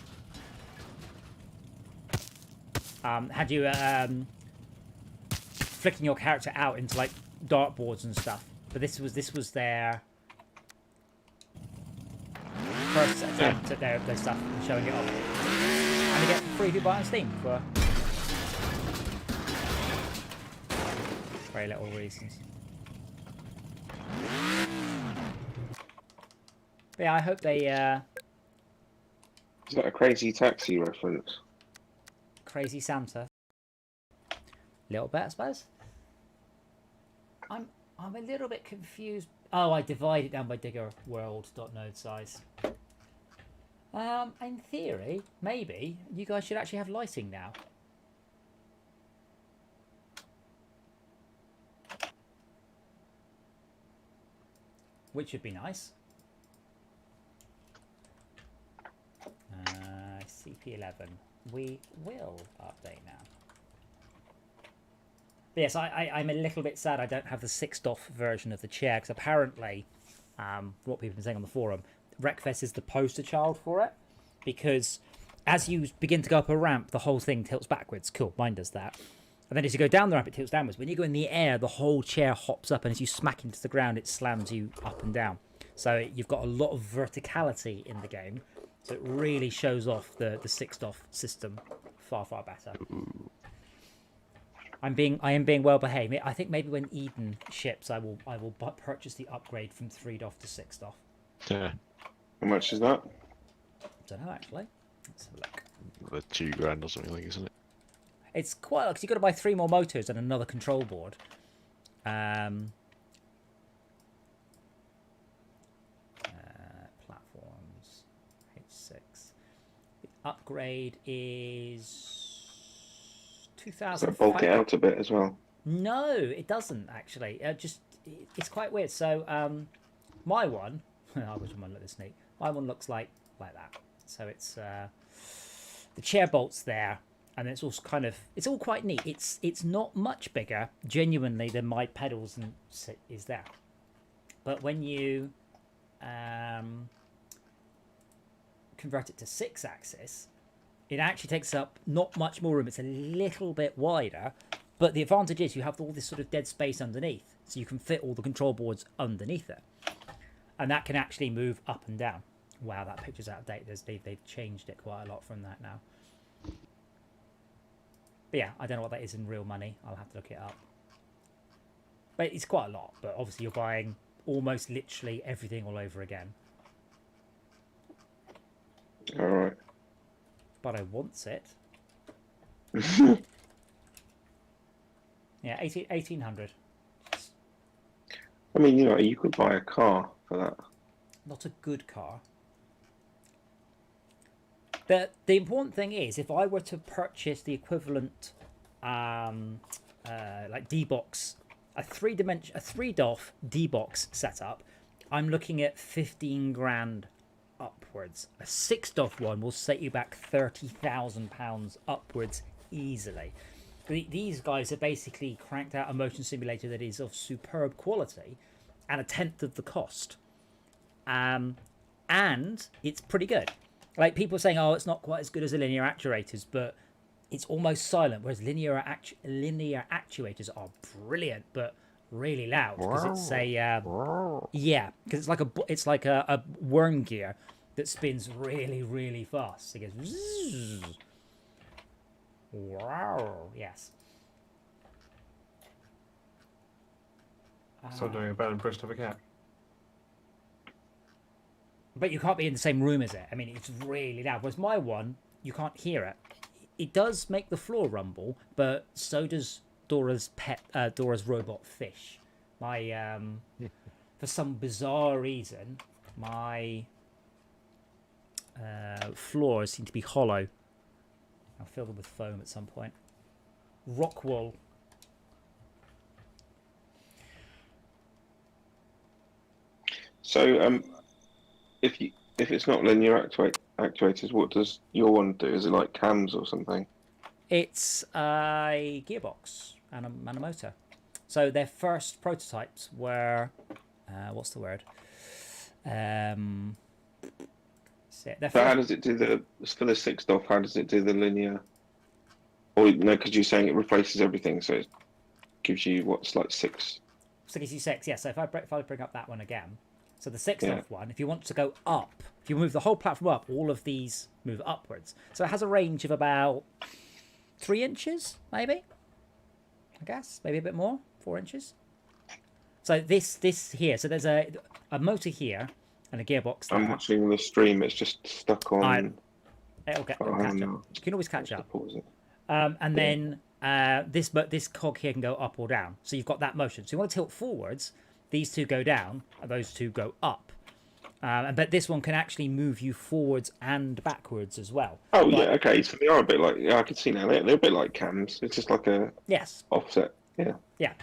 Had you flicking your character out into like dartboards and stuff. But this was their first attempt at their stuff and showing it off. And they get free to buy on Steam for very little reasons. But yeah, I hope they Is that a Crazy Taxi reference? Crazy Santa. Little bit, I suppose. I'm a little bit confused. Oh, I divide it down by digger world.node size. In theory, maybe you guys should actually have lighting now. Which would be nice. CP11. We will update now. But yes, I'm a little bit sad I don't have the 6DoF version of the chair, because apparently, what people have been saying on the forum, Wreckfest is the poster child for it, because as you begin to go up a ramp, the whole thing tilts backwards. Cool, mine does that. And then as you go down the ramp, it tilts downwards. When you go in the air, the whole chair hops up, and as you smack into the ground, it slams you up and down. So you've got a lot of verticality in the game. So it really shows off the 6DoF system far, far better. I am being well behaved. I think maybe when Eden ships, I will purchase the upgrade from 3DoF to 6DoF. Yeah. How much is that? Don't know actually. Let's have a look. The £2,000 or something, isn't it? It's quite because you've got to buy 3 more motors and another control board. Platforms H6. The upgrade is 2,000. Does that bulk it out a bit as well? No, it doesn't actually. It's quite weird. So my one, I wish mine looked this neat. My one looks like that. So it's the chair bolts there. And it's also it's all quite neat. It's not much bigger, genuinely, than my pedals and is there. But when you convert it to 6-axis, it actually takes up not much more room. It's a little bit wider, but the advantage is you have all this sort of dead space underneath, so you can fit all the control boards underneath it, and that can actually move up and down. Wow, that picture's out of date. They've changed it quite a lot from that now. But yeah, I don't know what that is in real money. I'll have to look it up. But it's quite a lot. But obviously you're buying almost literally everything all over again. All right. But I want it. Yeah, 1800. I mean, you could buy a car for that. Not a good car. The important thing is, if I were to purchase the equivalent, like D-Box, a 3DoF D-Box setup, I'm looking at 15 grand upwards. A 6DoF one will set you back £30,000 upwards easily. These guys have basically cranked out a motion simulator that is of superb quality at 1/10 of the cost, and it's pretty good. Like, people saying, oh, it's not quite as good as the linear actuators, but it's almost silent, whereas linear actuators are brilliant, but really loud because it's a because it's like a worm gear that spins really, really fast. It goes zzz. Wow. Yes. Stop doing a bad impression of a cat. But you can't be in the same room as it. I mean, it's really loud. Whereas my one, you can't hear it. It does make the floor rumble, but so does Dora's robot fish. My for some bizarre reason, my floors seem to be hollow. I'll fill them with foam at some point. Rock wool. So, if it's not linear actuators, what does your one do? Is it like cams or something? It's a gearbox and a motor. So their first prototypes were, what's the word? So how does it do for the 6DOF? How does it do the linear? Or no, because you're saying it replaces everything, so it gives you what's like 6. So it gives you 6, yeah. So if I bring up that one again, so the 6DOF one, if you want to go up, if you move the whole platform up, all of these move upwards. So it has a range of about 3 inches, maybe. I guess maybe a bit more, 4 inches. So this here, so there's a motor here and a gearbox there. I'm watching the stream. It's just stuck on. It'll catch up. You can always catch up. And then this cog here can go up or down. So you've got that motion. So you want to tilt forwards. These two go down, and those two go up. But this one can actually move you forwards and backwards as well. Oh, yeah, okay. So they are a bit like, I can see now, they're a bit like cams. It's just like a offset. Yeah. Yeah.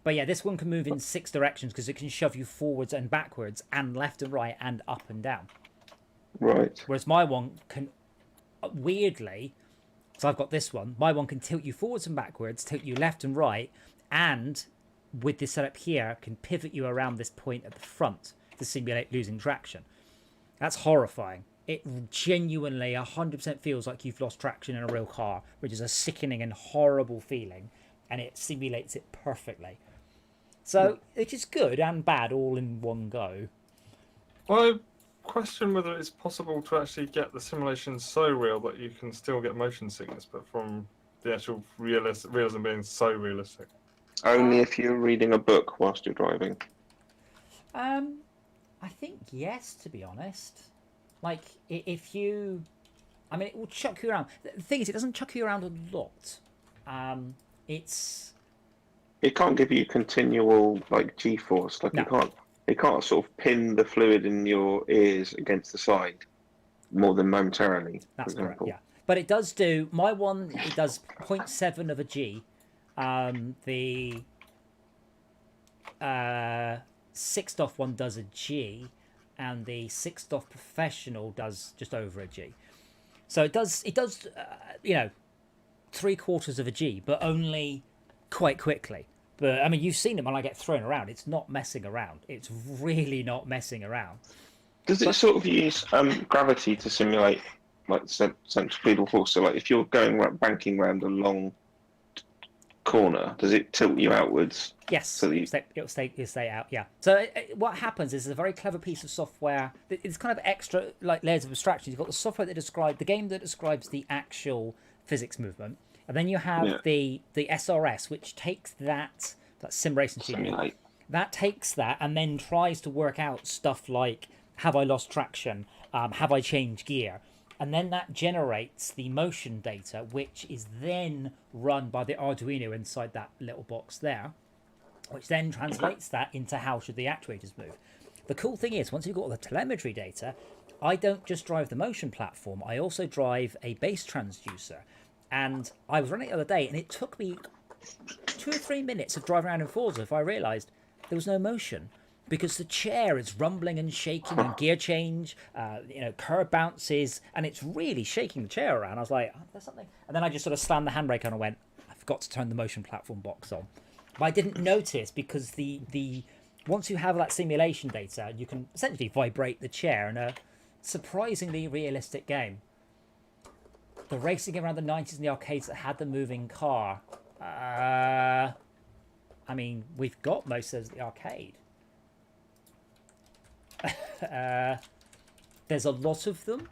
But yeah, this one can move in 6 directions because it can shove you forwards and backwards and left and right and up and down. Right. Whereas my one can, weirdly, so I've got this one, my one can tilt you forwards and backwards, tilt you left and right, and with this setup here, can pivot you around this point at the front to simulate losing traction. That's horrifying. It genuinely 100% feels like you've lost traction in a real car, which is a sickening and horrible feeling, and it simulates it perfectly. So it is good and bad all in one go. I question whether it's possible to actually get the simulation so real that you can still get motion sickness, but from the actual realism being so realistic. Only if you're reading a book whilst you're driving. I think yes, to be honest. Like, if you... I mean, it will chuck you around. The thing is, it doesn't chuck you around a lot. It can't give you continual, like, G-force. Like, no. It can't sort of pin the fluid in your ears against the side more than momentarily. That's correct, yeah. But it does do... My one, it does 0.7 of a G. The 6DOF one does a G, and the 6DOF Professional does just over a G. So it does, 3/4 of a G, but only quite quickly. But I mean, you've seen it when I get thrown around. It's not messing around. It's really not messing around. Does it sort of use gravity to simulate like centripetal force? So, like, if you're banking around a long corner, does it tilt you outwards? Yes, so it'll stay out. Yeah. So what happens is a very clever piece of software. It's kind of extra like layers of abstraction. You've got the software that describes the game that describes the actual physics movement, and then you have the SRS, which takes that sim racing simulate. That takes that and then tries to work out stuff like, have I lost traction? Have I changed gear? And then that generates the motion data, which is then run by the Arduino inside that little box there, which then translates that into how should the actuators move. The cool thing is, once you've got all the telemetry data, I don't just drive the motion platform, I also drive a base transducer. And I was running it the other day, and it took me 2 or 3 minutes of driving around in Forza if I realised there was no motion. Because the chair is rumbling and shaking and gear change, curb bounces, and it's really shaking the chair around. I was like, there's something. And then I just sort of slammed the handbrake on and went, I forgot to turn the motion platform box on. But I didn't notice because the once you have that simulation data, you can essentially vibrate the chair in a surprisingly realistic game. The racing around the 90s in the arcades that had the moving car. I mean, we've got most of the arcade. There's a lot of them.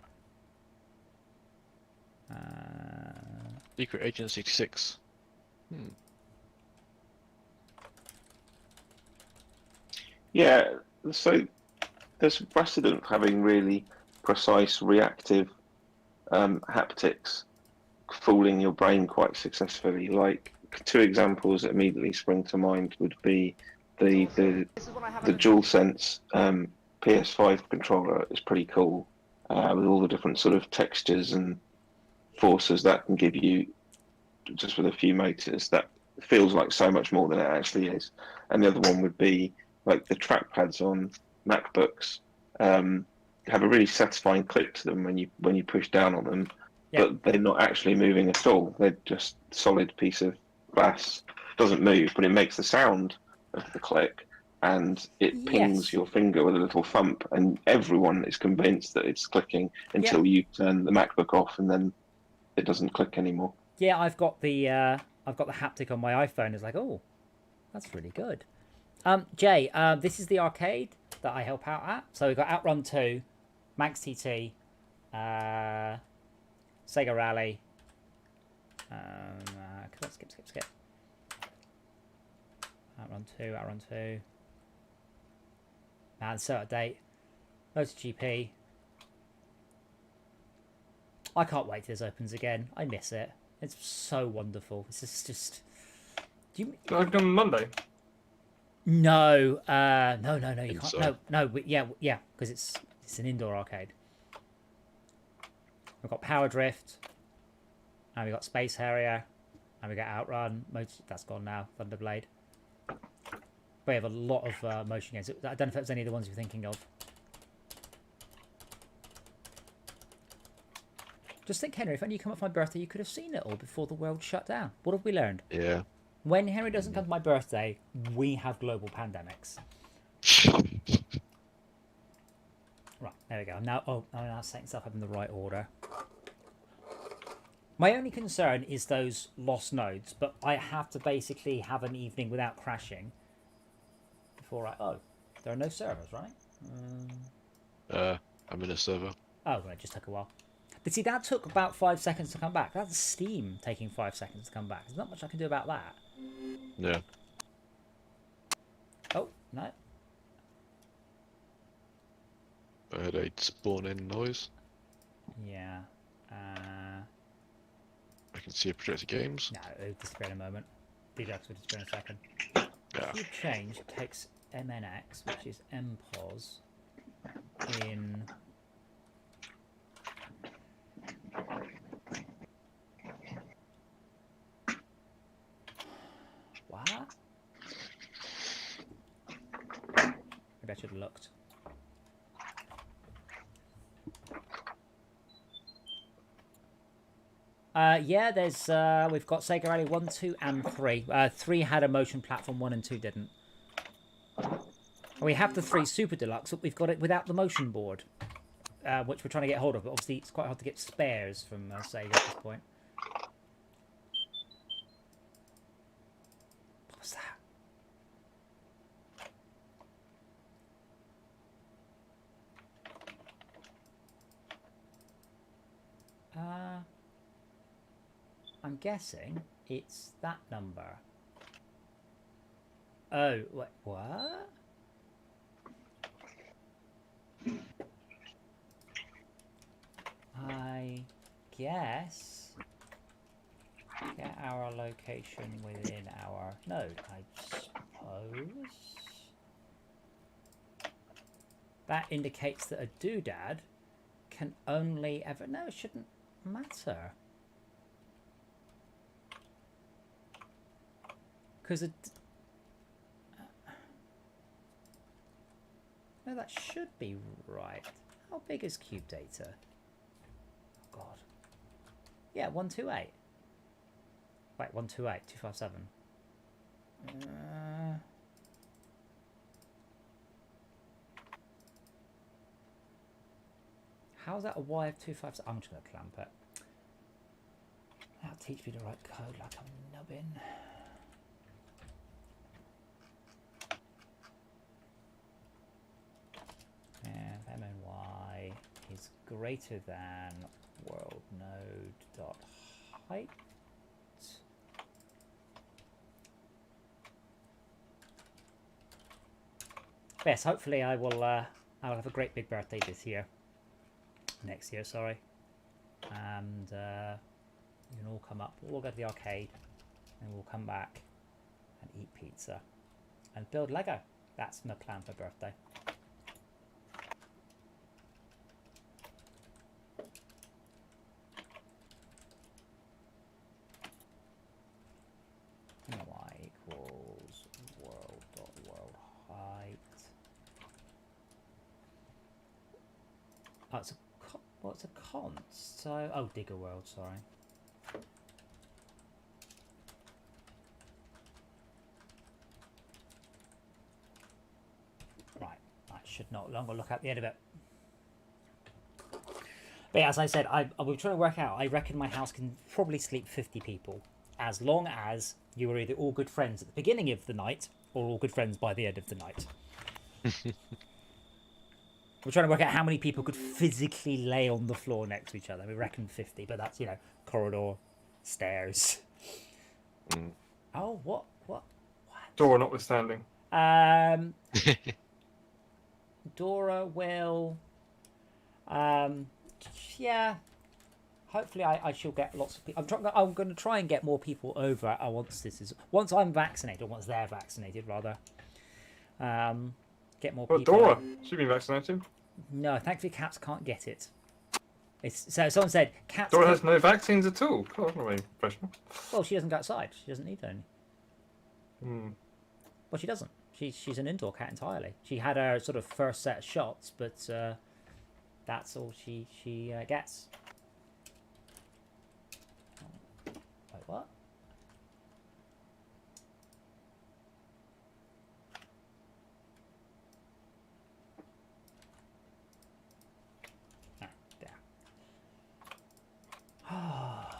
Secret Agent 66. Yeah, so there's precedent for having really precise reactive haptics fooling your brain quite successfully. Like, two examples that immediately spring to mind would be the DualSense PS5 controller is pretty cool, with all the different sort of textures and forces that can give you just with a few motors. That feels like so much more than it actually is. And the other one would be like the trackpads on MacBooks have a really satisfying click to them when you push down on them, but they're not actually moving at all. They're just a solid piece of glass. It doesn't move, but it makes the sound of the click, and it pings your finger with a little thump, and everyone is convinced that it's clicking until you turn the MacBook off, and then it doesn't click anymore. Yeah, I've got the haptic on my iPhone. It's like, oh, that's really good. Jay, this is the arcade that I help out at. So we've got Outrun 2, Max TT, Sega Rally. Come on, skip. Outrun 2. Man, so out of date. MotoGP. I can't wait till this opens again. I miss it. It's so wonderful. It's just. Do you? On Monday. No, no, you can't. So. No, yeah, because it's an indoor arcade. We've got Power Drift, and we've got Space Harrier, and we got Outrun. That's gone now. Thunderblade. We have a lot of motion games. I don't know if it was any of the ones you're thinking of. Just think, Henry, if only you come up for my birthday, you could have seen it all before the world shut down. What have we learned? Yeah. When Henry doesn't come to my birthday, we have global pandemics. Right, there we go. Now, I'm now setting stuff up in the right order. My only concern is those lost nodes, but I have to basically have an evening without crashing before there are no servers, right? I'm in a server. Oh, well, it just took a while. But see, that took about 5 seconds to come back. That's Steam taking 5 seconds to come back. There's not much I can do about that. Yeah. Oh, no. I heard a spawn-in noise. Yeah. I can see a projected games. No, it'll disappear in a moment. Deducts will disappear in a second. Yeah. Cube change takes MNX, which is MPOS, in... What? Maybe I should have looked. Yeah, there's we've got Sega Rally 1, 2, and 3. 3 had a motion platform, 1 and 2 didn't. We have the 3 Super Deluxe, but we've got it without the motion board, which we're trying to get hold of. But obviously, it's quite hard to get spares from Sega at this point. What was that? I'm guessing it's that number. Oh, wait, what? I guess get our location within our node, I suppose. That indicates that a doodad can only ever... No, it shouldn't matter. Because no, that should be right. How big is cube data? Oh God. Yeah, 128. Wait, 128, 257. How's that a Y of 257? I'm just gonna clamp it. teach me to write code like I'm nubbin. And MNY is greater than world node dot height. Yes, hopefully I will. I'll have a great big birthday this year. Next year, sorry. And you can all come up. We'll all go to the arcade, and we'll come back and eat pizza and build Lego. That's my plan for birthday. Y equals world height. Oh, it's a what's a const? So oh, digger world. Sorry. Right, I should not longer look at the end of it. But yeah, as I said, we're trying to work out. I reckon my house can probably sleep 50 people, as long as you were either all good friends at the beginning of the night or all good friends by the end of the night. We're trying to work out how many people could physically lay on the floor next to each other. We reckon 50, but that's, you know, corridor, stairs. Mm. Oh, what? Door notwithstanding. Dora will... yeah. Hopefully I shall get lots of people. I'm going to try and get more people over once I'm vaccinated, or once they're vaccinated, rather. Get more people. Dora, she's been vaccinated. No, thankfully cats can't get it. So someone said cats. Dora has no vaccines at all. God, that's not very professional. Well, she doesn't go outside. She doesn't need any. Hmm. Well, she doesn't. She's an indoor cat entirely. She had her sort of first set of shots, but that's all she gets. Wait, what? Ah, there. Oh, yeah.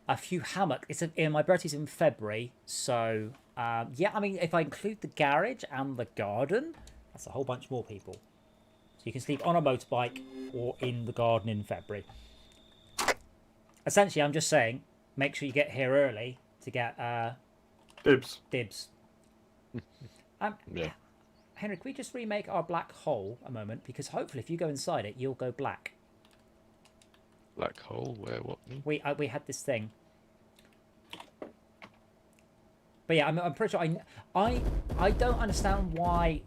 A few hammock. My birthday's in February, so yeah. I mean, if I include the garage and the garden, that's a whole bunch more people. So you can sleep on a motorbike or in the garden in February. Essentially, I'm just saying, make sure you get here early to get Dibs. Yeah. Henry, can we just remake our black hole a moment? Because hopefully, if you go inside it, you'll go black. Black hole? Where? What? We had this thing. But yeah, I'm pretty sure I don't understand why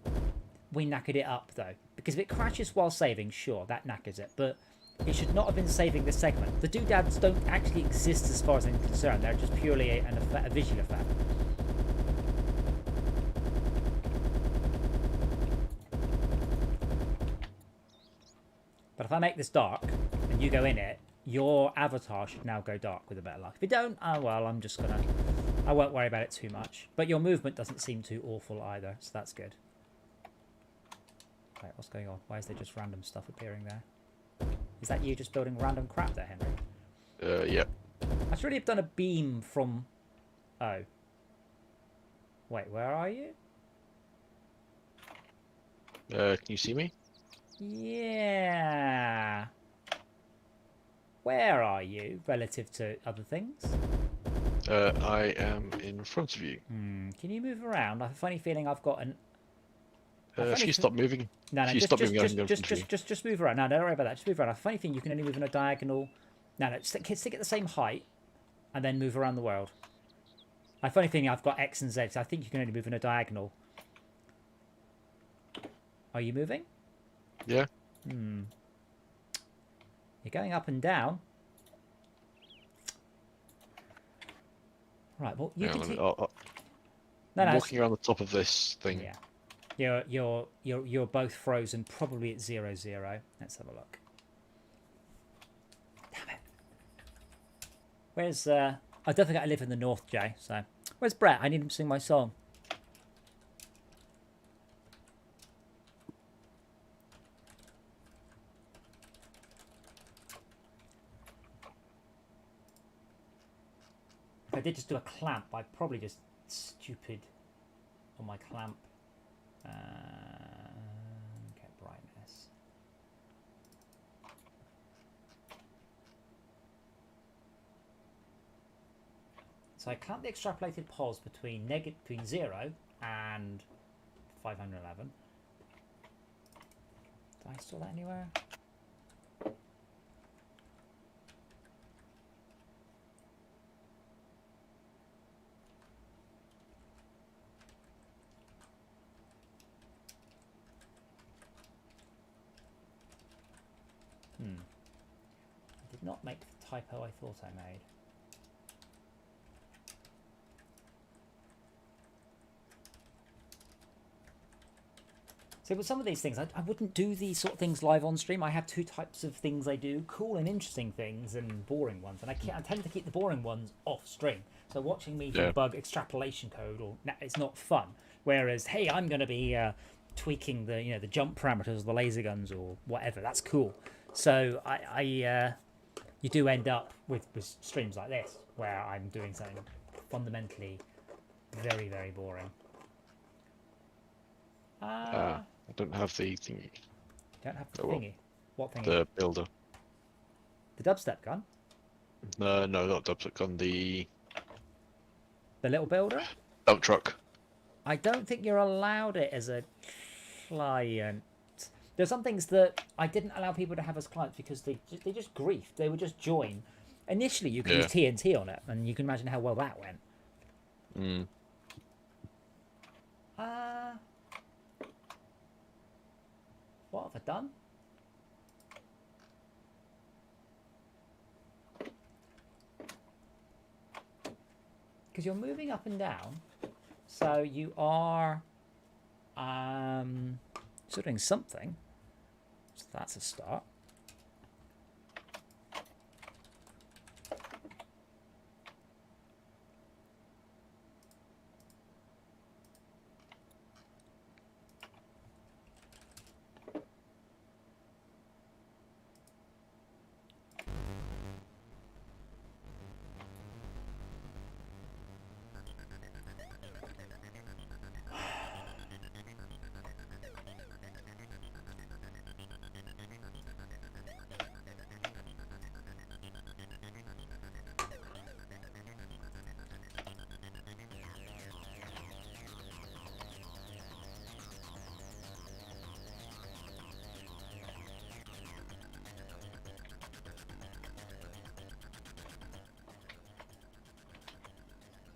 we knackered it up though. Because if it crashes while saving, sure, that knackers it. But it should not have been saving the segment. The doodads don't actually exist as far as I'm concerned. They're just purely a visual effect. But if I make this dark and you go in it, your avatar should now go dark with a better luck. If you don't, oh well, I won't worry about it too much. But your movement doesn't seem too awful either, so that's good. Wait, what's going on? Why is there just random stuff appearing there? Is that you just building random crap there, Henry? Yep. I should really have done a beam from... Oh. Wait, where are you? Can you see me? Yeah. Where are you relative to other things? I am in front of you. Can you move around? I have a funny feeling I've got an... She stopped moving. No, Just move around. No, don't worry about that. Just move around. I have a funny thing you can only move in a diagonal. No, stick at the same height and then move around the world. I have a funny thing I've got X and Z, so I think you can only move in a diagonal. Are you moving? Yeah. You're going up and down. Right, well, you can I'm walking around the top of this thing. Yeah. You're both frozen, probably at 0-0. Let's have a look. Damn it. Where's I don't think I live in the north, Jay, so where's Brett? I need him to sing my song. I did just do a clamp, I probably just stupid on my clamp. Get brightness. So I clamped the extrapolated pos between 0 and 511. Did I store that anywhere? I did not make the typo I thought I made. So with some of these things, I wouldn't do these sort of things live on stream. I have two types of things I do: cool and interesting things, and boring ones. And I tend to keep the boring ones off stream. So watching me debug extrapolation code, it's not fun. Whereas, hey, I'm going to be tweaking the the jump parameters of the laser guns or whatever. That's cool. So you do end up with streams like this where I'm doing something fundamentally very, very boring. I don't have the thingy. Don't have the thingy. What thingy? The builder. The dubstep gun? No, not dubstep gun. The little builder? Dump truck. I don't think you're allowed it as a client. There's some things that I didn't allow people to have as clients because they just griefed. They would just join. Initially, you could use TNT on it, and you can imagine how well that went. What have I done? Because you're moving up and down, so you are still doing something. So that's a start.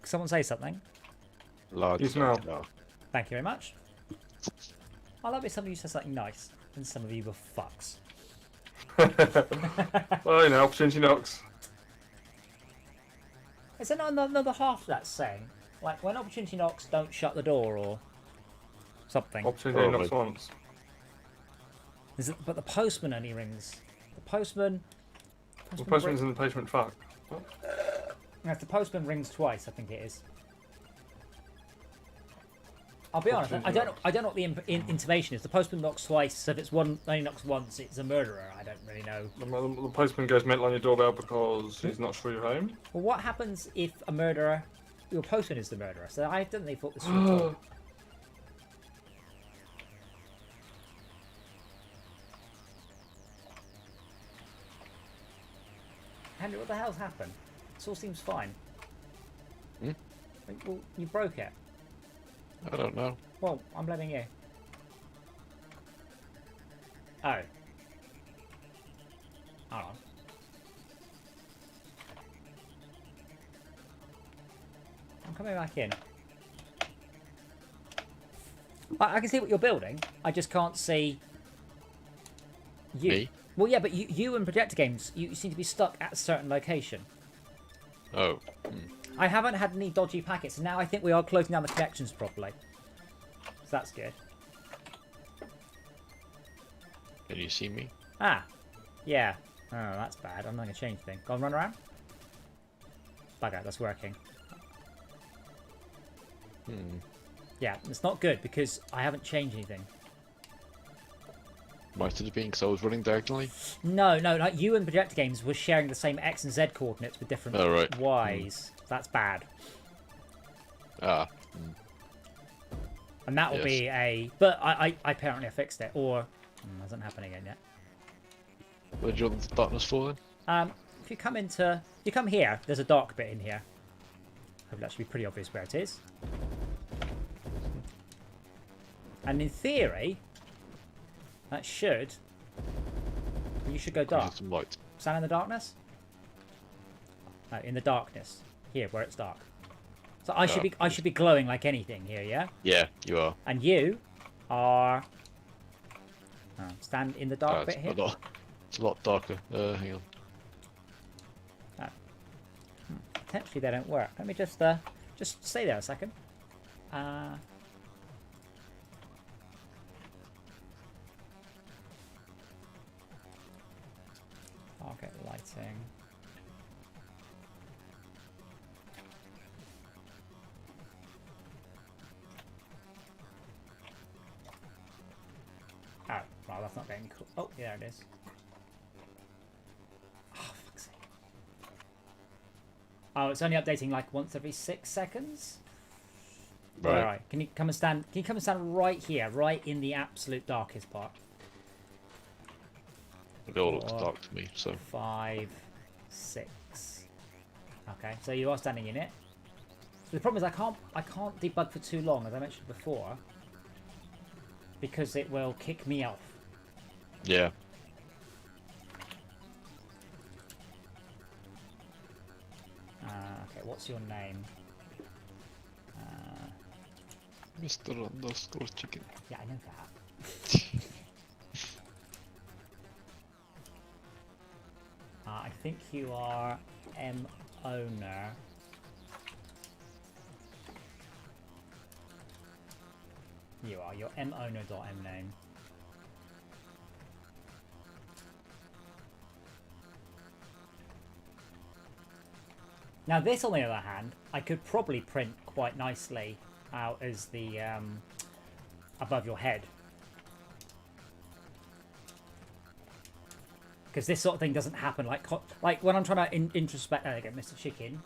Someone say something. Large. You smell. Thank you very much. I love it. Some of you said something nice, and some of you were fucks. Well, opportunity knocks. Is there not another half of that saying? Like, when opportunity knocks, don't shut the door, or something. Opportunity knocks once. But the postman only rings. The postman... The postman's in the postman fuck. If the postman rings twice, I think it is. I'll be honest. I don't know what the intimation is. The postman knocks twice. So if it's only knocks once, it's a murderer. I don't really know. The postman goes mental on your doorbell because he's not sure you're home. Well, what happens if a murderer? Your postman is the murderer. So I don't think thought this through. Henry, what the hell's happened? This all seems fine. Well, you broke it. I don't know. Well, I'm blaming you. Oh. Hold on. I'm coming back in. I can see what you're building. I just can't see you. Me? Well, yeah, but you and Projector Games, you seem to be stuck at a certain location. Oh. I haven't had any dodgy packets, and now I think we are closing down the connections properly. So that's good. Can you see me? Ah. Yeah. Oh, that's bad. I'm not going to change anything. Go on, run around. Bugger, that's working. Yeah, it's not good because I haven't changed anything. Might it have been because I was running diagonally? No, like you and Projector Games were sharing the same X and Z coordinates with different Ys. That's bad. Ah. And that will be a... But I apparently fixed it, or... hasn't happened again yet. Where do you want the darkness for then? If you come into... You come here, there's a dark bit in here. Hopefully that should be pretty obvious where it is. And in theory, that should... You should go dark. Some light. Stand in the darkness? No, in the darkness. Here, where it's dark. So I should be glowing like anything here, yeah? Yeah, you are. And you are... stand in the dark bit here. It's a lot darker. Hang on. Potentially they don't work. Let me just stay there a second. Target lighting. Oh, well, that's not getting cool. Oh, yeah, it is. Oh, fuck's sake. Oh, it's only updating like once every 6 seconds. Right. All right. Can you come and stand right here, right in the absolute darkest part? It all looks dark to me. So 5, 6. Okay, so you are standing in it. So the problem is I can't debug for too long, as I mentioned before, because it will kick me off. yeah. Okay, what's your name? Mr. Underscore Chicken. Yeah, I know that. I think you are M owner. You are. You're M owner.m name. Now this, on the other hand, I could probably print quite nicely out as the above your head. Because this sort of thing doesn't happen like when I'm trying to introspect. Again, Mr. Chicken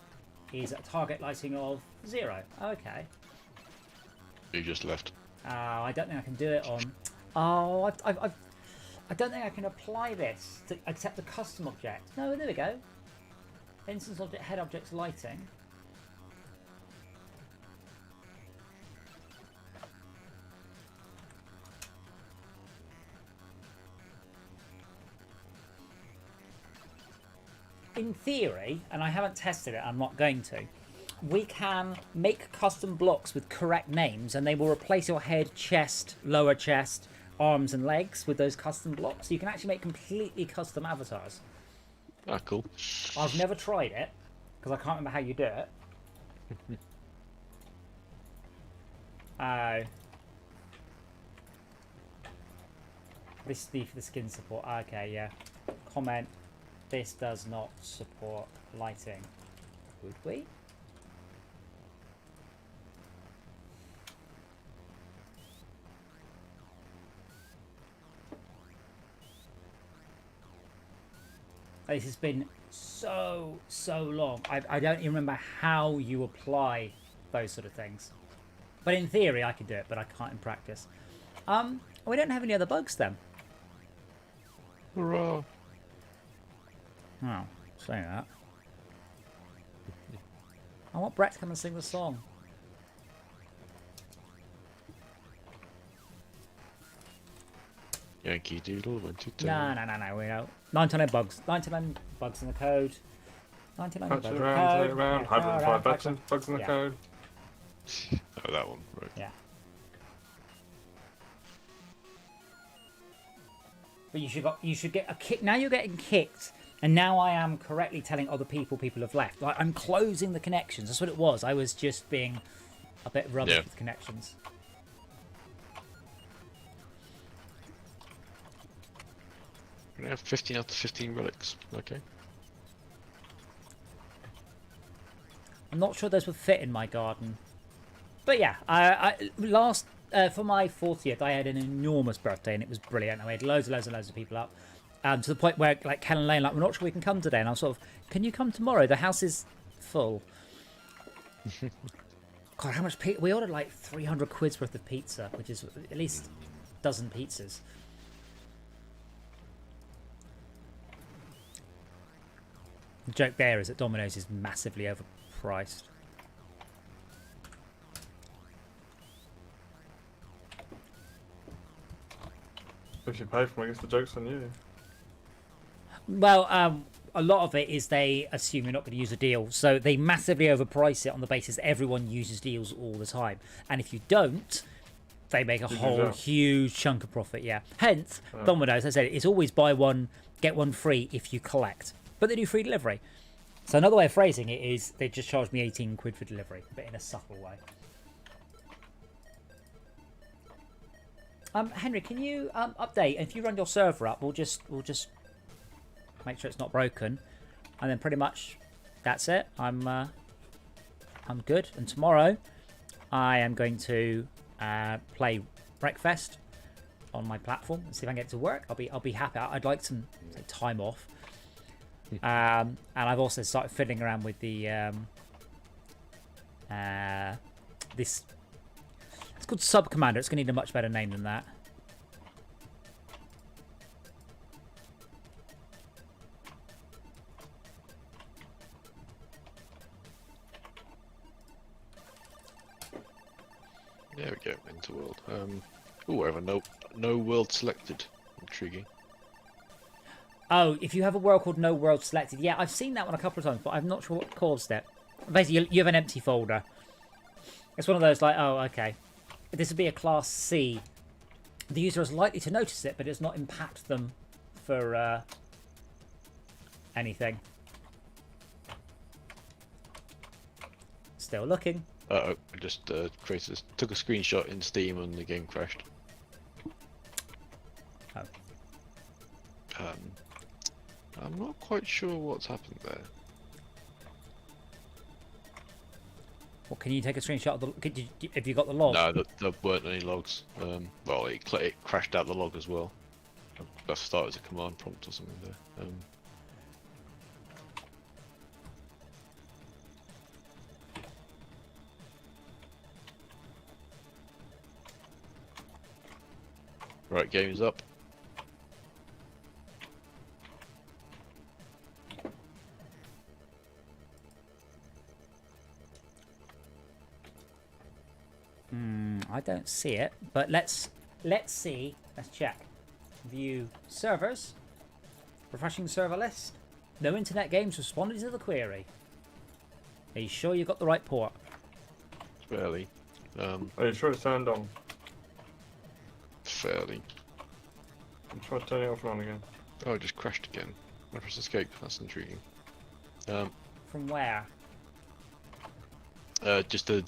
is at target lighting of 0. Okay. You just left. I don't think I can do it on. Oh, I don't think I can apply this to accept the custom object. No, there we go. Instance object, head objects, lighting. In theory, and I haven't tested it, I'm not going to, we can make custom blocks with correct names and they will replace your head, chest, lower chest, arms and legs with those custom blocks. So you can actually make completely custom avatars. Ah, cool. I've never tried it because I can't remember how you do it. This is the skin support. Okay, yeah. Comment. This does not support lighting. Would we? This has been so long. I don't even remember how you apply those sort of things. But in theory, I can do it, but I can't in practice. We don't have any other bugs then. Hurrah! Oh, say that. I want Brett to come and sing the song. Yankee Doodle 1, 2, 3. No, we don't. 99 bugs. 99 bugs in the code. 99 bugs in the code. Around, 105 bugs in the code. Oh, that one, right. Yeah. But you should get a kick. Now you're getting kicked, and now I am correctly telling other people have left. Like, I'm closing the connections. That's what it was. I was just being a bit rubbish with connections. We have 15 out of 15 relics. Okay. I'm not sure those would fit in my garden. But yeah, I last for my 40th, I had an enormous birthday and it was brilliant. I had loads and loads and loads of people up. To the point where, like, Ken and Lane, like, we're not sure we can come today. And I was sort of, can you come tomorrow? The house is full. God, how much pizza? We ordered like 300 quid's worth of pizza, which is at least a dozen pizzas. The joke there is that Domino's is massively overpriced. If you pay for it, I guess the joke's on you. Well, a lot of it is they assume you're not going to use a deal, so they massively overprice it on the basis that everyone uses deals all the time, and if you don't, they make a whole huge chunk of profit. Yeah, hence Domino's, as I said, it's always buy one get one free if you collect, but they do free delivery. So another way of phrasing it is they just charge me 18 quid for delivery, but in a subtle way. Henry, can you update? If you run your server up, we'll just make sure it's not broken, and then pretty much that's it. I'm good. And tomorrow, I am going to play Breakfast on my platform and see if I can get it to work. I'll be happy. I'd like some time off. And I've also started fiddling around with the this. It's called Sub Commander. It's going to need a much better name than that. There we go, into world. Oh, whatever. No world selected. Intriguing. Oh, if you have a world called No World Selected, yeah, I've seen that one a couple of times, but I'm not sure what caused it. Basically, you have an empty folder. It's one of those like, oh, okay. This would be a Class C. The user is likely to notice it, but it does not impact them for anything. Still looking. I just took a screenshot in Steam and the game crashed. Oh. I'm not quite sure what's happened there. Well, can you take a screenshot of the? Have you got the log? No, there weren't any logs. Well, it crashed out the log as well. That started as a command prompt or something there. Right, game is up. I don't see it, but let's see. Let's check. View servers. Refreshing server list. No internet games responded to the query. Are you sure you got the right port? Fairly. Are you sure it's turned on? Fairly. I'm trying to turn it off and on again. Oh, it just crashed again. I press escape. That's intriguing. From where? Just the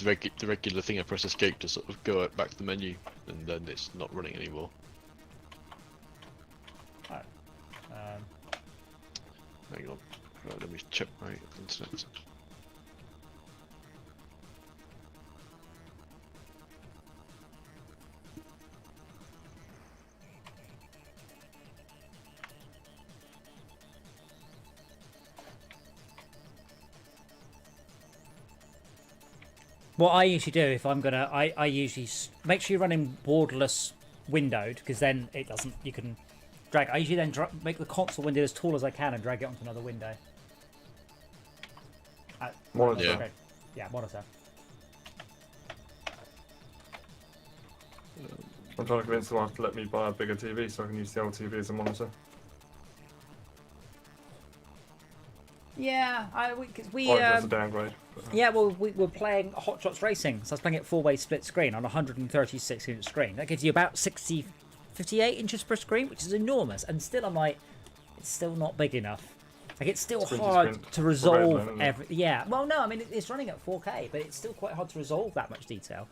regular thing. I press escape to sort of go back to the menu, and then it's not running anymore. Oh. Hang on. Right, let me check my internet. What I usually do if I'm gonna, I usually make sure you're running borderless windowed, because then it doesn't. You can drag. I usually then make the console window as tall as I can and drag it onto another window. Monitor. Yeah. Okay. Yeah, monitor. I'm trying to convince the wife to let me buy a bigger TV so I can use the old TV as a monitor. Yeah, we that's a downgrade. yeah, well, we're playing Hot Shots Racing, so I was playing it 4-way split screen on a 136-inch screen. That gives you about 58 inches per screen, which is enormous. And still, I'm like, it's still not big enough. Like, it's still hard to resolve Yeah, well, no, I mean, it's running at 4K, but it's still quite hard to resolve that much detail.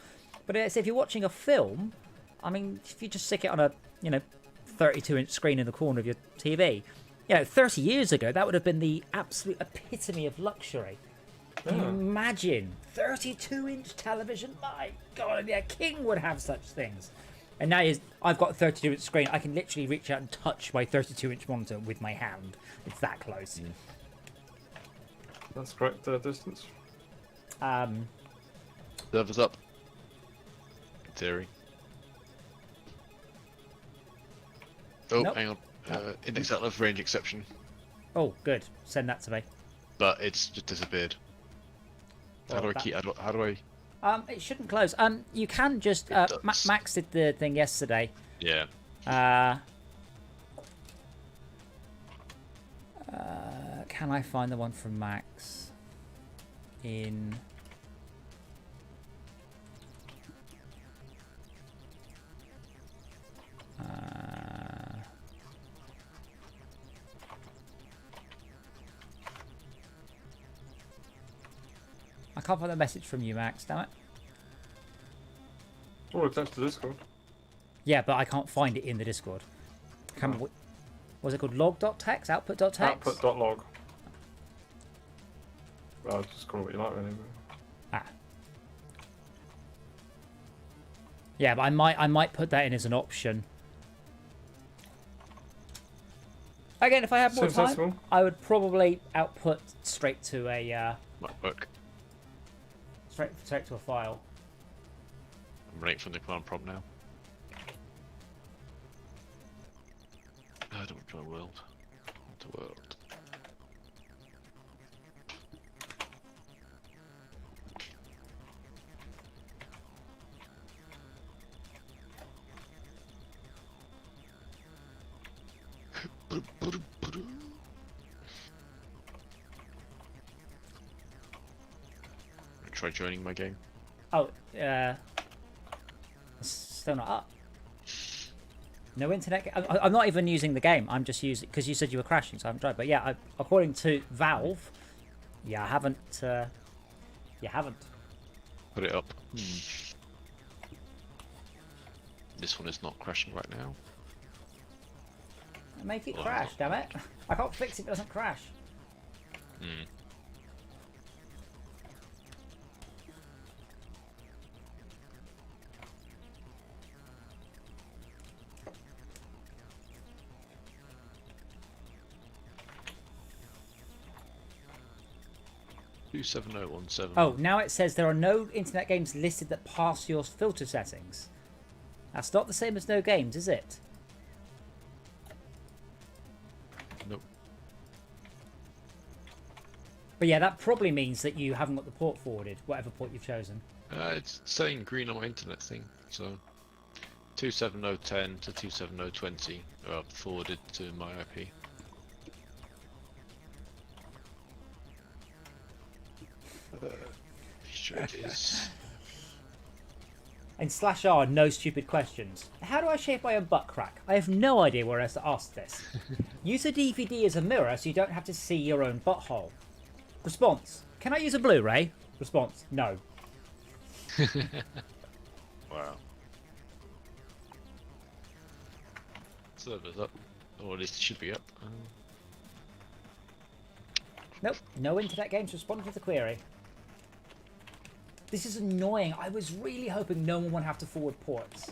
But if you're watching a film, I mean, if you just stick it on a 32-inch screen in the corner of your TV. 30 years ago, that would have been the absolute epitome of luxury. Can you imagine 32-inch television? My God, only a king would have such things. And now I've got a 32-inch screen. I can literally reach out and touch my 32-inch monitor with my hand. It's that close. That's correct distance. Servers up. In theory. Oh, Nope. hang on. Index out of range exception. Oh, good. Send that to me. But it's just disappeared. How do I keep? How do I? It shouldn't close. You can just. Max did the thing yesterday. Yeah. Can I find the one from Max? In. I can't find the message from you, Max. Damn it. Or attached to Discord. Yeah, but I can't find it in the Discord. Was it called log.text? Output.text? Output.log. Well, just call it what you like, really. Yeah, but I might put that in as an option. Again, if I had more Seems time, sensible. I would probably output straight to a Might work. straight to a file. I'm running from the command prompt now. I don't try world. The world. Try joining my game. Oh, it's still not up. No internet. I'm not even using the game. I'm just using because you said you were crashing, so I haven't tried. But yeah, according to Valve, yeah, I haven't. You haven't. Put it up. This one is not crashing right now. Make it crash, damn it! I can't fix it. It doesn't crash. 27017. Oh, now it says there are no internet games listed that pass your filter settings. That's not the same as no games, is it? Nope. But yeah, that probably means that you haven't got the port forwarded, whatever port you've chosen. It's saying green on my internet thing, so 27010 to 27020 are forwarded to my IP. Sure it is. In /R, no stupid questions. How do I shape my own butt crack? I have no idea where else to ask this. Use a DVD as a mirror so you don't have to see your own butthole. Response. Can I use a Blu-ray? Response. No. Wow. Server's up. Or at least it should be up. Nope. No internet games responding to the query. This is annoying. I was really hoping no one would have to forward ports.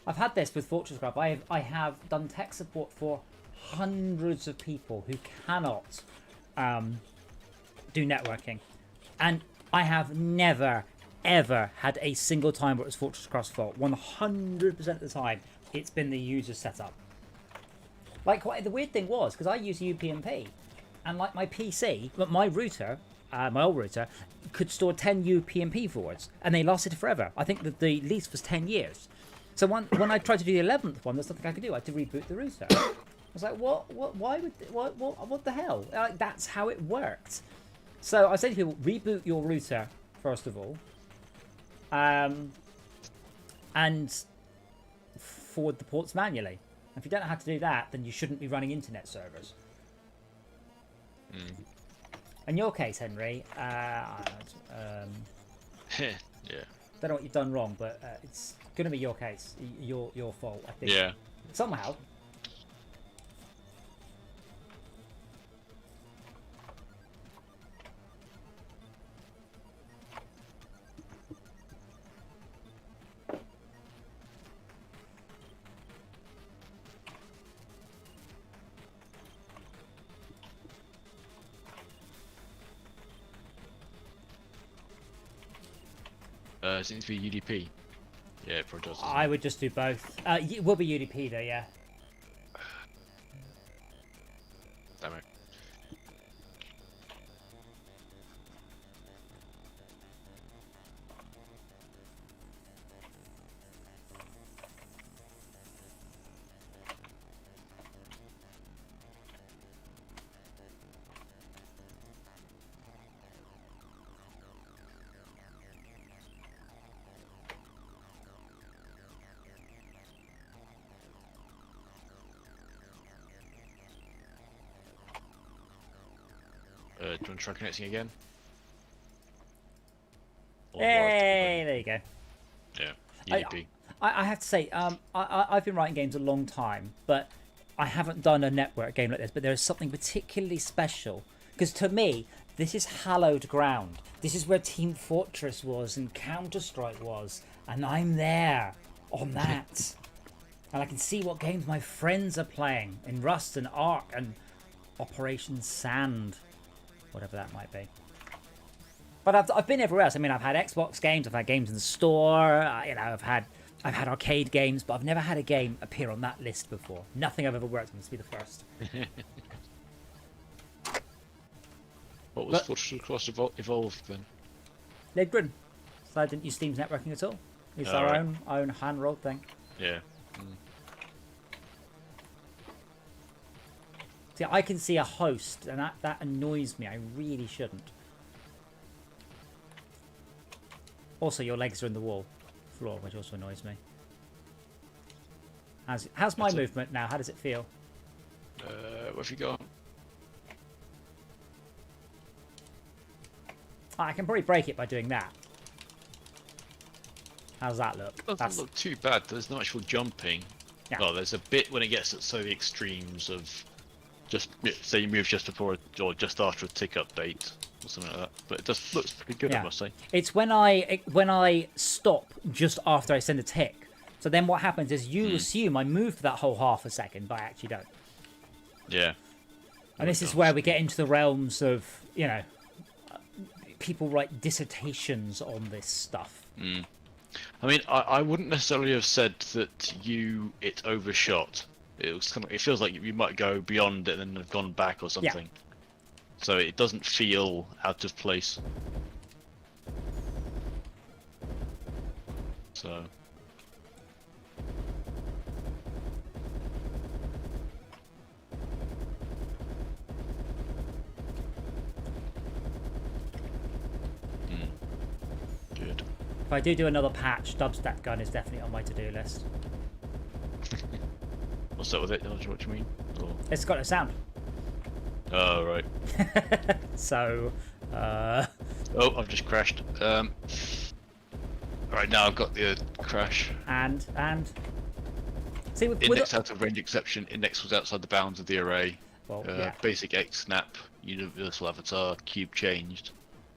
I've had this with FortressCraft. I have done tech support for hundreds of people who cannot do networking, and I have never ever had a single time where it was FortressCraft's fault. 100% of the time, it's been the user setup. Like the weird thing was because I use UPnP, and like my PC, my router, my old router, could store 10 UPnP forwards, and they lasted forever. I think that the lease was 10 years. So when I tried to do the 11th one, there's nothing I could do. I had to reboot the router. I was like, what? Why would? What the hell? Like, that's how it worked. So I said to people, reboot your router first of all, and forward the ports manually. If you don't know how to do that, then you shouldn't be running internet servers. In your case, Henry, Yeah. don't know what you've done wrong, but it's going to be your case, your fault, I think. Yeah. Somehow. It seems to be UDP. Yeah, it probably does. I would just do both. It will be UDP though, yeah. Damn it. Do you want to try connecting again? Hey, there you go. Yeah, UDP. I have to say, I've been writing games a long time, but I haven't done a network game like this. But there is something particularly special, because to me, this is hallowed ground. This is where Team Fortress was and Counter-Strike was, and I'm there on that. And I can see what games my friends are playing in Rust and Ark and Operation Sand, whatever that might be. But I've been everywhere else. I mean, I've had Xbox games, I've had games in the store, you know, I've had arcade games, but I've never had a game appear on that list before. Nothing I've ever worked on. This will be the first. What was FortressCraft Evolved then? They'd good. So I didn't use Steam's networking at all. It's our own hand-rolled thing. Yeah. See, I can see a host, and that annoys me. I really shouldn't. Also, your legs are in the floor, which also annoys me. How's my movement now? How does it feel? Where have you gone? I can probably break it by doing that. How's that look? It doesn't look too bad. There's no actual jumping. Yeah. Well, there's a bit when it gets at the extremes of just say you move just before or just after a tick update or something like that. But it just looks pretty good, I must say. It's when I stop just after I send a tick. So then what happens is you assume I moved that whole half a second, but I actually don't. Yeah. And this is where we get into the realms of, you know, people write dissertations on this stuff. I mean, I wouldn't necessarily have said that it overshot. It was kind of, it feels like you might go beyond it and then have gone back or something. Yeah. So it doesn't feel out of place. So. Good. If I do another patch, dubstep gun is definitely on my to-do list. What's up with it? What do you mean? Or... It's got a sound. Oh, right. So, Oh, I've just crashed. Right now I've got the crash. And see with index out of range exception. Index was outside the bounds of the array. Well, Basic X snap. Universal avatar. Cube changed.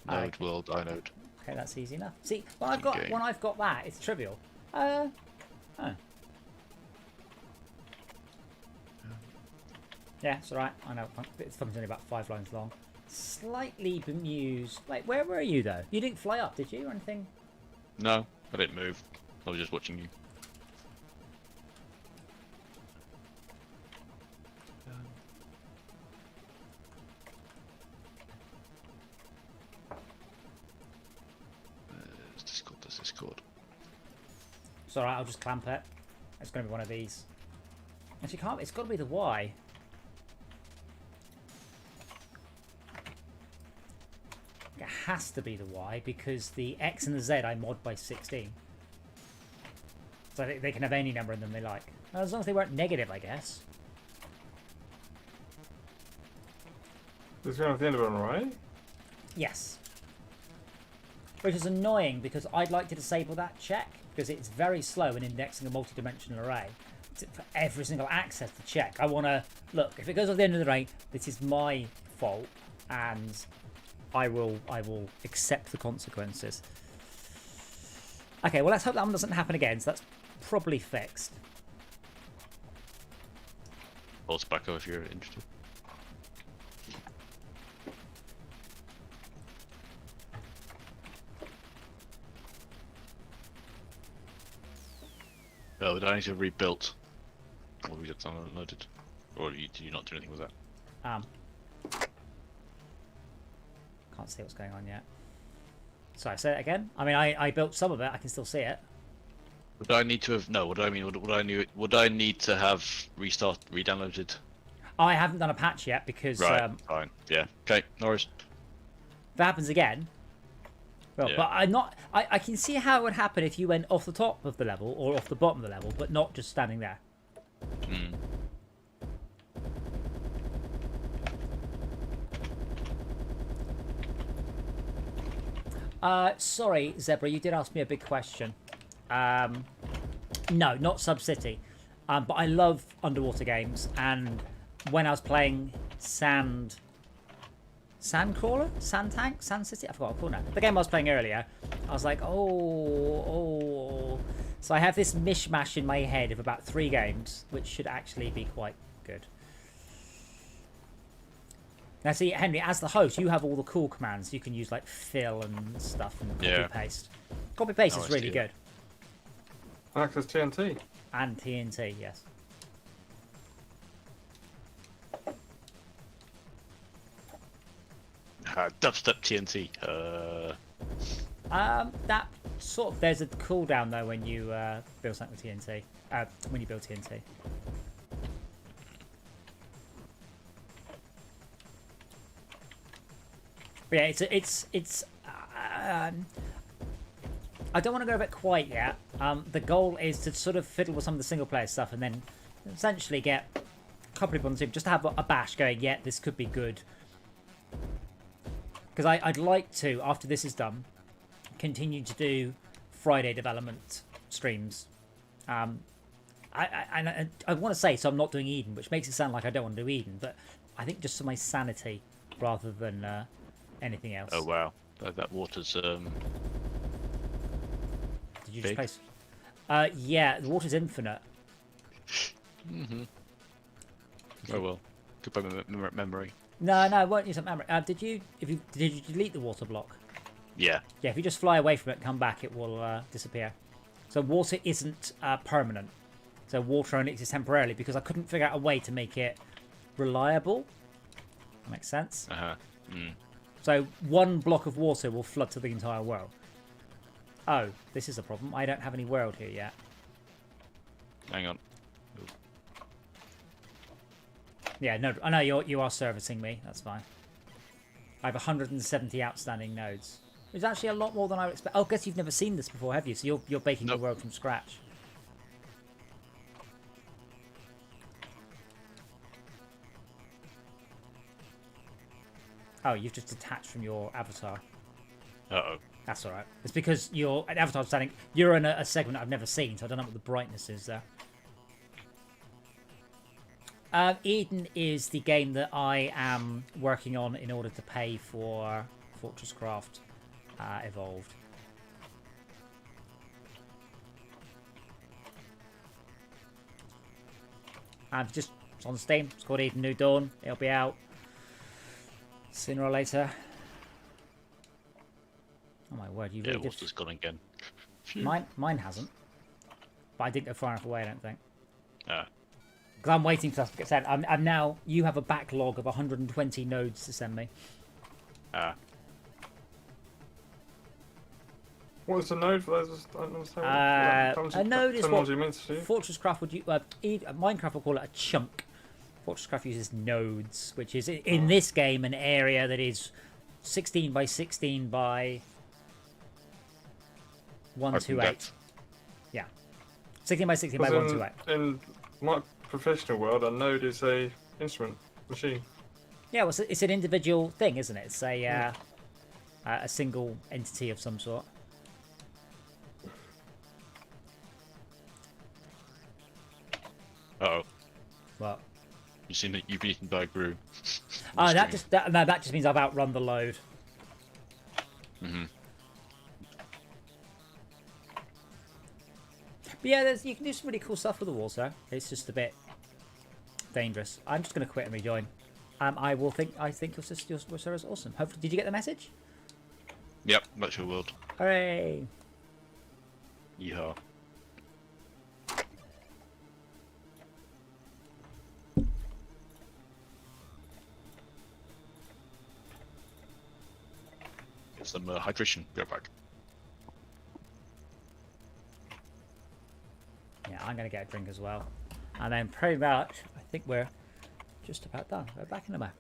Node world. inode. Okay, that's easy enough. See, when I've got that, it's trivial. Oh. Yeah, it's alright. I know it's only about 5 lines long. Slightly bemused. Wait, where were you though? You didn't fly up, did you, or anything? No, I didn't move. I was just watching you. Discord. It's alright, I'll just clamp it. It's going to be one of these. Actually, can't. It's got to be the Y. It has to be the Y because the X and the Z I mod by 16. So they can have any number in them they like. Well, as long as they weren't negative, I guess. This going at the end of it, right? Yes. Which is annoying because I'd like to disable that check because it's very slow in indexing a multi-dimensional array. For every single access to check. I want to... Look, if it goes at the end of the day, this is my fault and I will accept the consequences. Okay, well, let's hope that one doesn't happen again, so that's probably fixed. Pulse back up if you're interested. Oh, did I need to have rebuilt? Or we just unloaded? Or did you not do anything with that? Can't see what's going on yet. Sorry, say it again. I mean, I built some of it. I can still see it. Would I need to have... No, would I need to have re-downloaded? I haven't done a patch yet because... Right, fine. Yeah, okay, no worries. If that happens again... Well, yeah. But I'm not... I can see how it would happen if you went off the top of the level or off the bottom of the level, but not just standing there. Hmm. Sorry, Zebra, you did ask me a big question. No, not Sub-City. But I love underwater games, and when I was playing Sandcrawler? Sand Tank? Sand City? I forgot what I called it. The game I was playing earlier, I was like, oh. So I have this mishmash in my head of about 3 games, which should actually be quite good. Now see, Henry, as the host, you have all the cool commands. You can use like fill and stuff and copy-paste. Copy-paste is really good. Access TNT. And TNT, yes. Dubstep TNT. That sort of... There's a cooldown though when you build something with TNT. When you build TNT. But yeah, it's I don't want to go over it quite yet. The goal is to sort of fiddle with some of the single player stuff and then essentially get a couple of people on the team just to have a bash going, yeah, this could be good. Because I'd like to, after this is done, continue to do Friday development streams. I want to say, so I'm not doing Eden, which makes it sound like I don't want to do Eden, but I think just for my sanity rather than anything else. Oh wow, that water's Did you big? just place? Yeah, the water's infinite. Mm-hmm. Oh well, goodbye memory. No, it won't use up memory. Did you delete the water block? Yeah. Yeah, if you just fly away from it and come back, it will disappear. So water isn't permanent. So water only exists temporarily because I couldn't figure out a way to make it reliable. That makes sense. Uh-huh. Mm. So one block of water will flood to the entire world. Oh, this is a problem. I don't have any world here yet. Hang on. Yeah, no, I know you are servicing me. That's fine. I have 170 outstanding nodes. It's actually a lot more than I would expect. Oh, I guess you've never seen this before, have you? So you're baking the world from scratch. Oh, you've just detached from your avatar. Uh-oh. That's alright. It's because your avatar's standing... You're in a segment I've never seen, so I don't know what the brightness is there. Eden is the game that I am working on in order to pay for FortressCraft Evolved. It's on Steam. It's called Eden New Dawn. It'll be out sooner or later. Oh my word, you really did. Water's gone again. Mine hasn't. But I didn't go far enough away, I don't think. Ah. Because I'm waiting for that to get sent. I'm now... You have a backlog of 120 nodes to send me. Ah. What is a node for those that don't understand? A node is what means to you? FortressCraft would Minecraft will call it a chunk. FortressCraft uses nodes, which is in this game an area that is 16 by 16 by 128. Yeah, 16 by 16 by 128. In my professional world, a node is a instrument machine. Yeah, well, it's an individual thing, isn't it? It's a single entity of some sort. Uh-oh. What? You seen that you've beaten by Gru. Oh, that just means I've outrun the load. Mm-hmm. But yeah, you can do some really cool stuff with the walls, though. It's just a bit dangerous. I'm just going to quit and rejoin. I think your server is awesome. Hopefully, did you get the message? Yep, virtual world. Hooray! Yeehaw. Get some hydration. Go back. Yeah, I'm going to get a drink as well. And then pretty much, I think we're just about done. We're back in a minute.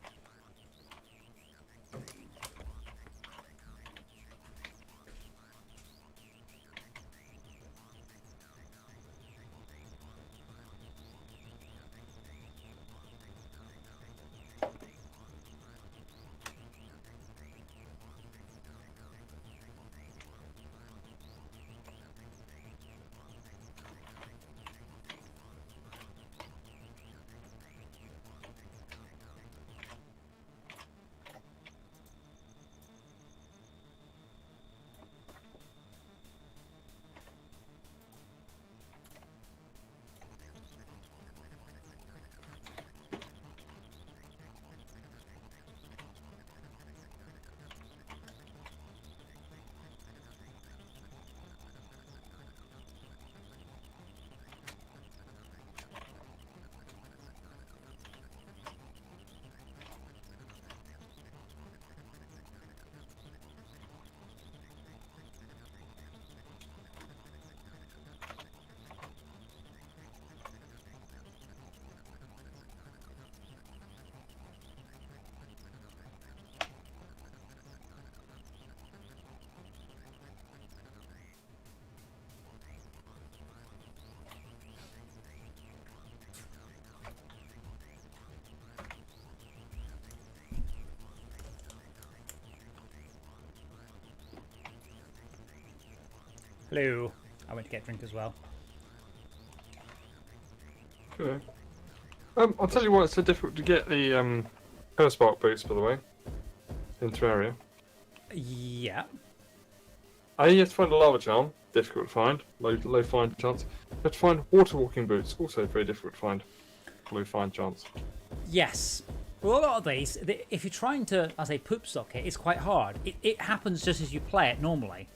Hello. I went to get a drink as well. Okay. I'll tell you why it's so difficult to get the Perspark boots, by the way, in Terraria. Yeah. You have to find a lava charm, difficult to find, low find chance. You have to find water walking boots, also very difficult to find, low find chance. Yes. Well, a lot of these, if you're trying to, as a poop socket, it's quite hard. It happens just as you play it normally.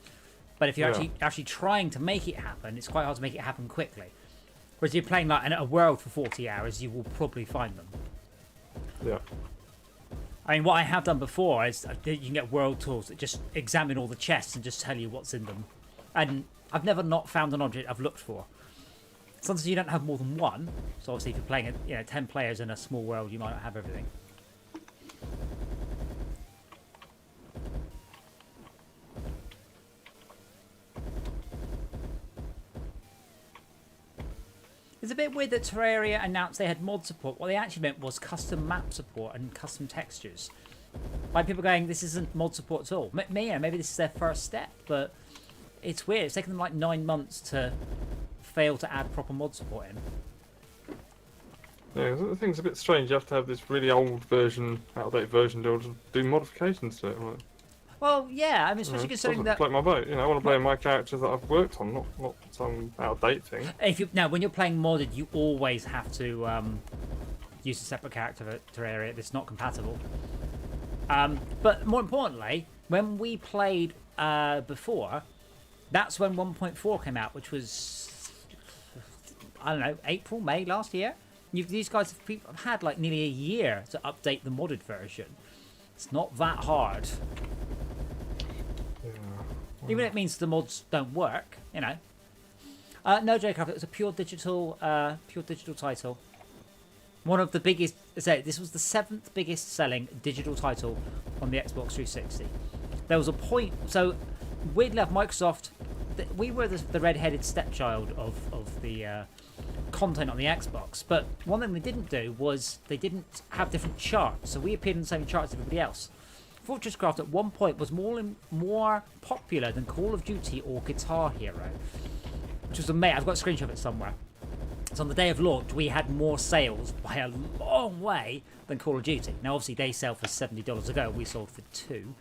But if you're actually trying to make it happen, it's quite hard to make it happen quickly. Whereas you're playing like a world for 40 hours, you will probably find them. Yeah. I mean, what I have done before is you can get world tools that just examine all the chests and just tell you what's in them. And I've never not found an object I've looked for. Sometimes you don't have more than one. So obviously if you're playing 10 players in a small world, you might not have everything. It's a bit weird that Terraria announced they had mod support. What they actually meant was custom map support and custom textures. Like people going, this isn't mod support at all. Maybe this is their first step, but it's weird. It's taken them like 9 months to fail to add proper mod support in. Yeah, the thing's a bit strange. You have to have this really old version, out-of-date version to do modifications to it. Right? Well, yeah, I mean, especially considering that. Float my boat, I want to play my characters that I've worked on, not some out-of-date thing. When you're playing modded, you always have to use a separate character for Terraria that's not compatible. But more importantly, when we played before, that's when 1.4 came out, which was I don't know, April, May last year. These guys have had like nearly a year to update the modded version. It's not that hard. Even if it means the mods don't work, you know. No, J-Craft, it was a pure digital title. One of the biggest. This was the 7th biggest selling digital title on the Xbox 360. There was a point. So, weirdly enough, Microsoft, we were the red-headed stepchild of the content on the Xbox. But one thing they didn't do was they didn't have different charts. So we appeared in the same charts as everybody else. FortressCraft at one point was more popular than Call of Duty or Guitar Hero, which was amazing. I've got a screenshot of it somewhere. So on the day of launch, we had more sales by a long way than Call of Duty. Now, obviously, they sell for $70 a go. We sold for $2.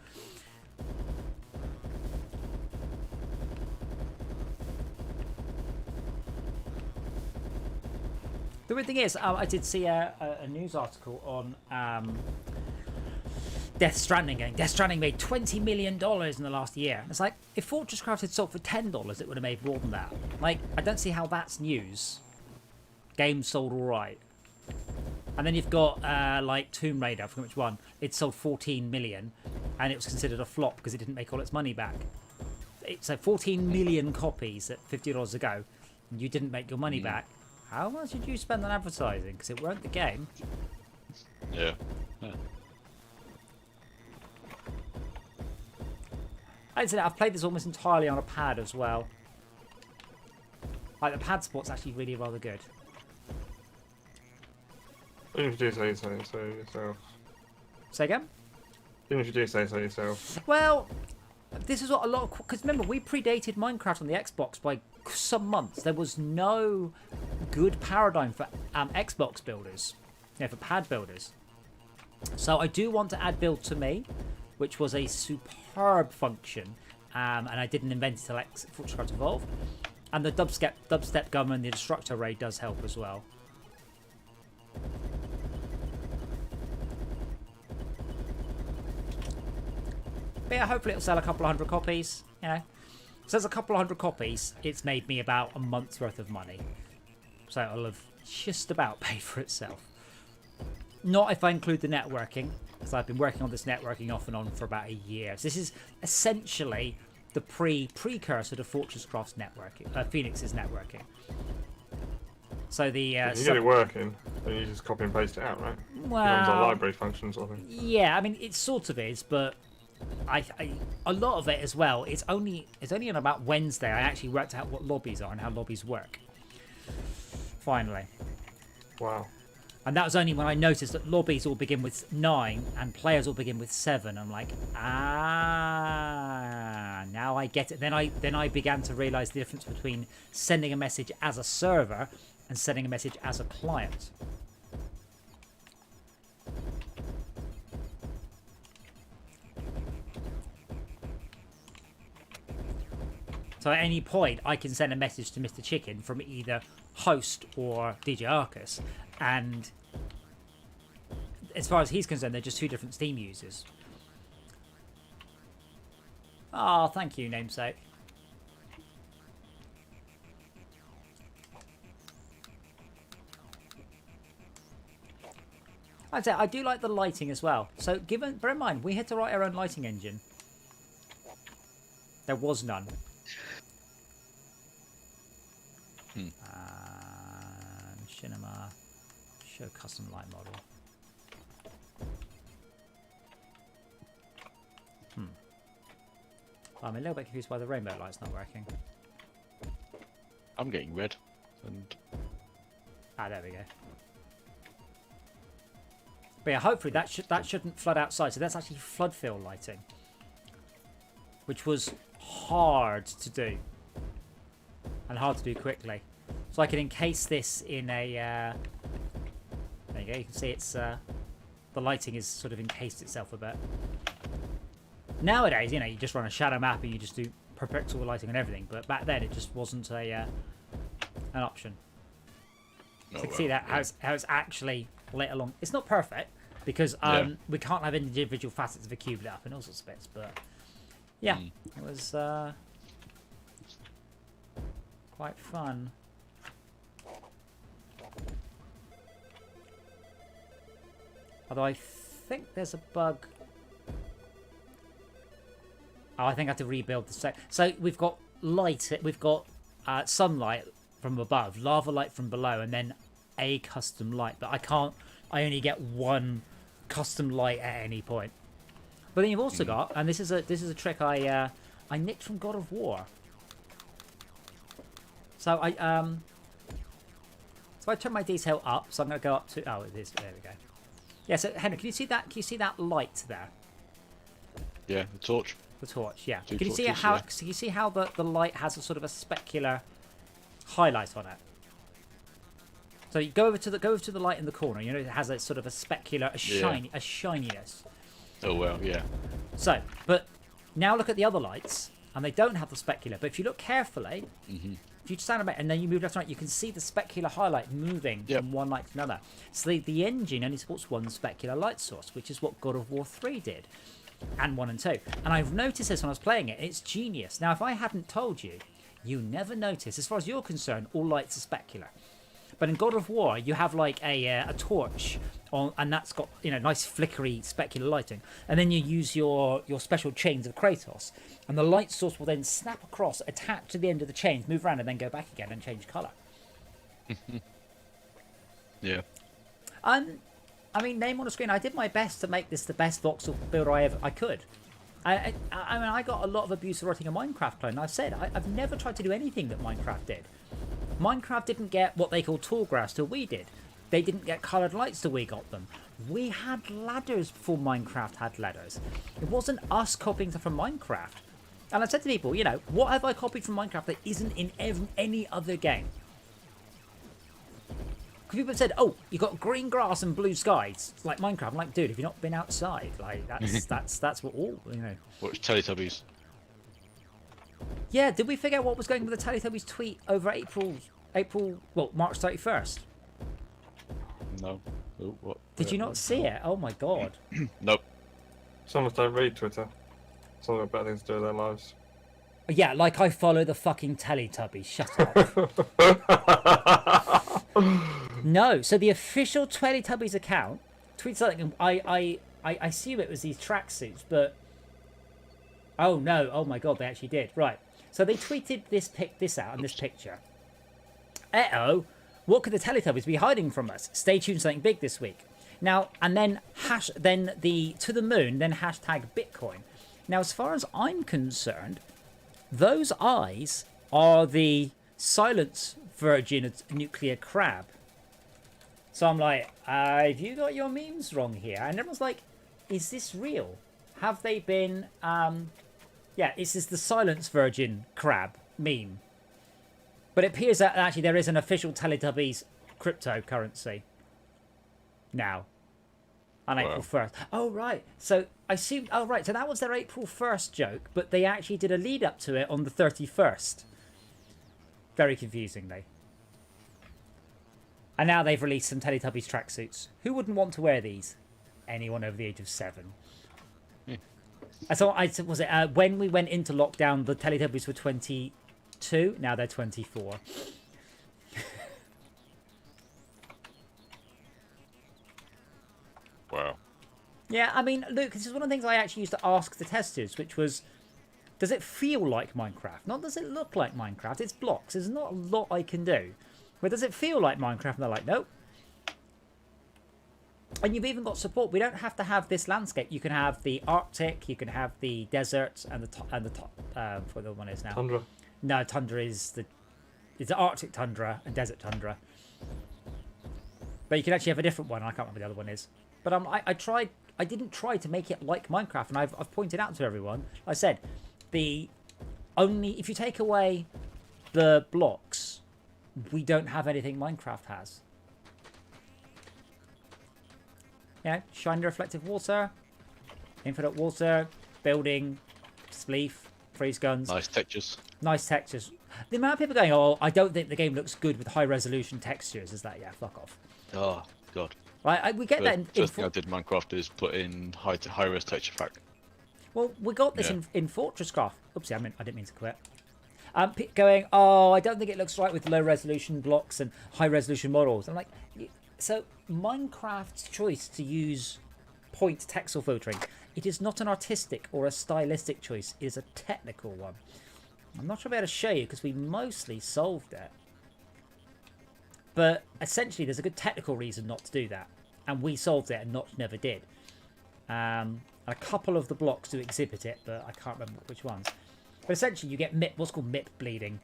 The weird thing is, I did see a news article on Death Stranding going. Death Stranding made $20 million in the last year. It's like, if FortressCraft had sold for $10, it would have made more than that. Like, I don't see how that's news. Game sold alright. And then you've got, like, Tomb Raider, I forget which one. It sold 14 million, and it was considered a flop because it didn't make all its money back. So 14 million copies at $50 a go, and you didn't make your money back. How much did you spend on advertising? Because it weren't the game. Yeah. I'd say that I've played this almost entirely on a pad as well. Like, the pad sport's actually really rather good. Even if you do say so yourself. Say again? Even if you do say so yourself. Well, this is what a lot of... Because remember, we predated Minecraft on the Xbox by some months. There was no good paradigm for Xbox builders. You know, for pad builders. So I do want to add Build to Me, which was a superb function. And I didn't invent it until FortressCraft Evolved. And the dubstep gun and the destructor raid does help as well. But yeah, hopefully it'll sell a couple of 100 copies, you know. So there's a couple of 100 copies, it's made me about a month's worth of money. So it'll have just about paid for itself. Not if I include the networking, because I've been working on this networking off and on for about a year. So this is essentially the precursor to FortressCraft's networking, Phoenix's networking. So the if you get it working, then you just copy and paste it out, right? Well, it becomes a library function sort of thing. Yeah, I mean it sort of is, but a lot of it as well. It's only on about Wednesday I actually worked out what lobbies are and how lobbies work. Finally. Wow. And that was only when I noticed that lobbies all begin with 9 and players all begin with 7. I'm like, now I get it. Then I began to realise the difference between sending a message as a server and sending a message as a client. So at any point, I can send a message to Mr. Chicken from either host or DJ Arcus, and as far as he's concerned, they're just 2 different Steam users. Oh, thank you, namesake. I'd say I do like the lighting as well. So bear in mind, we had to write our own lighting engine. There was none. Cinema, show custom light model. I'm a little bit confused why the rainbow light's not working. I'm getting red. And there we go. But yeah, hopefully that shouldn't flood outside. So that's actually flood fill lighting, which was hard to do and hard to do quickly. So I can encase this in a. There you go. You can see it's the lighting is sort of encased itself a bit. Nowadays, you know, you just run a shadow map and you just do per pixel lighting and everything. But back then, it just wasn't an option. So you can see that how it's actually lit along. It's not perfect because we can't have individual facets of a cube lit up and all sorts of bits. But yeah, it was quite fun. Although I think there's a bug. Oh, I think I have to rebuild the set. So we've got light. We've got sunlight from above, lava light from below, and then a custom light. But I can't. I only get one custom light at any point. But then you've also got, and this is a trick I nicked from God of War. So I turn my detail up. So I'm going to go up to. Oh, it is. There we go. Yeah. So Henry, can you see that? Can you see that light there? Yeah, the torch. The torch, yeah. Two Can you see torches, how? yeah. Can you see how the light has a sort of a specular highlight on it? So you go over to the light in the corner. You know it has a sort of a specular, a shininess. Oh well, yeah. So, but now look at the other lights, and they don't have the specular. But if you look carefully, if you stand about and then you move left and right, you can see the specular highlight moving from one light to another. So the engine only supports one specular light source, which is what God of War 3 did. And 1 and 2. And I've noticed this when I was playing it. It's genius. Now, if I hadn't told you, you never notice. As far as you're concerned, all lights are specular. But in God of War, you have like a torch, on, and that's got nice flickery specular lighting. And then you use your special chains of Kratos, and the light source will then snap across, attach to the end of the chains, move around, and then go back again and change colour. Yeah. I mean, name on the screen. I did my best to make this the best voxel builder I could. I mean, I got a lot of abuse writing a Minecraft clone. I've said I've never tried to do anything that Minecraft did. Minecraft didn't get what they call tall grass till we did. They didn't get coloured lights till we got them. We had ladders before Minecraft had ladders. It wasn't us copying stuff from Minecraft. And I've said to people, what have I copied from Minecraft that isn't in any other game? People have said, "Oh, you got green grass and blue skies like Minecraft." I'm like, dude, have you not been outside? Like that's what all Watch Teletubbies. Yeah, did we figure out what was going with the Teletubbies tweet over March 31st? No. Oh, what? Did you not see it? Oh my god. Nope. Some of us don't read Twitter. Some have better things to do with their lives. Yeah, like I follow the fucking Teletubbies. Shut up. No, so the official Teletubbies account tweets something. I assume it was these tracksuits, but oh no, oh my god, they actually did. Right, so they tweeted this out and this picture. Uh-oh, what could the Teletubbies be hiding from us? Stay tuned, something big this week. Now, and then the to the moon, then hashtag Bitcoin. Now, as far as I'm concerned, those eyes are the Silence Virgin nuclear crab. So I'm like, have you got your memes wrong here? And everyone's like, is this real? Have they been, yeah, this is the Silence Virgin crab meme. But it appears that actually there is an official Teletubbies cryptocurrency now. On April 1st. Oh, right. So I assume, oh, right. So that was their April 1st joke, but they actually did a lead up to it on the 31st. Very confusingly. And now they've released some Teletubbies tracksuits. Who wouldn't want to wear these? Anyone over the age of 7. I thought, was it when we went into lockdown, the Teletubbies were 22. Now they're 24. Wow. Yeah, I mean, Luke, this is one of the things I actually used to ask the testers, which was, does it feel like Minecraft? Not does it look like Minecraft, it's blocks. There's not a lot I can do. But does it feel like Minecraft? And they're like, nope. And you've even got support. We don't have to have this landscape. You can have the Arctic, you can have the deserts, and the top, what the other one is now. Tundra. No, tundra is it's the Arctic tundra and desert tundra. But you can actually have a different one. I can't remember what the other one is. But I didn't try to make it like Minecraft, and I've pointed out to everyone. I said, if you take away the blocks, we don't have anything Minecraft has. Yeah, shiny reflective water, infinite water, building, spleef, freeze guns. Nice textures. Nice textures. The amount of people going, oh, I don't think the game looks good with high resolution textures, is that, yeah, fuck off. Oh, God. Right, we get that in first thing I did in Minecraft is put in high-res texture pack. Well, we got this in FortressCraft. Oopsie, I didn't mean to quit. Going, oh, I don't think it looks right with low-resolution blocks and high-resolution models. I'm like, so Minecraft's choice to use point texel filtering It is not an artistic or a stylistic choice. It is a technical one. I'm not sure I'll be able to show you because we mostly solved it. But essentially, there's a good technical reason not to do that. And we solved it and Notch never did. A couple of the blocks do exhibit it, but I can't remember which ones. But essentially, you get what's called MIP bleeding.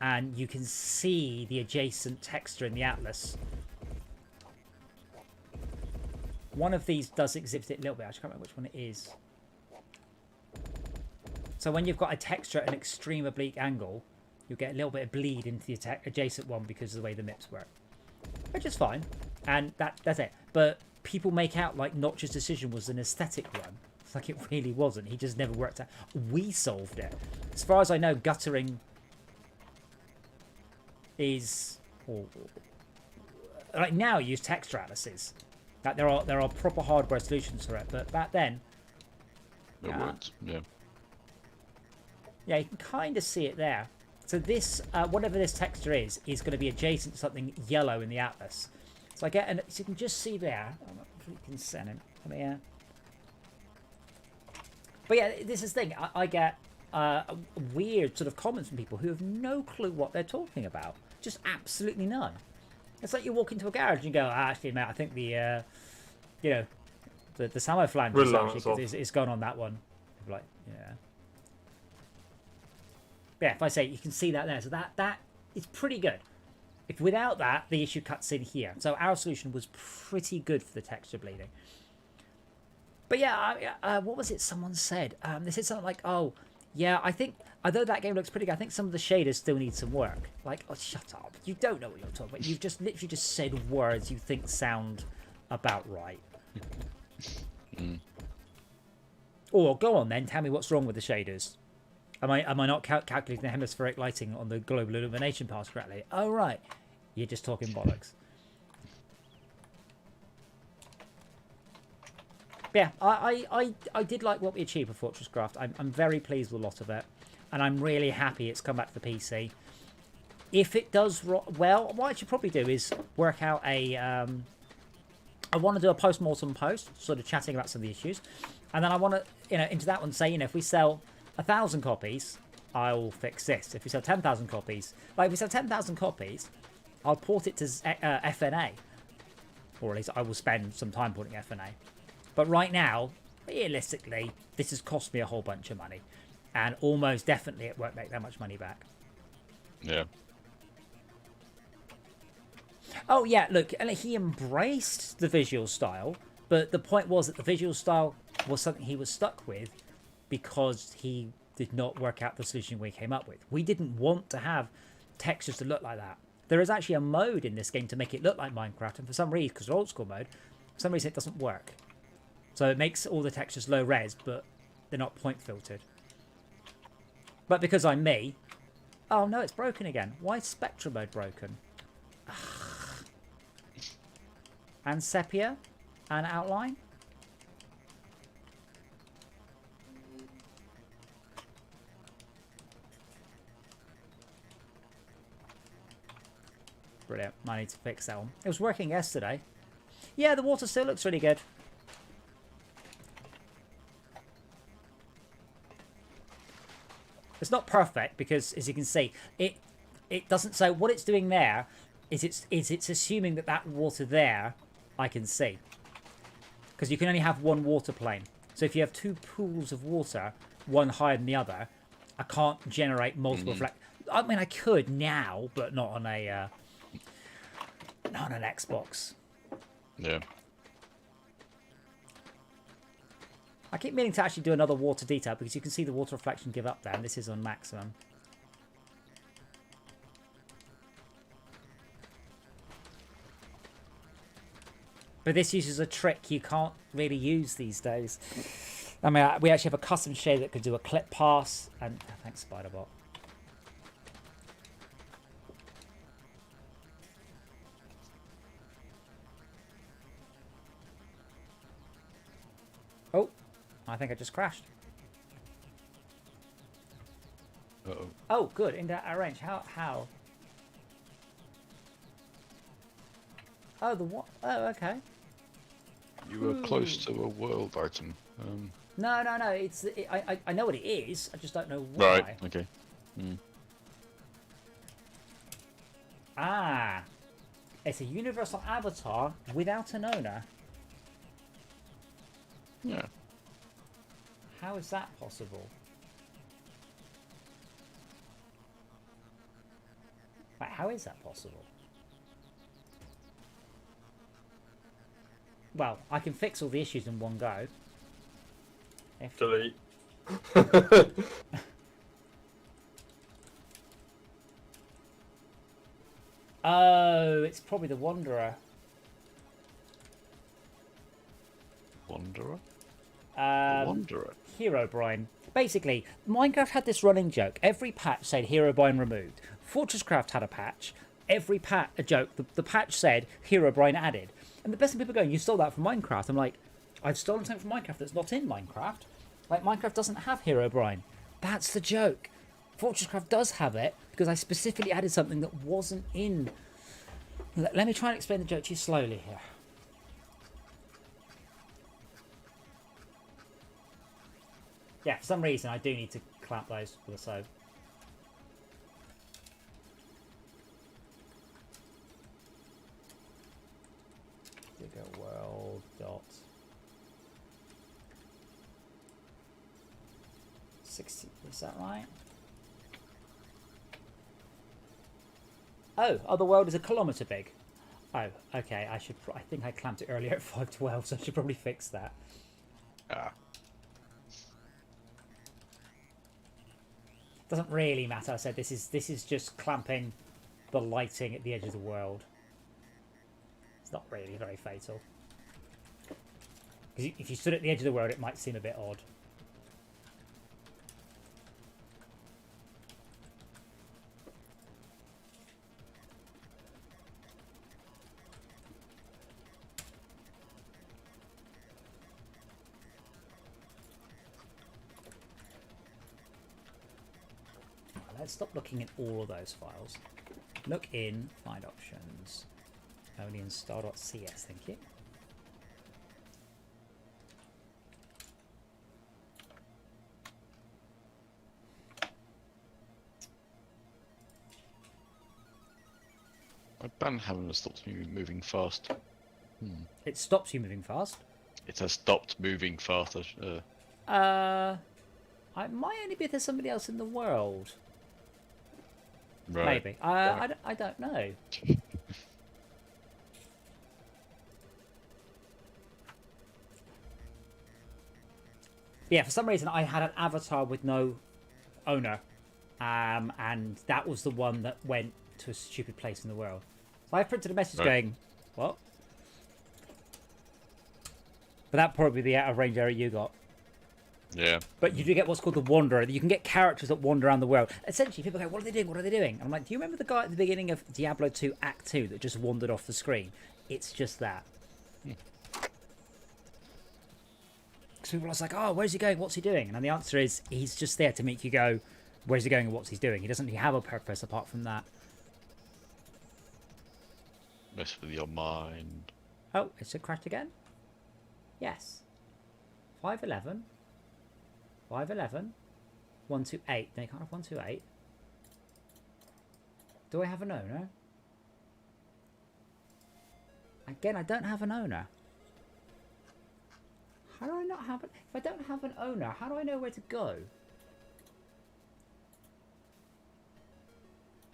And you can see the adjacent texture in the atlas. One of these does exhibit it a little bit. I just can't remember which one it is. So when you've got a texture at an extreme oblique angle, you'll get a little bit of bleed into the adjacent one because of the way the MIPs work. Which is fine. And that's it. But people make out like Notch's decision was an aesthetic one. It's like it really wasn't. He just never worked out. We solved it. As far as I know, guttering is... like now you use texture atlases. Like there are proper hardware solutions for it. But back then... It worked, yeah. Yeah, you can kind of see it there. So this, whatever this texture is going to be adjacent to something yellow in the atlas. So I get, so you can just see there. I'm not freaking sending. Yeah. But yeah, this is the thing. I get weird sort of comments from people who have no clue what they're talking about. Just absolutely none. It's like you walk into a garage and you go, actually, mate, I think the, you know, the Samo flange is gone on that one. Like, yeah. Yeah, if I say you can see that there, so that is pretty good. If without that, the issue cuts in here. So our solution was pretty good for the texture bleeding. But yeah, what was it someone said? They said something like, oh, yeah, I think, although that game looks pretty good, I think some of the shaders still need some work. Like, oh, shut up. You don't know what you're talking about. You've just literally just said words you think sound about right. Or go on then, tell me what's wrong with the shaders. Am I not calculating the hemispheric lighting on the global illumination pass correctly? Oh, right. You're just talking bollocks. Yeah, I did like what we achieved with FortressCraft. I'm very pleased with a lot of it. And I'm really happy it's come back to the PC. If it does well, what I should probably do is work out a... I want to do a post-mortem post, sort of chatting about some of the issues. And then I want to, you know, into that one say, you know, if we sell 1,000 copies, I'll fix this. If we sell 10,000 copies, like if we sell 10,000 copies, I'll port it to FNA. Or at least I will spend some time porting FNA. But right now, realistically, this has cost me a whole bunch of money. And almost definitely it won't make that much money back. Yeah. Oh, yeah, look, he embraced the visual style. But the point was that the visual style was something he was stuck with because he did not work out the solution we came up with. We didn't want to have textures to look like that. There is actually a mode in this game to make it look like Minecraft, and for some reason, because it's old school mode, for some reason it doesn't work. So it makes all the textures low res, but they're not point filtered. But because I'm me... Oh no, it's broken again. Why is Spectra mode broken? And Sepia? And Outline? Brilliant. I need to fix that one. It was working yesterday. Yeah, the water still looks really good. It's not perfect because, as you can see, it doesn't. So what it's doing there is it's assuming that water there I can see, because you can only have one water plane. So if you have two pools of water, one higher than the other, I can't generate multiple I mean, I could now, but not on a not on an Xbox. Yeah. I keep meaning to actually do another water detail because you can see the water reflection give up there, and this is on maximum. But this uses a trick you can't really use these days. I mean, we actually have a custom shader that could do a clip pass, and thanks, Spiderbot. Oh, I think I just crashed. Uh-oh. Oh, good, into our range. How? Oh, the what? Oh, okay. You were close to a world item. No. I know what it is. I just don't know why. Right. Okay. Mm. Ah, it's a universal avatar without an owner. Yeah. How is that possible? Wait, how is that possible? Well, I can fix all the issues in one go. Delete. Oh, it's probably the Wanderer. Wanderer? Wanderer. Herobrine. Basically, Minecraft had this running joke. Every patch said Herobrine removed. FortressCraft had a patch. Every a joke. The patch said Herobrine added. And the best thing, people are going, you stole that from Minecraft. I'm like, I've stolen something from Minecraft that's not in Minecraft. Like, Minecraft doesn't have Herobrine. That's the joke. FortressCraft does have it because I specifically added something that wasn't in. Let me try and explain the joke to you slowly here. Yeah, for some reason I do need to clamp those with a sew. Digger world dot 60. Is that right? Oh, the world is a kilometre big. Oh, okay. I think I clamped it earlier at 512, so I should probably fix that. Ah. Doesn't really matter. I said this is just clamping the lighting at the edge of the world. It's not really very fatal. Because if you stood at the edge of the world, it might seem a bit odd. Let's stop looking at all of those files. Look in, find options. Only in star.cs, thank you. My ban haven't stopped me moving fast. It stops you moving fast? It has stopped moving fast. It might only be if there's somebody else in the world. Right. Maybe. I don't know. Yeah, for some reason I had an avatar with no owner. And that was the one that went to a stupid place in the world. So I printed a message going, what? But that probably be the out of range area you got. Yeah. But you do get what's called the Wanderer. You can get characters that wander around the world. Essentially, people go, what are they doing? What are they doing? And I'm like, do you remember the guy at the beginning of Diablo 2 Act 2 that just wandered off the screen? It's just that. Because people are like, oh, where's he going? What's he doing? And the answer is, he's just there to make you go, where's he going and what's he doing? He doesn't have a purpose apart from that. Mess with your mind. Oh, it's a crash again? Yes. 511. 511. 128. No, you can't have 128. Do I have an owner? Again, I don't have an owner. How do I not have it? If I don't have an owner, how do I know where to go?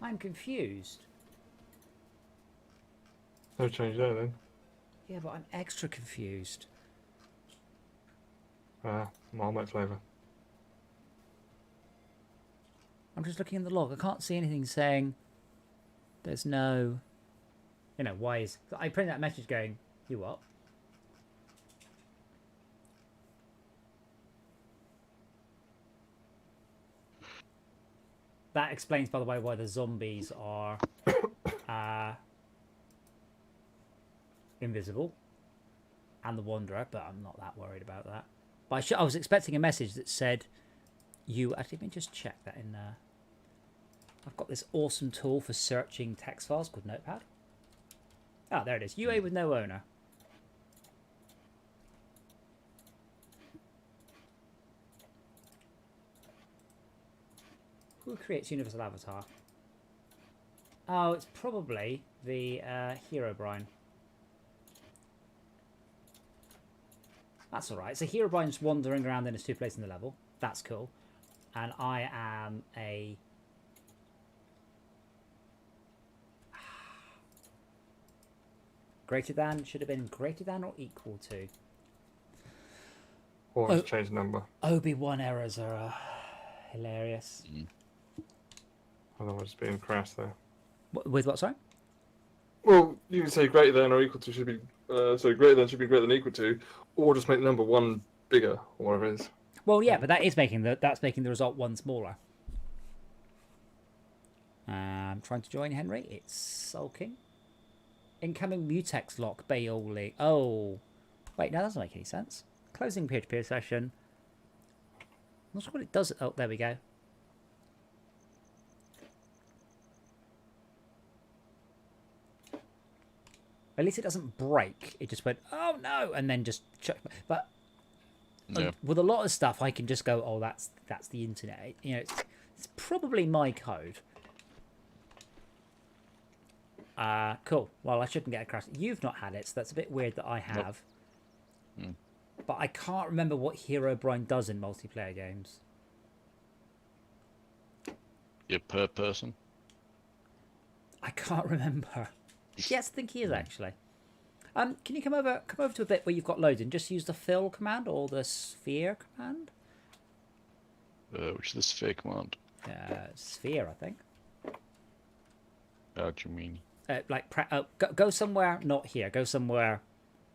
I'm confused. No change there then. Yeah, but I'm extra confused. Marmite flavour. I'm just looking in the log. I can't see anything saying there's no, you know, why is... I printed that message going, you what? That explains, by the way, why the zombies are invisible and the Wanderer, but I'm not that worried about that. But I was expecting a message that said, you... Actually, let me just check that in there. I've got this awesome tool for searching text files called Notepad. Ah, there it is. UA with no owner. Who creates universal avatar? Oh, it's probably the Herobrine. That's alright. So Herobrine's wandering around in his 2 places in the level. That's cool. And I am a... Greater than should have been greater than or equal to. Always change number. Obi-Wan errors are hilarious. Otherwise, being crashed there. With what, sorry? Well, you can say greater than or equal to should be. So greater than should be greater than equal to, or just make the number 1 bigger, or whatever it is. Well, yeah, but that's making the result 1 smaller. I'm trying to join Henry. It's sulking. Incoming mutex lock Baoli. Oh, wait, no, that doesn't make any sense. Closing peer-to-peer session. Not sure what it does. Oh, there we go. At least it doesn't break. It just went, oh no, and then just chuck. But with a lot of stuff, I can just go, oh, that's the internet. You know, it's probably my code. Cool. Well, I shouldn't get a crash. You've not had it, so that's a bit weird that I have. Nope. But I can't remember what Herobrine does in multiplayer games. You're per person? I can't remember. Yes, I think he is actually. Can you come over to a bit where you've got loads and just use the fill command or the sphere command? Which is the sphere command? Sphere, I think. How do you mean? Go somewhere not here. Go somewhere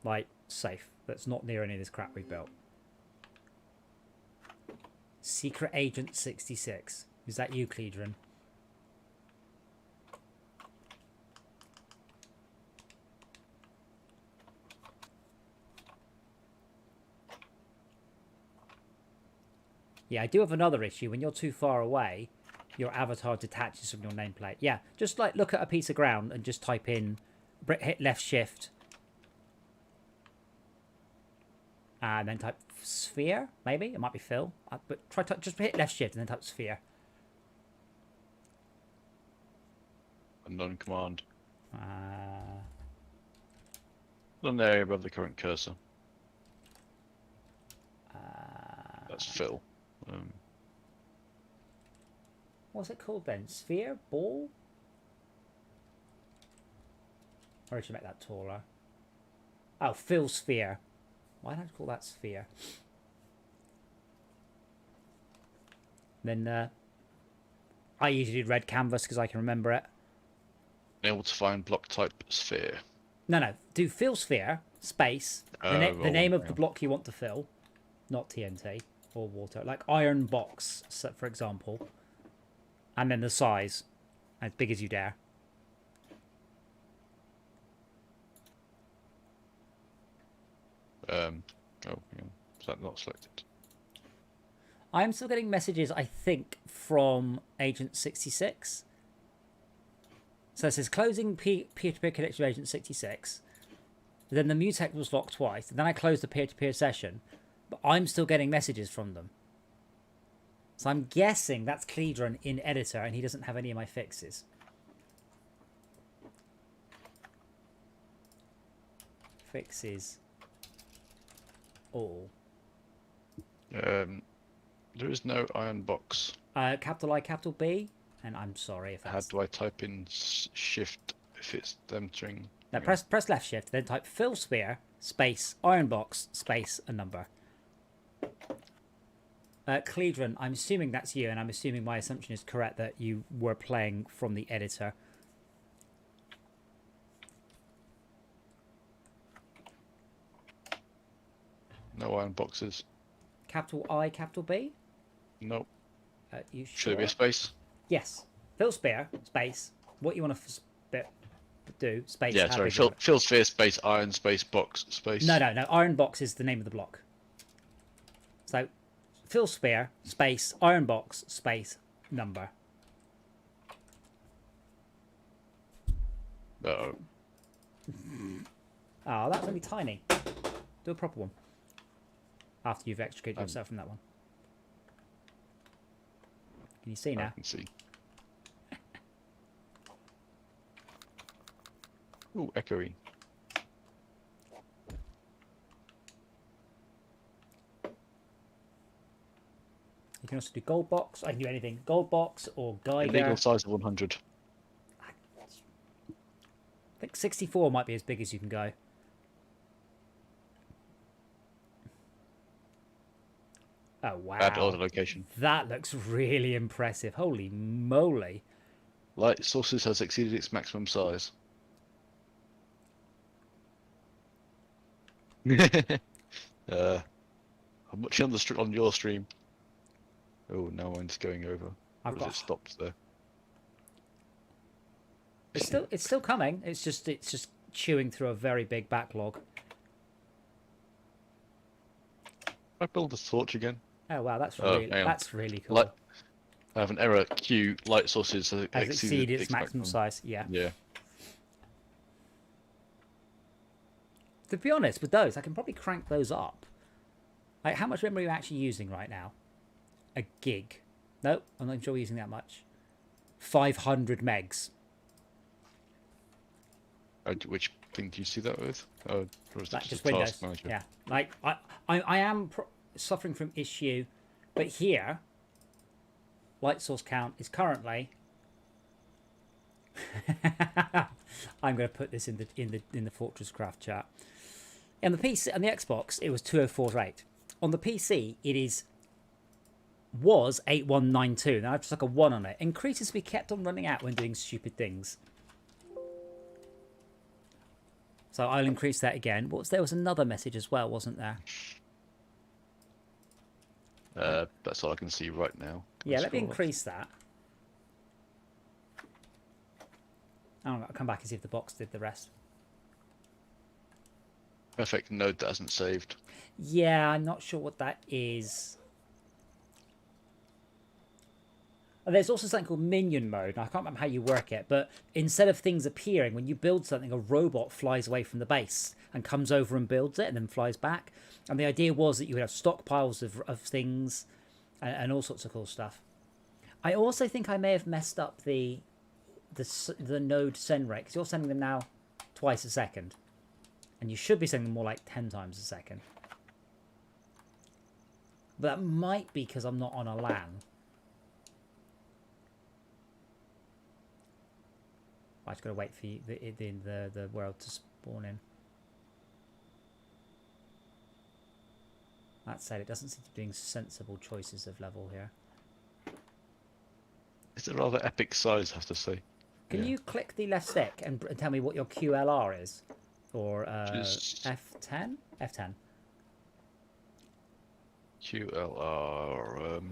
like safe. That's not near any of this crap we built. Secret Agent 66. Is that you, Cledron? Yeah, I do have another issue. When you're too far away, your avatar detaches from your nameplate. Yeah, just like look at a piece of ground and just type in, hit left shift, and then type sphere. Maybe it might be Phil, but just hit left shift and then type sphere. Unknown command. An area above the current cursor. That's Phil. What's it called then? Sphere? Ball? Or should I make that taller? Oh, Phil Sphere. Why don't I call that sphere? Then I usually did red canvas because I can remember it. Able to find block type sphere. No. Do fill sphere, space, the name of the block you want to fill, not TNT or water. Like iron box, for example. And then the size, as big as you dare. Oh, yeah. Is that not selected? I'm still getting messages, I think, from Agent 66. So it says closing peer-to-peer connection with Agent 66. Then the mutex was locked twice. And then I closed the peer-to-peer session. But I'm still getting messages from them. So I'm guessing that's Cledron in editor and he doesn't have any of my fixes. Fixes all. There is no iron box. Capital I, capital B. And I'm sorry if that's... How do I type in shift if it's entering? Now press left shift, then type fill sphere, space, iron box, space, a number. Cledron, I'm assuming that's you, and I'm assuming my assumption is correct that you were playing from the editor. No iron boxes. Capital I, capital B? Nope. You sure? Should there be a space? Yes. Fill sphere, space. What you want to do, space. Yeah, sorry. Fill sphere, space, iron, space, box, space. No. Iron box is the name of the block. So, fill sphere, space, iron box, space, number. Uh-oh. Oh, that's only tiny. Do a proper one. After you've extricated yourself from that one. Can you see now? I can see. Ooh, echoey. You can also do gold box. I can do anything. Gold box or Geiger. Illegal size of 100. I think 64 might be as big as you can go. Oh, wow. Add order location. That looks really impressive. Holy moly. Light sources has exceeded its maximum size. I'm watching on your stream. Oh, now mine's going over. It stopped there. It's still coming. It's just chewing through a very big backlog. I build a torch again. Oh wow, that's really cool. I have an error. Q light sources has exceeded its maximum size. Yeah. Yeah. To be honest, with those, I can probably crank those up. Like, how much memory are you actually using right now? A gig. No, I'm not sure we're using that much. 500 megs. Which thing do you see that with? Or is that just Windows. Manager? Yeah. Like, I am suffering from issue, but here, light source count is currently. I'm going to put this in the FortressCraft chat. On the PC, on the Xbox, it was 2048. On the PC, was 8192. Now I've just like a 1 on it. Increases we kept on running out when doing stupid things. So I'll increase that again. There was another message as well, wasn't there? That's all I can see right now. Yeah, let me increase that. I'll come back and see if the box did the rest. Perfect node that hasn't saved. Yeah, I'm not sure what that is. And there's also something called minion mode. And I can't remember how you work it, but instead of things appearing, when you build something, a robot flies away from the base and comes over and builds it and then flies back. And the idea was that you would have stockpiles of things and all sorts of cool stuff. I also think I may have messed up the node send rate, because you're sending them now twice a second. And you should be sending them more like 10 times a second. But that might be because I'm not on a LAN. I just got to wait for the world to spawn in. That said, it doesn't seem to be doing sensible choices of level here. It's a rather epic size, I have to say. Can you click the left stick and tell me what your QLR is? Or F10? F10. QLR.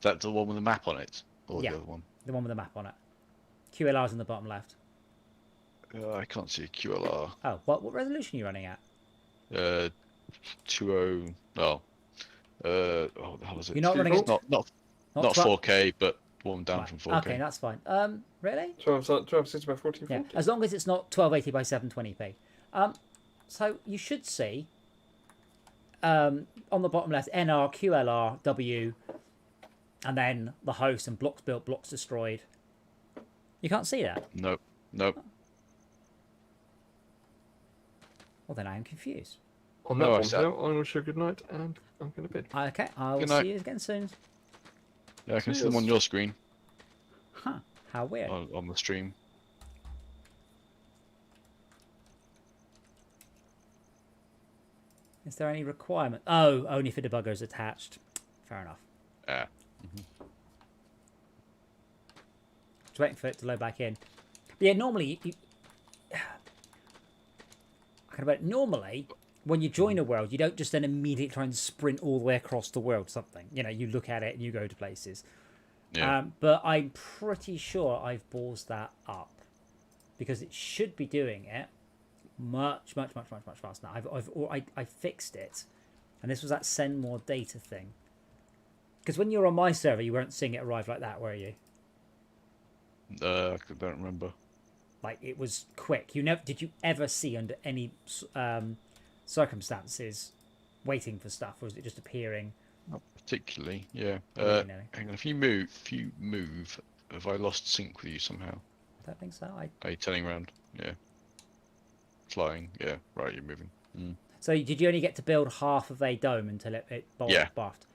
That's the one with the map on it? Or yeah, the other one? The one with the map on it. QLR's in the bottom left. I can't see a QLR. Oh, what resolution are you running at? 20. Oh. What the hell is it? You're not running at... Not 4K, but one down from 4K. Okay, that's fine. Really? 1260 by 1440? Yeah, as long as it's not 1280 by 720p. So you should see on the bottom left, NR, QLR, W, and then the host and blocks built, blocks destroyed. You can't see that? Nope. Well, then I am confused. On that one, I'm going to wish you a good night, and I'm going to bed. Okay, I will see you again soon. Yeah, I can see them on your screen. Huh, how weird. On the stream. Is there any requirement? Oh, only for debuggers attached. Fair enough. Yeah. Just waiting for it to load back in. But yeah, normally, normally, when you join a world, you don't just then immediately try and sprint all the way across the world. Something, you look at it and you go to places. Yeah. But I'm pretty sure I've ballsed that up because it should be doing it much faster now. I fixed it, and this was that send more data thing. Because when you were on my server, you weren't seeing it arrive like that, were you? I don't remember. Like, it was quick. Did you ever see under any circumstances waiting for stuff, or was it just appearing Not particularly, yeah. Willy-nilly. Hang on, if you move, have I lost sync with you somehow? I don't think so. Are you turning around? Yeah. Flying, yeah. Right, you're moving. Mm. So did you only get to build half of a dome until it barfed?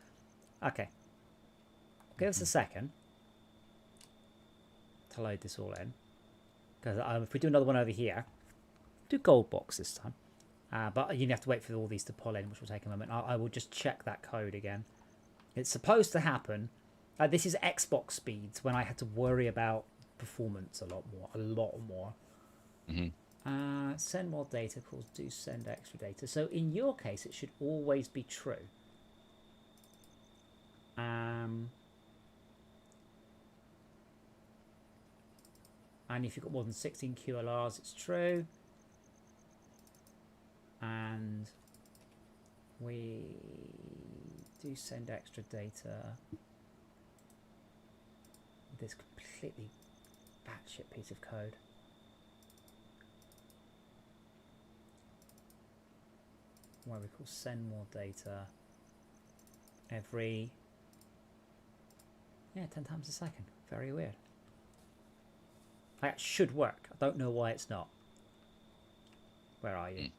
Okay. Give us a second to load this all in. Because if we do another one over here, do gold box this time. But you have to wait for all these to pull in, which will take a moment. I will just check that code again. It's supposed to happen. This is Xbox speeds when I had to worry about performance a lot more. Mm-hmm. Send more data calls do send extra data. So in your case, it should always be true. And if you've got more than 16 QLRs, it's true. And we do send extra data with this completely batshit piece of code. Where we call send more data every 10 times a second. Very weird. That should work. I don't know why it's not. Where are you?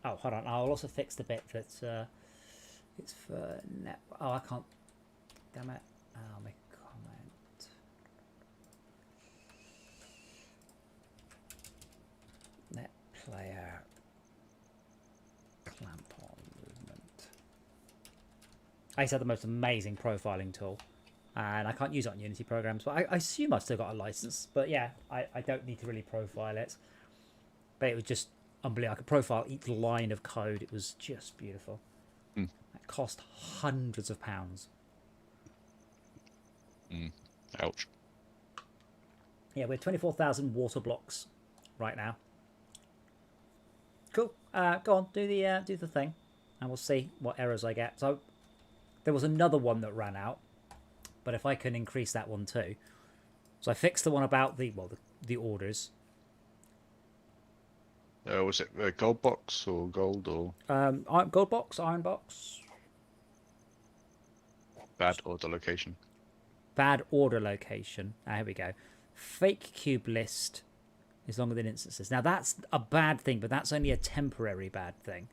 Oh, hold on. I'll also fix the bit that's it's for net. Oh, I can't. Damn it. I'll make a comment. Net player clamp on movement. I used to have the most amazing profiling tool, and I can't use it on Unity programs, but I assume I've still got a license. But yeah, I don't need to really profile it. But it was just unbelievable. I could profile each line of code. It was just beautiful. It cost hundreds of pounds. Ouch. Yeah, we're 24,000 water blocks right now. Cool. Go on, do the thing, and we'll see what errors I get. So there was another one that ran out, but if I can increase that one too. So I fixed the one about the orders. Was it a gold box or gold or? Gold box, iron box. Bad order location. Bad order location. Here we go. Fake cube list is longer than instances. Now that's a bad thing, but that's only a temporary bad thing.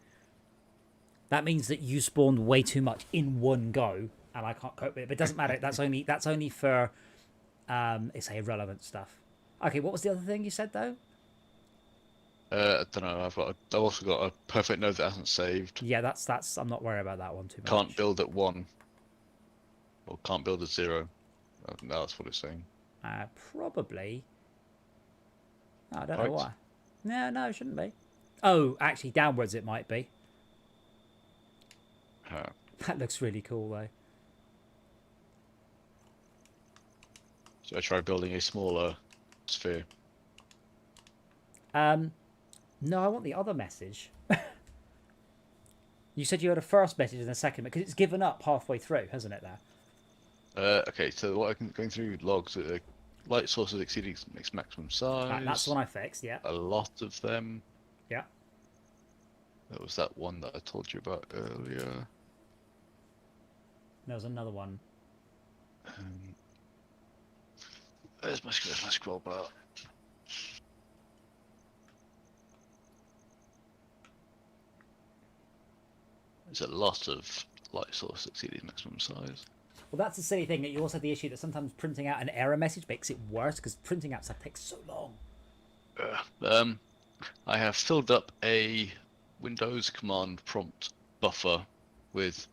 That means that you spawned way too much in one go, and I can't cope with it. But it doesn't matter. That's only for it's irrelevant stuff. Okay, what was the other thing you said though? I don't know. I've also got a perfect node that hasn't saved. Yeah, that's. I'm not worried about that one too much. Can't build at 1. Or can't build at 0. No, that's what it's saying. Probably. I don't know why. No, it shouldn't be. Oh, actually, downwards it might be. That looks really cool though. So I try building a smaller sphere. No, I want the other message. You said you had a first message and a second, because it's given up halfway through, hasn't it? There. Okay, so what I'm going through logs, light sources exceeding its maximum size. That's the one I fixed. Yeah. A lot of them. Yeah. There was that one that I told you about earlier. There was another one. Where's my scroll bar? There's a lot of light source exceeding maximum size. Well, that's the silly thing. You also have the issue that sometimes printing out an error message makes it worse, because printing out stuff takes so long. I have filled up a Windows command prompt buffer with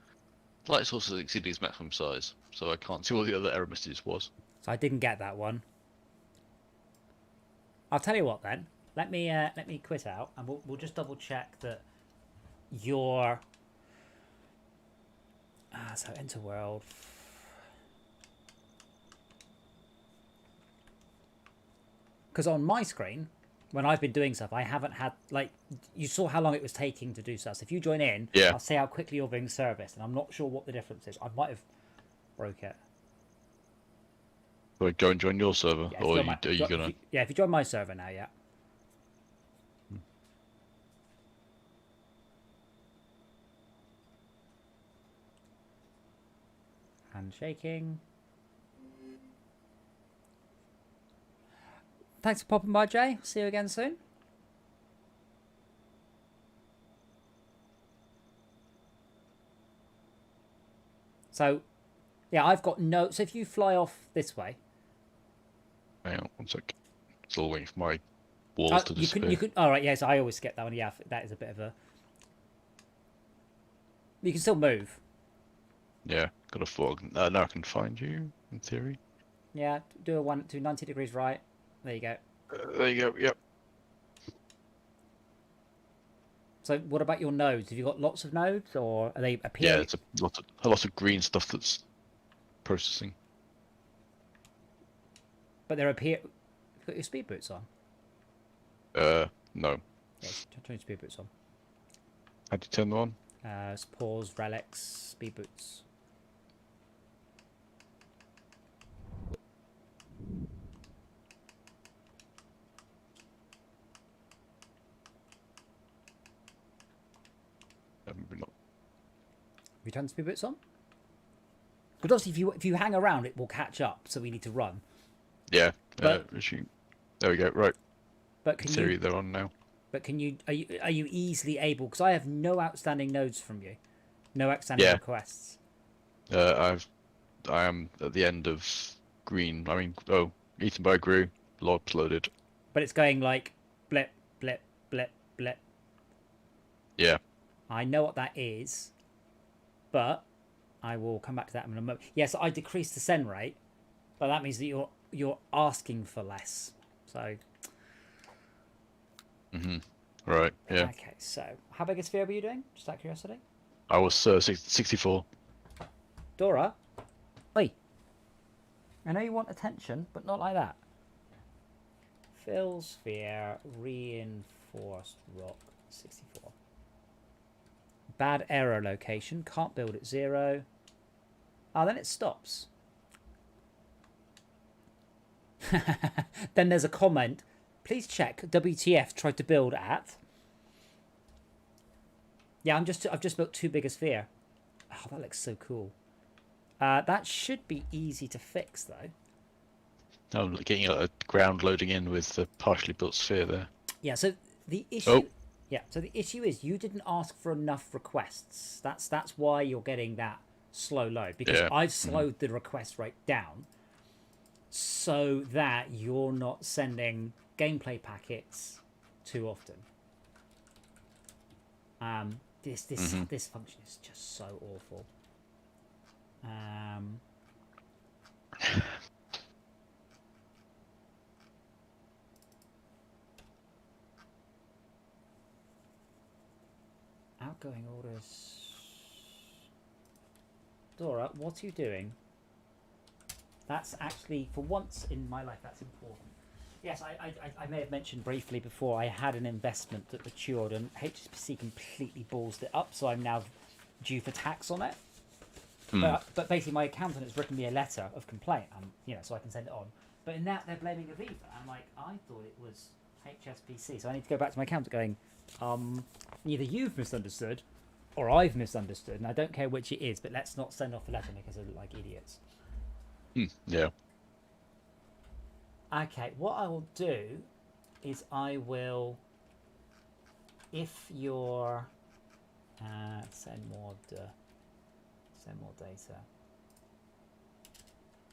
light sources exceeding its maximum size, so I can't see what the other error message was. So I didn't get that one. I'll tell you what then. Let me quit out, and we'll just double check that your so enter world. Because on my screen, when I've been doing stuff, I haven't had, like, you saw how long it was taking to do stuff. So if you join in, yeah. I'll see how quickly you're being serviced, and I'm not sure what the difference is. I might have broke it. Do I go and join your server, Yeah, or are you gonna? Yeah, if you join my server now, yeah. Handshaking. Thanks for popping by, Jay. See you again soon. So, yeah, I've got no... So if you fly off this way... Hang on, 1 sec. Still waiting for my walls to disappear. You can... All right, yes, I always skip that one. Yeah, that is a bit of a... You can still move. Yeah, got a fog. Now I can find you, in theory. Yeah, do 90 degrees right. There you go. There you go, yep. So what about your nodes? Have you got lots of nodes, or are they appearing? Yeah, it's a lot of green stuff that's processing. But they're Put your speed boots on. No. Yeah, turn your speed boots on. How do you turn them on? Pause, relics, speed boots. Maybe not. Have you turned the speed boots on? Because obviously, if you hang around, it will catch up. So we need to run. Yeah. But, there we go. Right. But can in theory, they're on now. But can you? Are you easily able? Because I have no outstanding nodes from you, no outstanding requests. I am at the end of green. I mean, eaten by Gru. Logs loaded. But it's going like blip, blip, blip, blip. Yeah. I know what that is, but I will come back to that in a moment. Yes, I decreased the send rate, but that means that you're asking for less. So. Right. Yeah. Okay. So, how big a sphere were you doing? Just out of curiosity. I was 64. Dora. Oi. I know you want attention, but not like that. Fill sphere, reinforced rock, 64. Bad error location, can't build at 0. Then it stops. Then there's a comment. Please check WTF tried to build at. Yeah, I've just built too big a sphere. Oh, that looks so cool. That should be easy to fix though. I'm getting a ground loading in with the partially built sphere there. Yeah, so the issue so the issue is you didn't ask for enough requests. That's why you're getting that slow load, because I've slowed the request rate down so that you're not sending gameplay packets too often. This function is just so awful. Outgoing orders. Dora, what are you doing? That's actually, for once in my life, that's important. Yes, I may have mentioned briefly before, I had an investment that matured and HSBC completely ballsed it up, so I'm now due for tax on it. But basically my accountant has written me a letter of complaint, so I can send it on. But in that, they're blaming Aviva. I'm like, I thought it was HSBC, so I need to go back to my accountant going, either you've misunderstood or I've misunderstood, and I don't care which it is, but let's not send off a letter because they look like idiots. Yeah. Okay, what I will do is I will, if your send more data,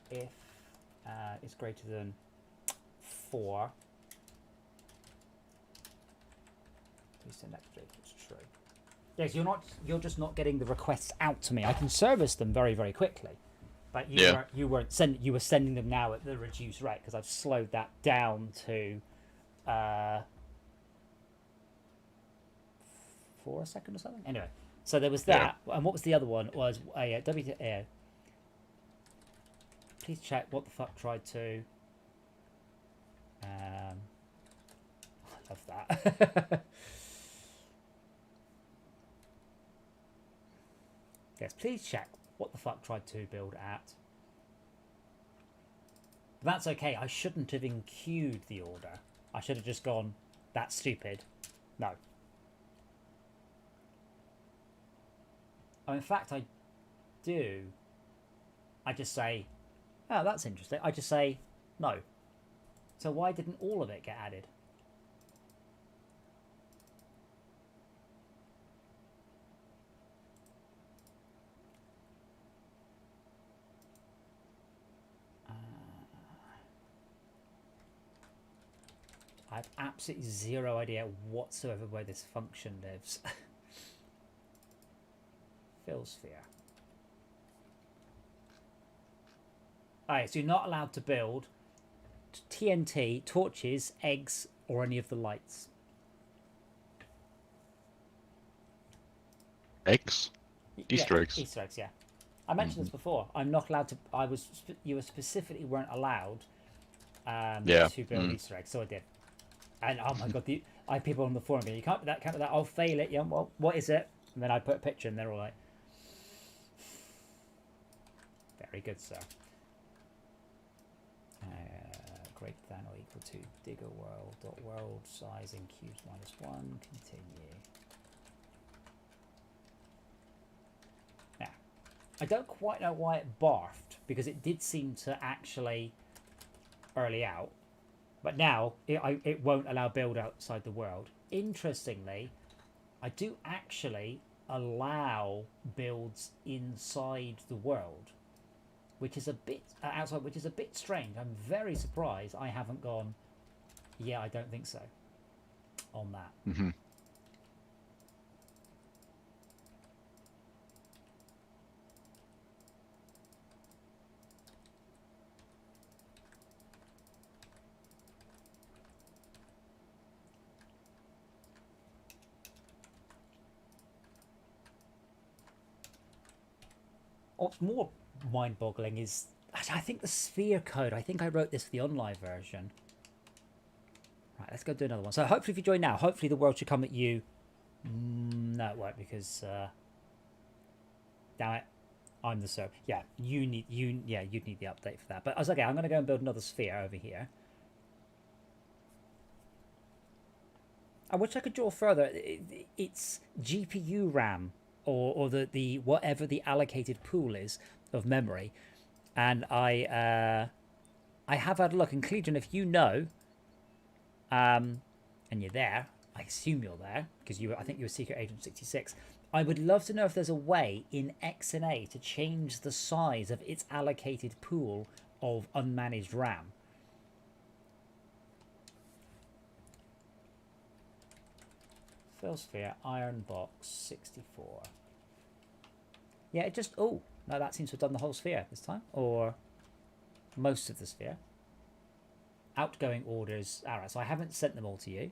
if it's greater than 4, please send extra if it's true. Yes, you're just not getting the requests out to me. I can service them very, very quickly. But you were sending them now at the reduced rate because I've slowed that down to 4 a second or something. Anyway, so there was that, and what was the other one? Was please check what the fuck tried to. I love that. Yes, please check what the fuck tried to build at. But that's okay. I shouldn't have enqueued the order. I should have just gone, that's stupid. No. Oh, in fact, I do. I just say, oh, that's interesting. I just say no. So why didn't all of it get added? I have absolutely zero idea whatsoever where this function lives. Fill sphere. Alright, so you're not allowed to build TNT, torches, eggs, or any of the lights. Eggs? Easter eggs? Easter eggs, yeah. I mentioned this before. I'm not allowed to. You specifically weren't allowed to build Easter eggs, so I did. And oh my god, I have people on the forum going, you can't do that, can't do that. I'll fail it. Yeah, well, what is it? And then I put a picture, and they're all like, "Very good, sir." Greater than or equal to digger world dot world size in cubes -1. Continue. Now, I don't quite know why it barfed because it did seem to actually early out. But now, it won't allow build outside the world. Interestingly, I do actually allow builds inside the world, which is a bit outside, which is a bit strange. I'm very surprised I haven't gone, yeah, I don't think so, on that. Mm-hmm. What's more mind-boggling is, I think the sphere code, I think I wrote this for the online version. Right, let's go do another one. So hopefully if you join now, hopefully the world should come at you. No, it won't because, damn it, I'm the server. Yeah, you'd need the update for that. But I was okay, I'm going to go and build another sphere over here. I wish I could draw further. It's GPU RAM. Or the whatever the allocated pool is of memory, and I have had a look. And Cleedron, if you know, and you're there, I assume you're there because I think you were Secret Agent 66. I would love to know if there's a way in XNA to change the size of its allocated pool of unmanaged RAM. Fill sphere, iron box, 64. Yeah, it just... Oh, no, that seems to have done the whole sphere this time. Or most of the sphere. Outgoing orders. Alright, so I haven't sent them all to you.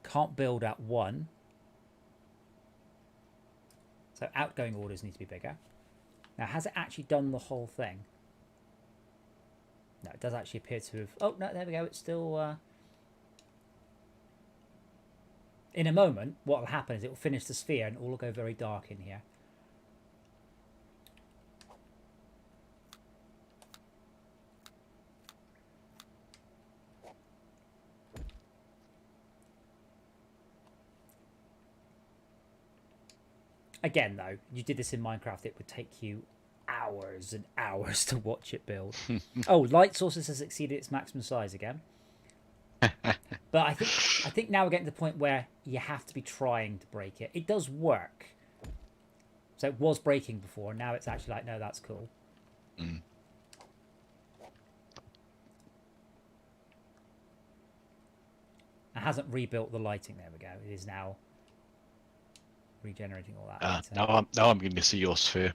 Can't build at 1. So outgoing orders need to be bigger. Now, has it actually done the whole thing? No, it does actually appear to have... Oh, no, there we go. It's still... In a moment, what will happen is it will finish the sphere and it will all go very dark in here. Again, though, you did this in Minecraft, it would take you hours and hours to watch it build. Oh, light sources has exceeded its maximum size again. But I think now we're getting to the point where you have to be trying to break it. It does work. So it was breaking before, now it's actually like, no, that's cool. Mm. It hasn't rebuilt the lighting. There we go. It is now regenerating all that. Now I'm going to see your sphere.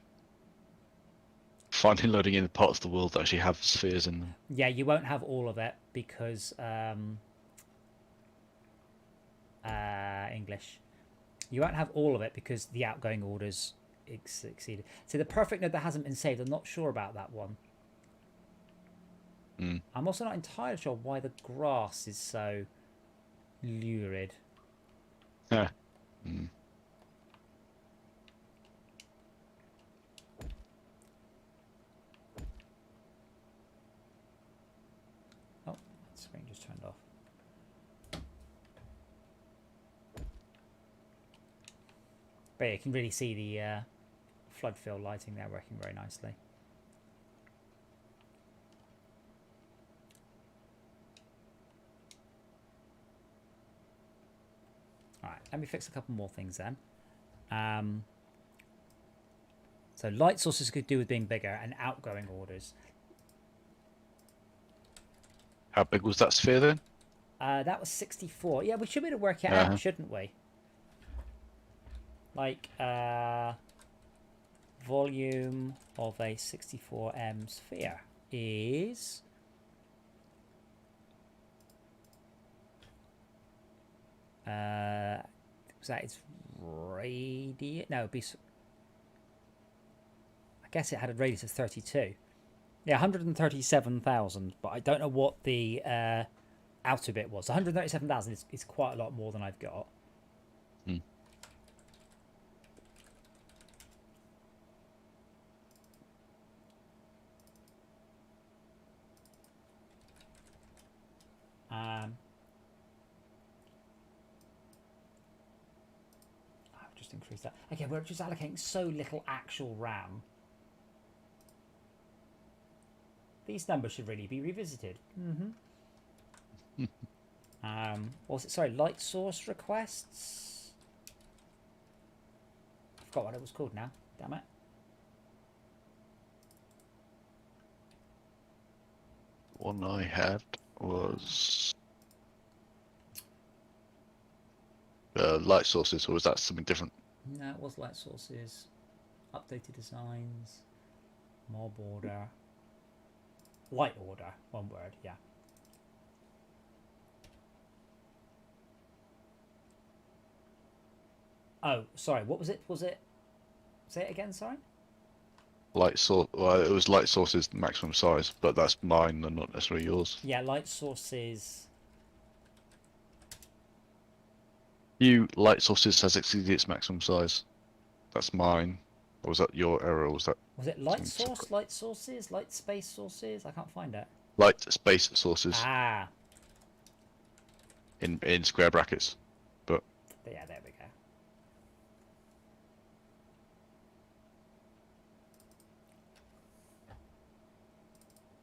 Finally loading in the parts of the world that actually have spheres in them. Yeah, you won't have all of it because English. You won't have all of it because the outgoing orders exceeded. So the perfect node that hasn't been saved, I'm not sure about that one. Mm. I'm also not entirely sure why the grass is so lurid. Yeah. Mm. Oh, that screen just turned off. But yeah, you can really see the flood fill lighting there working very nicely. Alright, let me fix a couple more things then. So light sources could do with being bigger, and outgoing orders. How big was that sphere then? That was 64. Yeah, we should be able to work it out, shouldn't we? Like, volume of a 64M sphere is... was that its radius? No, it'd be... I guess it had a radius of 32. Yeah, 137,000, but I don't know what the outer bit was. 137,000 is quite a lot more than I've got. I've just increased that. Okay, we're just allocating so little actual RAM. These numbers should really be revisited. What was it? Sorry, light source requests? I forgot what it was called now. Damn it. One I had was light sources, or was that something different? No, it was light sources. Updated designs. Mob order. Light order. One word, yeah. Oh, sorry. What was it? Say it again, sorry? Light source. Well, it was light sources maximum size, but that's mine and not necessarily yours. Yeah, light sources. Light sources has exceeded its maximum size. That's mine. Or was that your error? Or was that? Was it light source? Separate? Light sources? Light space sources? I can't find it. Light space sources. Ah. In square brackets, but. Yeah, there we go.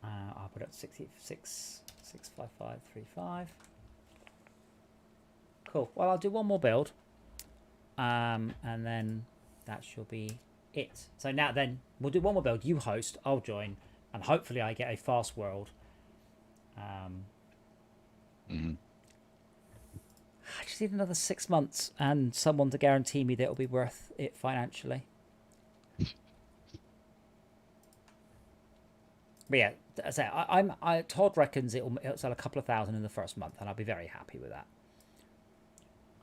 I'll put it 65535. Cool. Well, I'll do one more build, and then that should be it. So now then we'll do one more build. You host, I'll join, and hopefully I get a fast world. I just need another 6 months and someone to guarantee me that it'll be worth it financially. But yeah, as I say, Todd reckons it'll sell a couple of thousand in the first month, and I'll be very happy with that.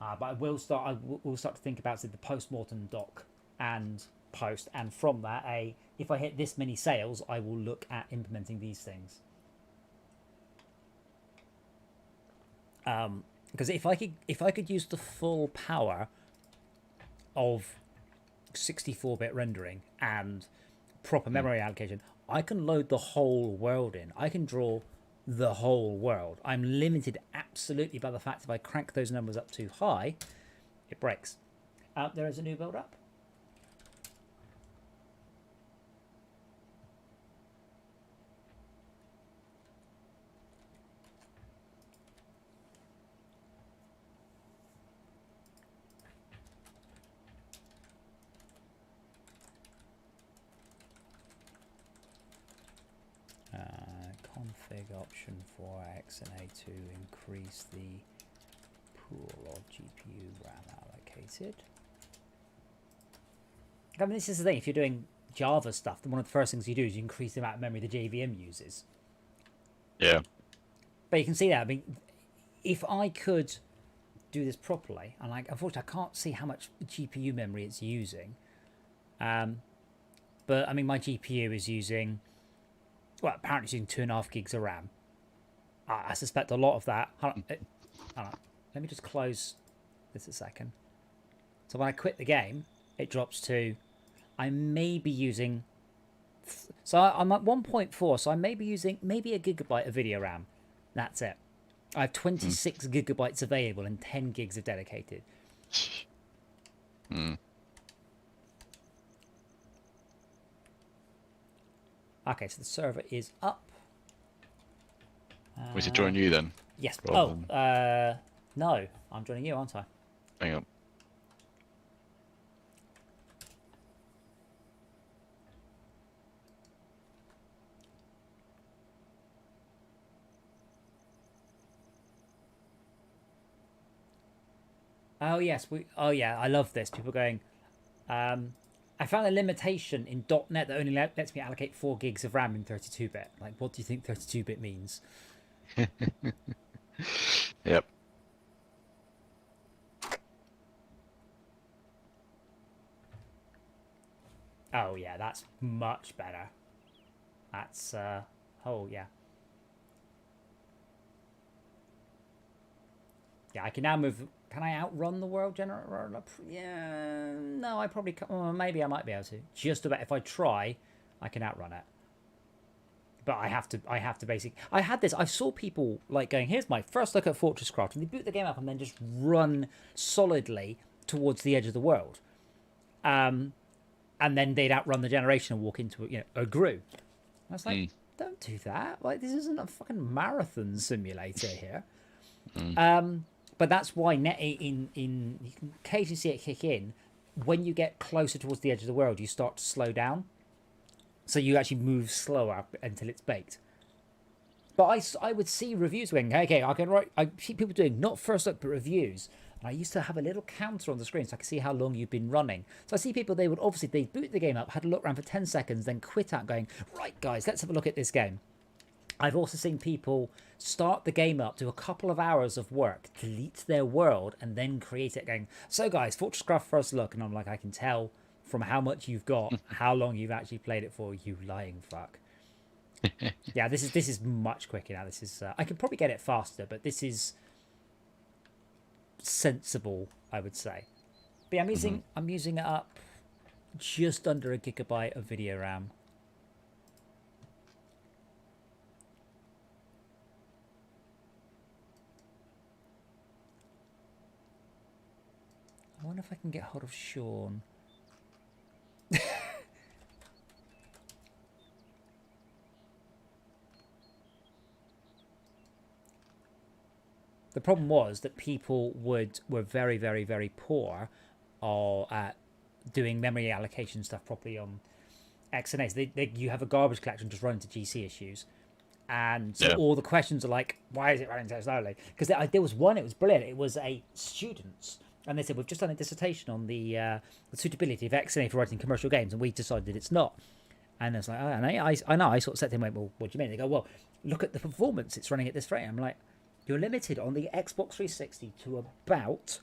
But I will start to think about the post-mortem doc and post, and from that, if I hit this many sales, I will look at implementing these things. Because if I could use the full power of 64-bit rendering and proper memory allocation, I can load the whole world in. I can draw the whole world. I'm limited absolutely by the fact if I crank those numbers up too high, it breaks. There is a new build up. Config option 4x and A to increase the pool of GPU RAM allocated. I mean, this is the thing. If you're doing Java stuff, then one of the first things you do is you increase the amount of memory the JVM uses. Yeah. But you can see that. I mean, if I could do this properly, and unfortunately I can't see how much GPU memory it's using. But I mean, my GPU is using. Well, apparently it's using 2.5 gigs of RAM. I suspect a lot of that... Hold on. Let me just close this a second. So when I quit the game, it drops to... I may be using... So I'm at 1.4, so I may be using maybe a gigabyte of video RAM. That's it. I have 26 gigabytes available and 10 gigs of dedicated. Okay, so the server is up. We should join you then. Yes. Rather No, I'm joining you, aren't I? Hang on. Oh yes, oh yeah, I love this. People going. I found a limitation in .NET that only lets me allocate 4 gigs of RAM in 32-bit. Like, what do you think 32-bit means? Yep. Oh yeah, that's much better. That's oh yeah. Yeah, I can now move. Can I outrun the world generator? Yeah, no, I probably can't. Well, maybe I might be able to. Just about. If I try, I can outrun it. But I have to basically. I had this. I saw people like going, "Here's my first look at FortressCraft," and they boot the game up and then just run solidly towards the edge of the world. And then they'd outrun the generation and walk into a grue. I was like, don't do that. Like, this isn't a fucking marathon simulator here. But that's why in you can occasionally see it kick in. When you get closer towards the edge of the world, you start to slow down. So you actually move slower until it's baked. But I would see reviews going, okay, I see people doing not first look, but reviews. And I used to have a little counter on the screen so I could see how long you've been running. So I see people, they boot the game up, had a look around for 10 seconds, then quit out going, right guys, let's have a look at this game. I've also seen people start the game up, do a couple of hours of work, delete their world, and then create it going, so guys, FortressCraft first look. And I'm like, I can tell from how much you've got, how long you've actually played it for, you lying fuck. Yeah, this is much quicker now. This is I could probably get it faster, but this is sensible, I would say. But yeah, I'm using it up just under a gigabyte of video RAM. I wonder if I can get hold of Sean. The problem was that people were very, very, very poor at doing memory allocation stuff properly on XNAs. You have a garbage collection just running to GC issues. And so all the questions are like, why is it running so slowly? Because there was one, it was brilliant. It was a student's. And they said, we've just done a dissertation on the suitability of XNA for writing commercial games, and we decided it's not. And it's like, I know. I sort of said to him, well, what do you mean? They go, well, look at the performance. It's running at this rate. I'm like, you're limited on the Xbox 360 to about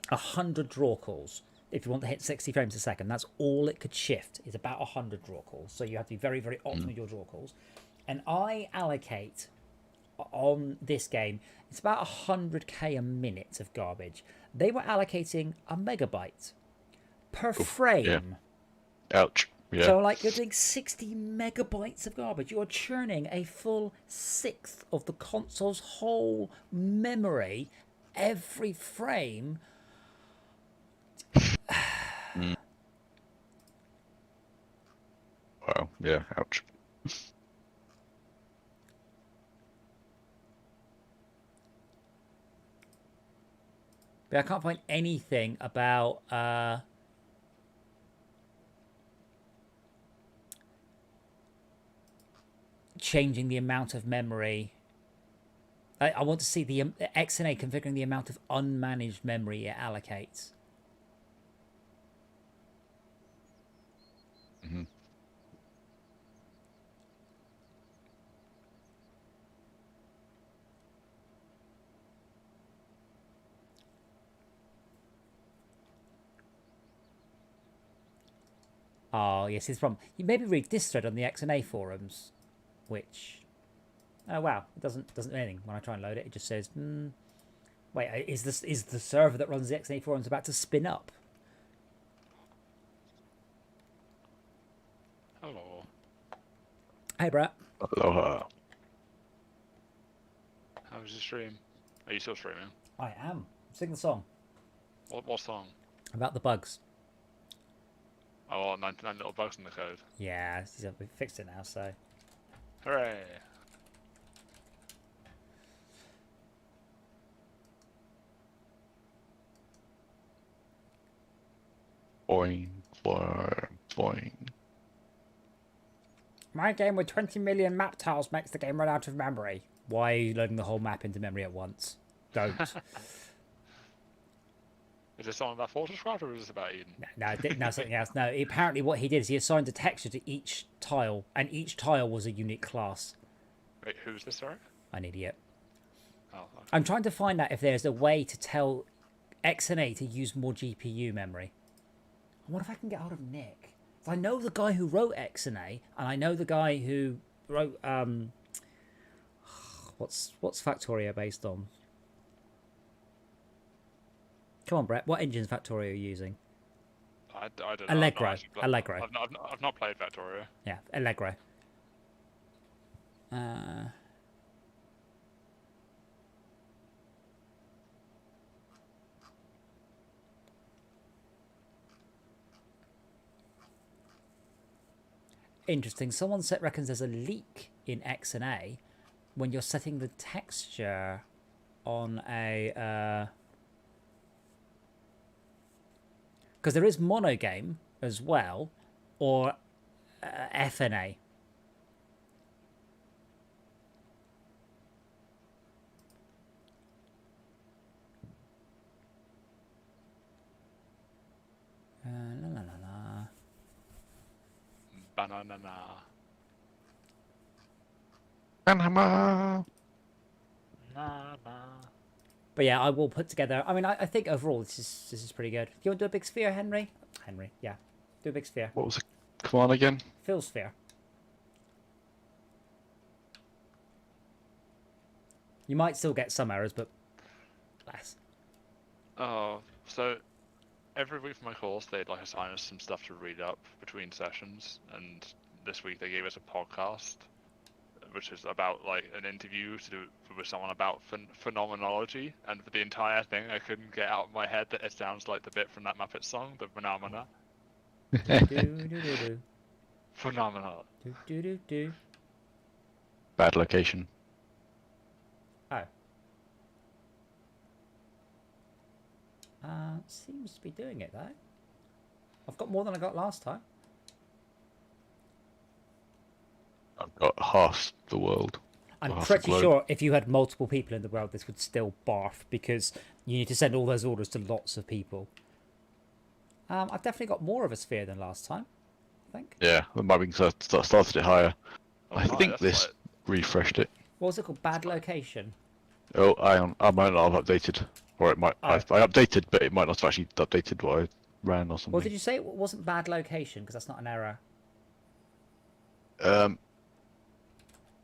100 draw calls. If you want to hit 60 frames a second, that's all it could shift, is about 100 draw calls. So you have to be very, very optimal with your draw calls. And I allocate on this game, it's about 100k a minute of garbage. They were allocating a megabyte per frame. Yeah. Ouch. Yeah. So like you're doing 60 megabytes of garbage. You're churning a full 1/6 of the console's whole memory every frame. Wow. Yeah. Ouch. But I can't find anything about changing the amount of memory. I want to see the XNA configuring the amount of unmanaged memory it allocates. Mm-hmm. Oh, yes, it's from... You maybe read this thread on the XNA forums, which... Oh, wow, it doesn't do anything. When I try and load it, it just says, wait, is the server that runs the XNA forums about to spin up? Hello. Hey, Brett. Aloha. How was the stream? Are you still streaming? I am. Sing the song. What song? About the bugs. Oh, 99 little bugs in the code. Yeah, we fixed it now, so. Hooray! Boing, boing, boing. My game with 20 million map tiles makes the game run out of memory. Why are you loading the whole map into memory at once? Don't. Is this something about FortressCraft or is this about Eden? No, something else. No, apparently what he did is he assigned a texture to each tile, and each tile was a unique class. Wait, who's this, sorry? An idiot. Oh, okay. I'm trying to find out if there's a way to tell XNA to use more GPU memory. I wonder if I can get hold of Nick. I know the guy who wrote XNA, and I know the guy who wrote what's Factorio based on? Come on, Brett. What engine is Factorio using? I don't know. Allegro. Allegro. I've not played Factorio. Yeah, Allegro. Interesting. Someone reckons there's a leak in XNA when you're setting the texture on a. Because there is monogame as well, or FNA. La la la la. Banana. Panama. But yeah, I will put together. I mean, I think overall this is pretty good. Do you want to do a big sphere, Henry? Henry, yeah, do a big sphere. What was the command again? Fill sphere. You might still get some errors, but less. Oh, so every week for my course, they'd like assign us some stuff to read up between sessions, and this week they gave us a podcast, which is about like an interview to do with someone about phenomenology, and for the entire thing, I couldn't get out of my head that it sounds like the bit from that Muppet song, the phenomena. Phenomena. Bad location. Oh. Seems to be doing it though. I've got more than I got last time. I've got half the world. I'm pretty sure if you had multiple people in the world, this would still barf because you need to send all those orders to lots of people. I've definitely got more of a sphere than last time, I think. Yeah, it might be because I started it higher. Oh, I think this refreshed it. What was it called? Bad location? Oh, I might not have updated. Or it might. Oh. I updated, but it might not have actually updated what I ran or something. Well, did you say it wasn't bad location? Because that's not an error.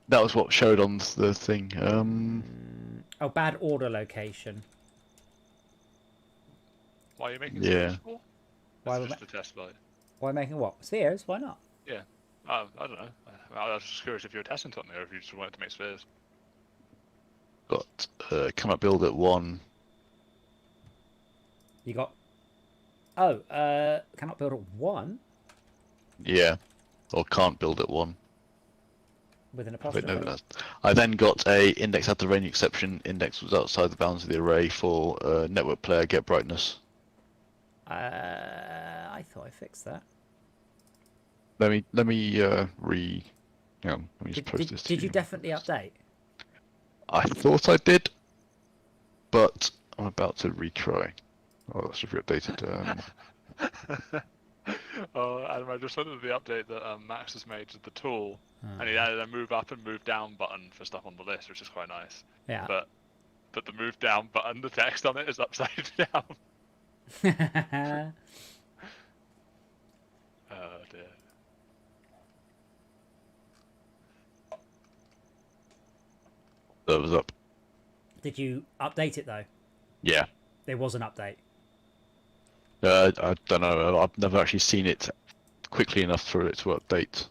That was what showed on the thing. Oh, bad order location. Why are you making Yeah. spheres? Why That's just a test flight. Why making what? Spheres? Why not? Yeah. I don't know. I was just curious if you were testing something or if you just wanted to make spheres. Got cannot build at 1. You got. Oh, cannot build at 1 Yeah, or can't build at 1. with an I don't know apostrophe. that. I then got a index had the range exception. Index was outside the bounds of the array for network player get brightness. I thought I fixed that. Let me Hang on, let me just post this. Did you definitely update? I thought I did, but I'm about to retry. Oh, that's just re-updated. Oh, Adam, I just looked at the update that Max has made to the tool, and he added a move up and move down button for stuff on the list, which is quite nice. Yeah. But the move down button, the text on it is upside down. Oh dear. That was up. Did you update it though? Yeah. There was an update. I don't know. I've never actually seen it quickly enough for it to update.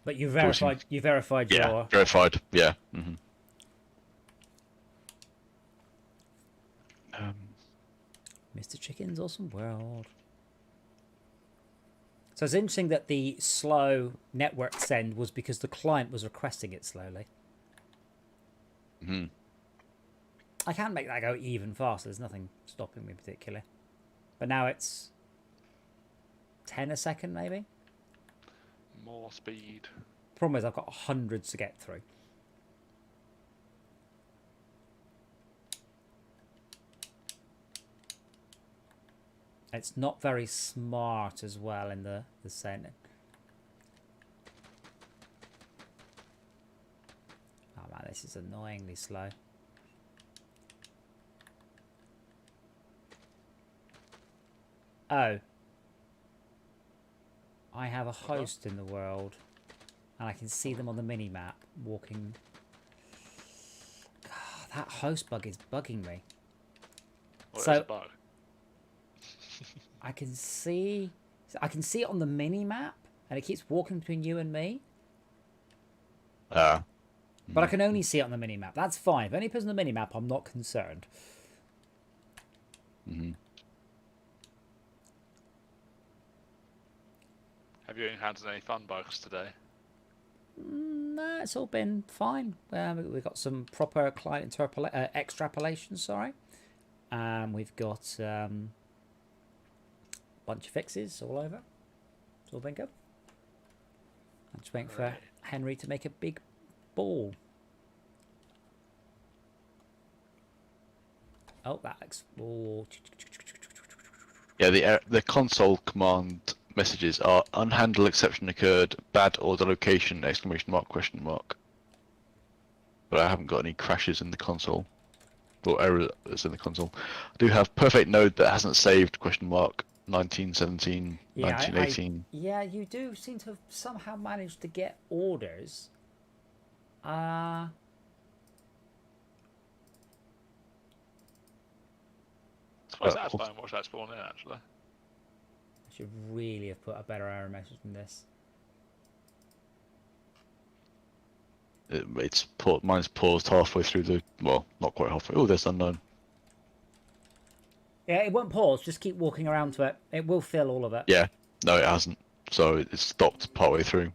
But you verified. You verified Yeah, your. verified. Yeah. Mr. Chicken's Awesome World. So it's interesting that the slow network send was because the client was requesting it slowly. Hmm. I can make that go even faster. There's nothing stopping me particularly. But now it's 10 a second, maybe? More speed. Problem is I've got hundreds to get through. It's not very smart as well in the sending. Oh man, this is annoyingly slow. Oh. I have a host in the world. And I can see them on the mini-map walking. God, that host bug is bugging me. What so is a bug? I can see it on the mini-map, and it keeps walking between you and me. But I can only see it on the mini-map. That's fine. If only person on the mini-map, I'm not concerned. Mm-hmm. Have you encountered any fun bugs today? No, it's all been fine. We've got some proper client extrapolation, sorry. We've got a bunch of fixes all over. It's all been good. I'm just waiting for Henry to make a big ball. Oh, that looks... Oh. Yeah, the console command messages are unhandled exception occurred, bad order location, exclamation mark, question mark. But I haven't got any crashes in the console. Or errors in the console. I do have perfect node that hasn't saved, question mark, 1917, Yeah, 1918. Yeah, you do seem to have somehow managed to get orders. Where's that spawn? Watch that spawn in, actually. I should really have put a better error message than this. Mine's paused halfway through the... Well, not quite halfway. Oh, there's unknown. Yeah, it won't pause. Just keep walking around to it. It will fill all of it. Yeah. No, it hasn't. So it stopped partway through.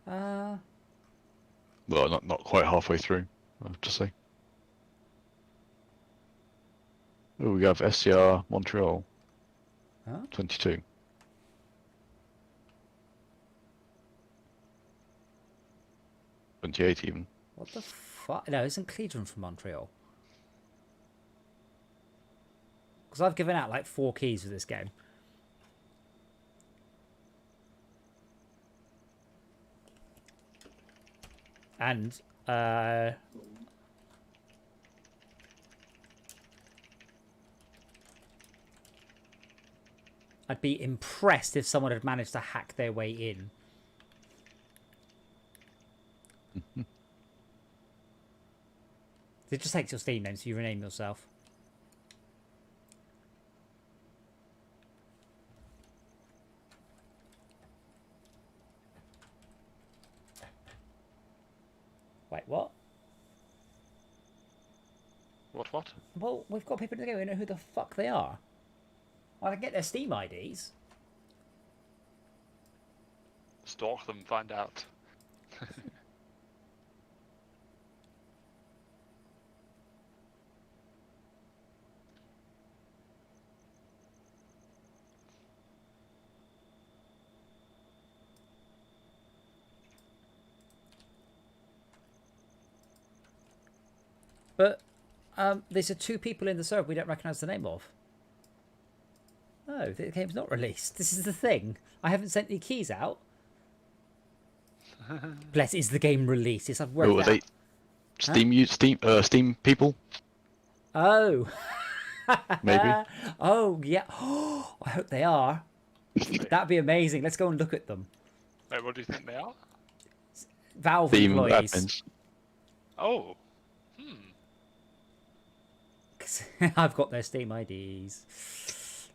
Well, not quite halfway through, I have to say. Oh, we have SCR Montreal. Huh? 22. Even. What the fuck? No, isn't Cleveland from Montreal? Because I've given out like 4 keys for this game. And, I'd be impressed if someone had managed to hack their way in. It just takes your Steam name, so you rename yourself. Wait, what? What? Well, we've got people in the game who know who the fuck they are. Well, I can get their Steam IDs. Stalk them, find out. But these are 2 people in the server we don't recognise the name of. No, the game's not released. This is the thing. I haven't sent any keys out. Bless, is the game released? Yes, I've worked out. Steam people? Oh. Maybe. Oh, yeah. Oh, I hope they are. That'd be amazing. Let's go and look at them. Wait, what do you think they are? Valve Steam employees. admins. Oh. I've got their Steam IDs.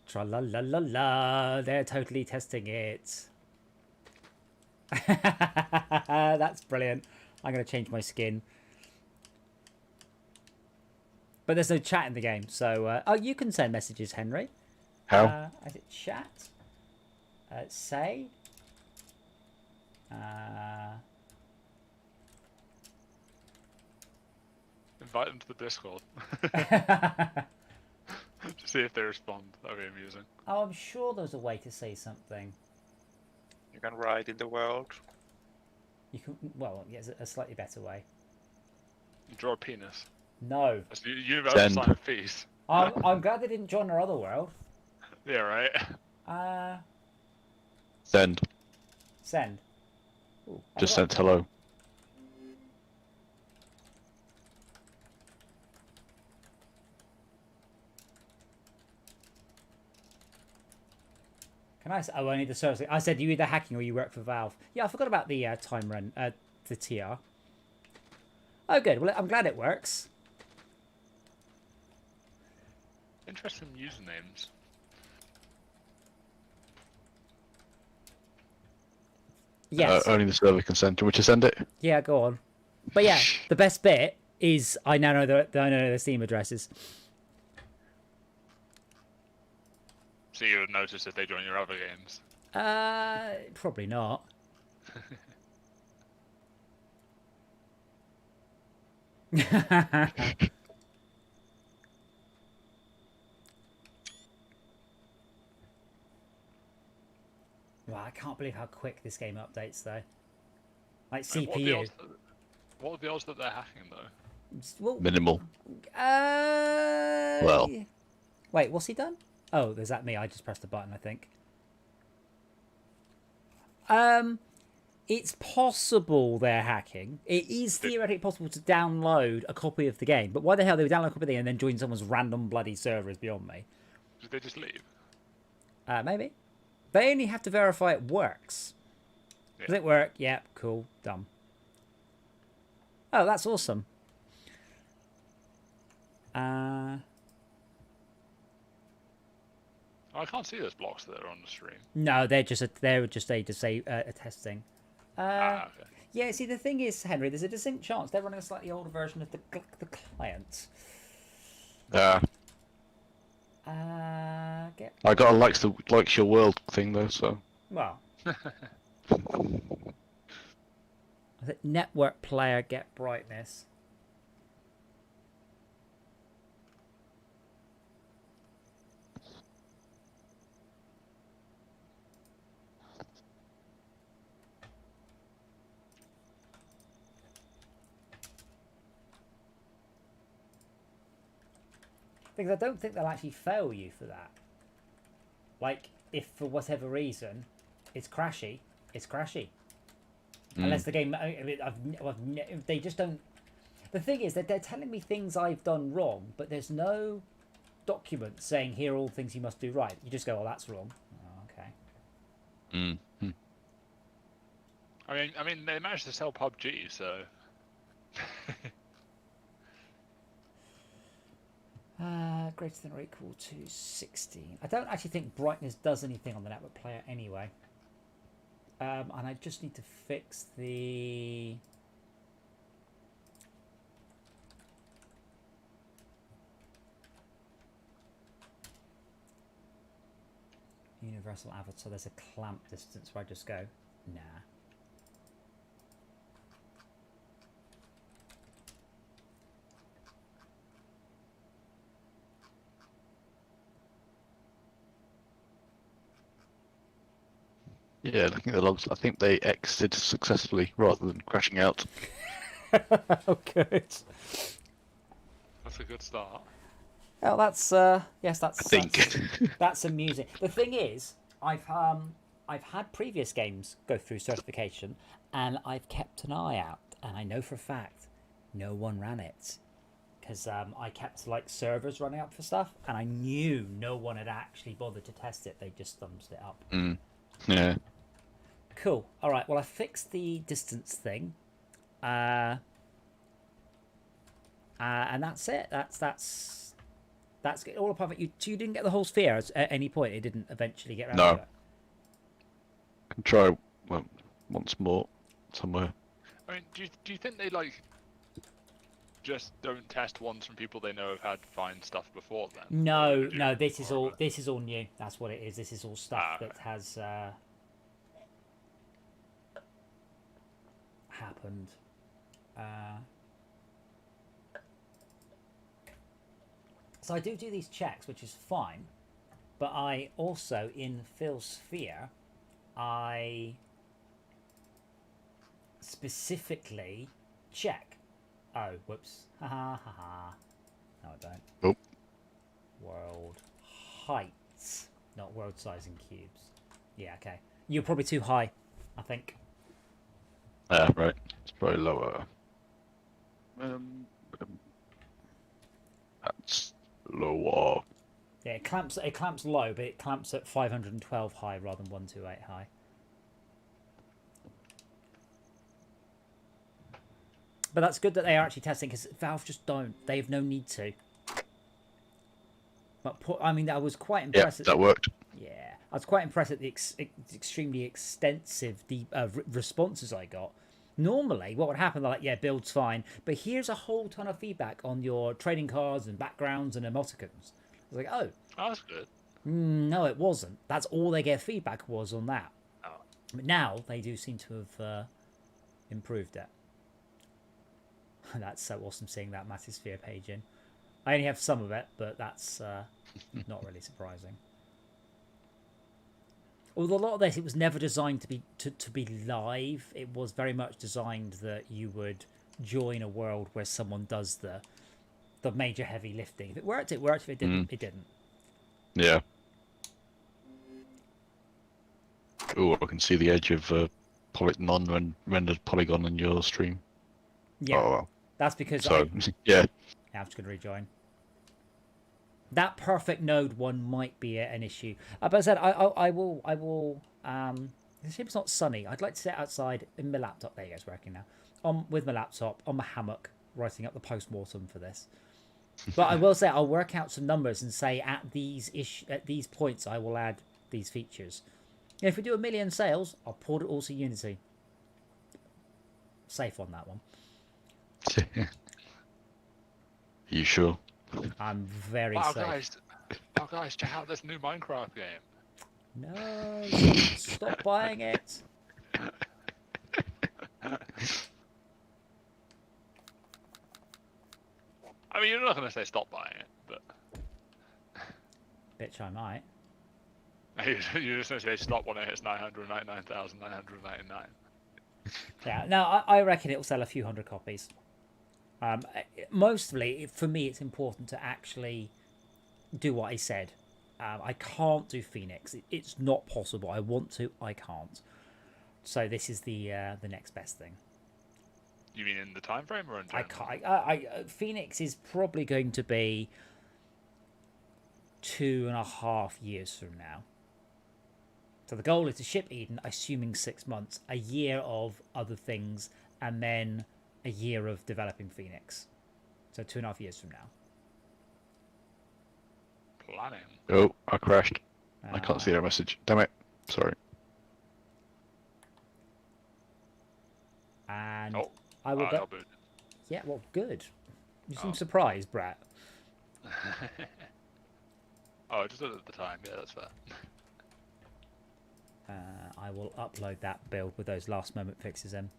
Tra-la-la-la-la. They're totally testing it. That's brilliant. I'm going to change my skin. But there's no chat in the game, so oh, you can send messages, Henry. How? Is it chat? Say. Invite them to the Discord. To see if they respond. That'd be amusing. Oh, I'm sure there's a way to say something. You can write in the world. You can. Well, yeah, a slightly better way. Draw a penis. No. That's the universal sign of peace. I'm glad they didn't join our other world. Yeah, right. Send. Send. Ooh, Just sent hello. Can I? Oh, I need the service. I said you either hacking or you work for Valve. Yeah, I forgot about the time run. The TR. Oh, good. Well, I'm glad it works. Interesting usernames. Yes. Only the server can send. Do you want me to send it? Yeah, go on. But yeah, the best bit is I now know the Steam addresses. So you would notice if they join your other games. Probably not. Wow, I can't believe how quick this game updates though. Like CPU. What are the odds that they're hacking though? Well, Minimal. Well. Wait, what's he done? Oh, is that me? I just pressed the button, I think. It's possible they're hacking. It is theoretically possible to download a copy of the game, but why the hell they would download a copy of the game and then join someone's random bloody server is beyond me. Did they just leave? Maybe. They only have to verify it works. Yeah. Does it work? Yeah, cool, done. Oh, that's awesome. I can't see those blocks that are on the stream. No, they're just a testing. Okay. Yeah, see, the thing is, Henry, there's a distinct chance they're running a slightly older version of the client. I got a likes your world thing though, so. Well. Network player get brightness. Because I don't think they'll actually fail you for that. Like, if for whatever reason it's crashy, it's crashy. Unless the game, they just don't. The thing is that they're telling me things I've done wrong, but there's no document saying here are all things you must do right. You just go, oh, that's wrong. Oh, okay. I mean, they managed to sell PUBG, so. Greater than or equal to 16. I don't actually think brightness does anything on the network player anyway. And I just need to fix the... Universal avatar. There's a clamp distance where I just go, nah. Yeah, looking at the logs, I think they exited successfully rather than crashing out. Oh, good. That's a good start. Oh, that's yes, that's. I think that's amusing. The thing is, I've had previous games go through certification, and I've kept an eye out, and I know for a fact no one ran it, because I kept like servers running up for stuff, and I knew no one had actually bothered to test it. They just thumbs it up. Yeah. Cool. All right. Well, I fixed the distance thing, and that's it. That's good. All apart from you didn't get the whole sphere at any point. It didn't eventually get around to it. Can try once more somewhere. I mean, do you think they just don't test ones from people they know have had fine stuff before then? No, this is all new. That's what it is. This is all stuff that has happened. So I do these checks, which is fine, but I also, in Phil's sphere, I specifically check. Oh, whoops. Ha ha ha ha. No, I don't. Oh. World heights, not world size in cubes. Yeah, okay. You're probably too high, I think. Yeah, right. It's probably lower. That's lower. Yeah, it clamps low, but it clamps at 512 high rather than 128 high. But that's good that they are actually testing, because Valve just don't. They have no need to. But I mean, I was quite impressed. Yeah, that worked. Yeah, I was quite impressed at the extremely extensive responses I got. Normally, what would happen? They're like, yeah, build's fine, but here's a whole ton of feedback on your trading cards and backgrounds and emoticons. I was like, oh, that's good. No, it wasn't. That's all they get feedback was on that. Oh. But now they do seem to have improved it. That's so awesome seeing that Matisphere page in. I only have some of it, but that's not really surprising. Although a lot of this, it was never designed to be live. It was very much designed that you would join a world where someone does the major heavy lifting. If it worked, it worked. If it didn't, it didn't. Yeah. Oh, I can see the edge of non-rendered polygon in your stream. Yeah. Oh, well. That's because yeah. I'm just going to rejoin. That perfect node one might be an issue. But I said I will. It seems not sunny. I'd like to sit outside in my laptop. There you go, it's working now. With my laptop on my hammock, writing up the post-mortem for this. But I will say I'll work out some numbers and say at these points I will add these features. And if we do 1 million sales, I'll port it all to Unity. Safe on that one. You sure? I'm very safe. Guys, check out this new Minecraft game. No, stop buying it. I mean, you're not going to say stop buying it, but... Bitch, I might. You're just going to say stop when it hits 999,999. Yeah, no, I reckon it will sell a few hundred copies. Mostly, for me, it's important to actually do what I said. I can't do Phoenix. It's not possible. I want to, I can't. So this is the next best thing. You mean in the time frame or in general? Phoenix is probably going to be 2.5 years from now. So the goal is to ship Eden, assuming 6 months, a year of other things, and then a year of developing Phoenix. So 2.5 years from now. Planning. Oh, I crashed. I can't see our message. Damn it. Sorry. And I will go. Yeah, well, good. You seem surprised, Brett. Oh, just at the time. Yeah, that's fair. I will upload that build with those last moment fixes in.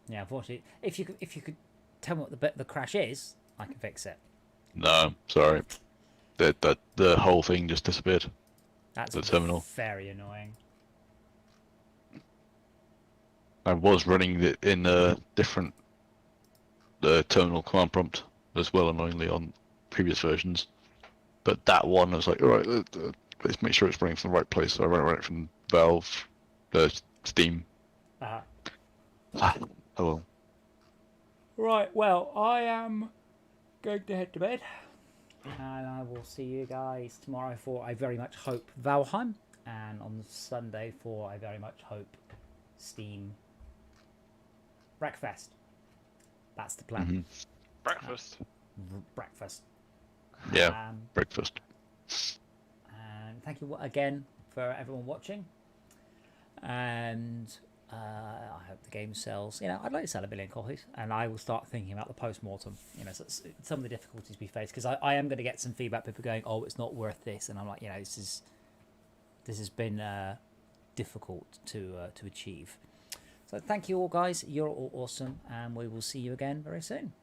Yeah, unfortunately, if you could tell me what the crash is, I can fix it. No, sorry. The whole thing just disappeared. That's the terminal. Very annoying. I was running it in a different terminal command prompt as well, annoyingly, on previous versions. But that one, I was like, all right, Let's make sure it's running from the right place. So I run it from Valve, Steam. Hello. Right, well, I am going to head to bed. And I will see you guys tomorrow for, I very much hope, Valheim. And on Sunday for, I very much hope, Steam Breakfast. That's the plan. Mm-hmm. Breakfast. Breakfast. Yeah, breakfast. And thank you again for everyone watching. And I hope the game sells. You know, I'd like to sell 1 million copies, and I will start thinking about the post-mortem. You know, some of the difficulties we face, because I am going to get some feedback. People going, "Oh, it's not worth this," and I'm like, you know, this has been difficult to achieve. So thank you all, guys. You're all awesome, and we will see you again very soon.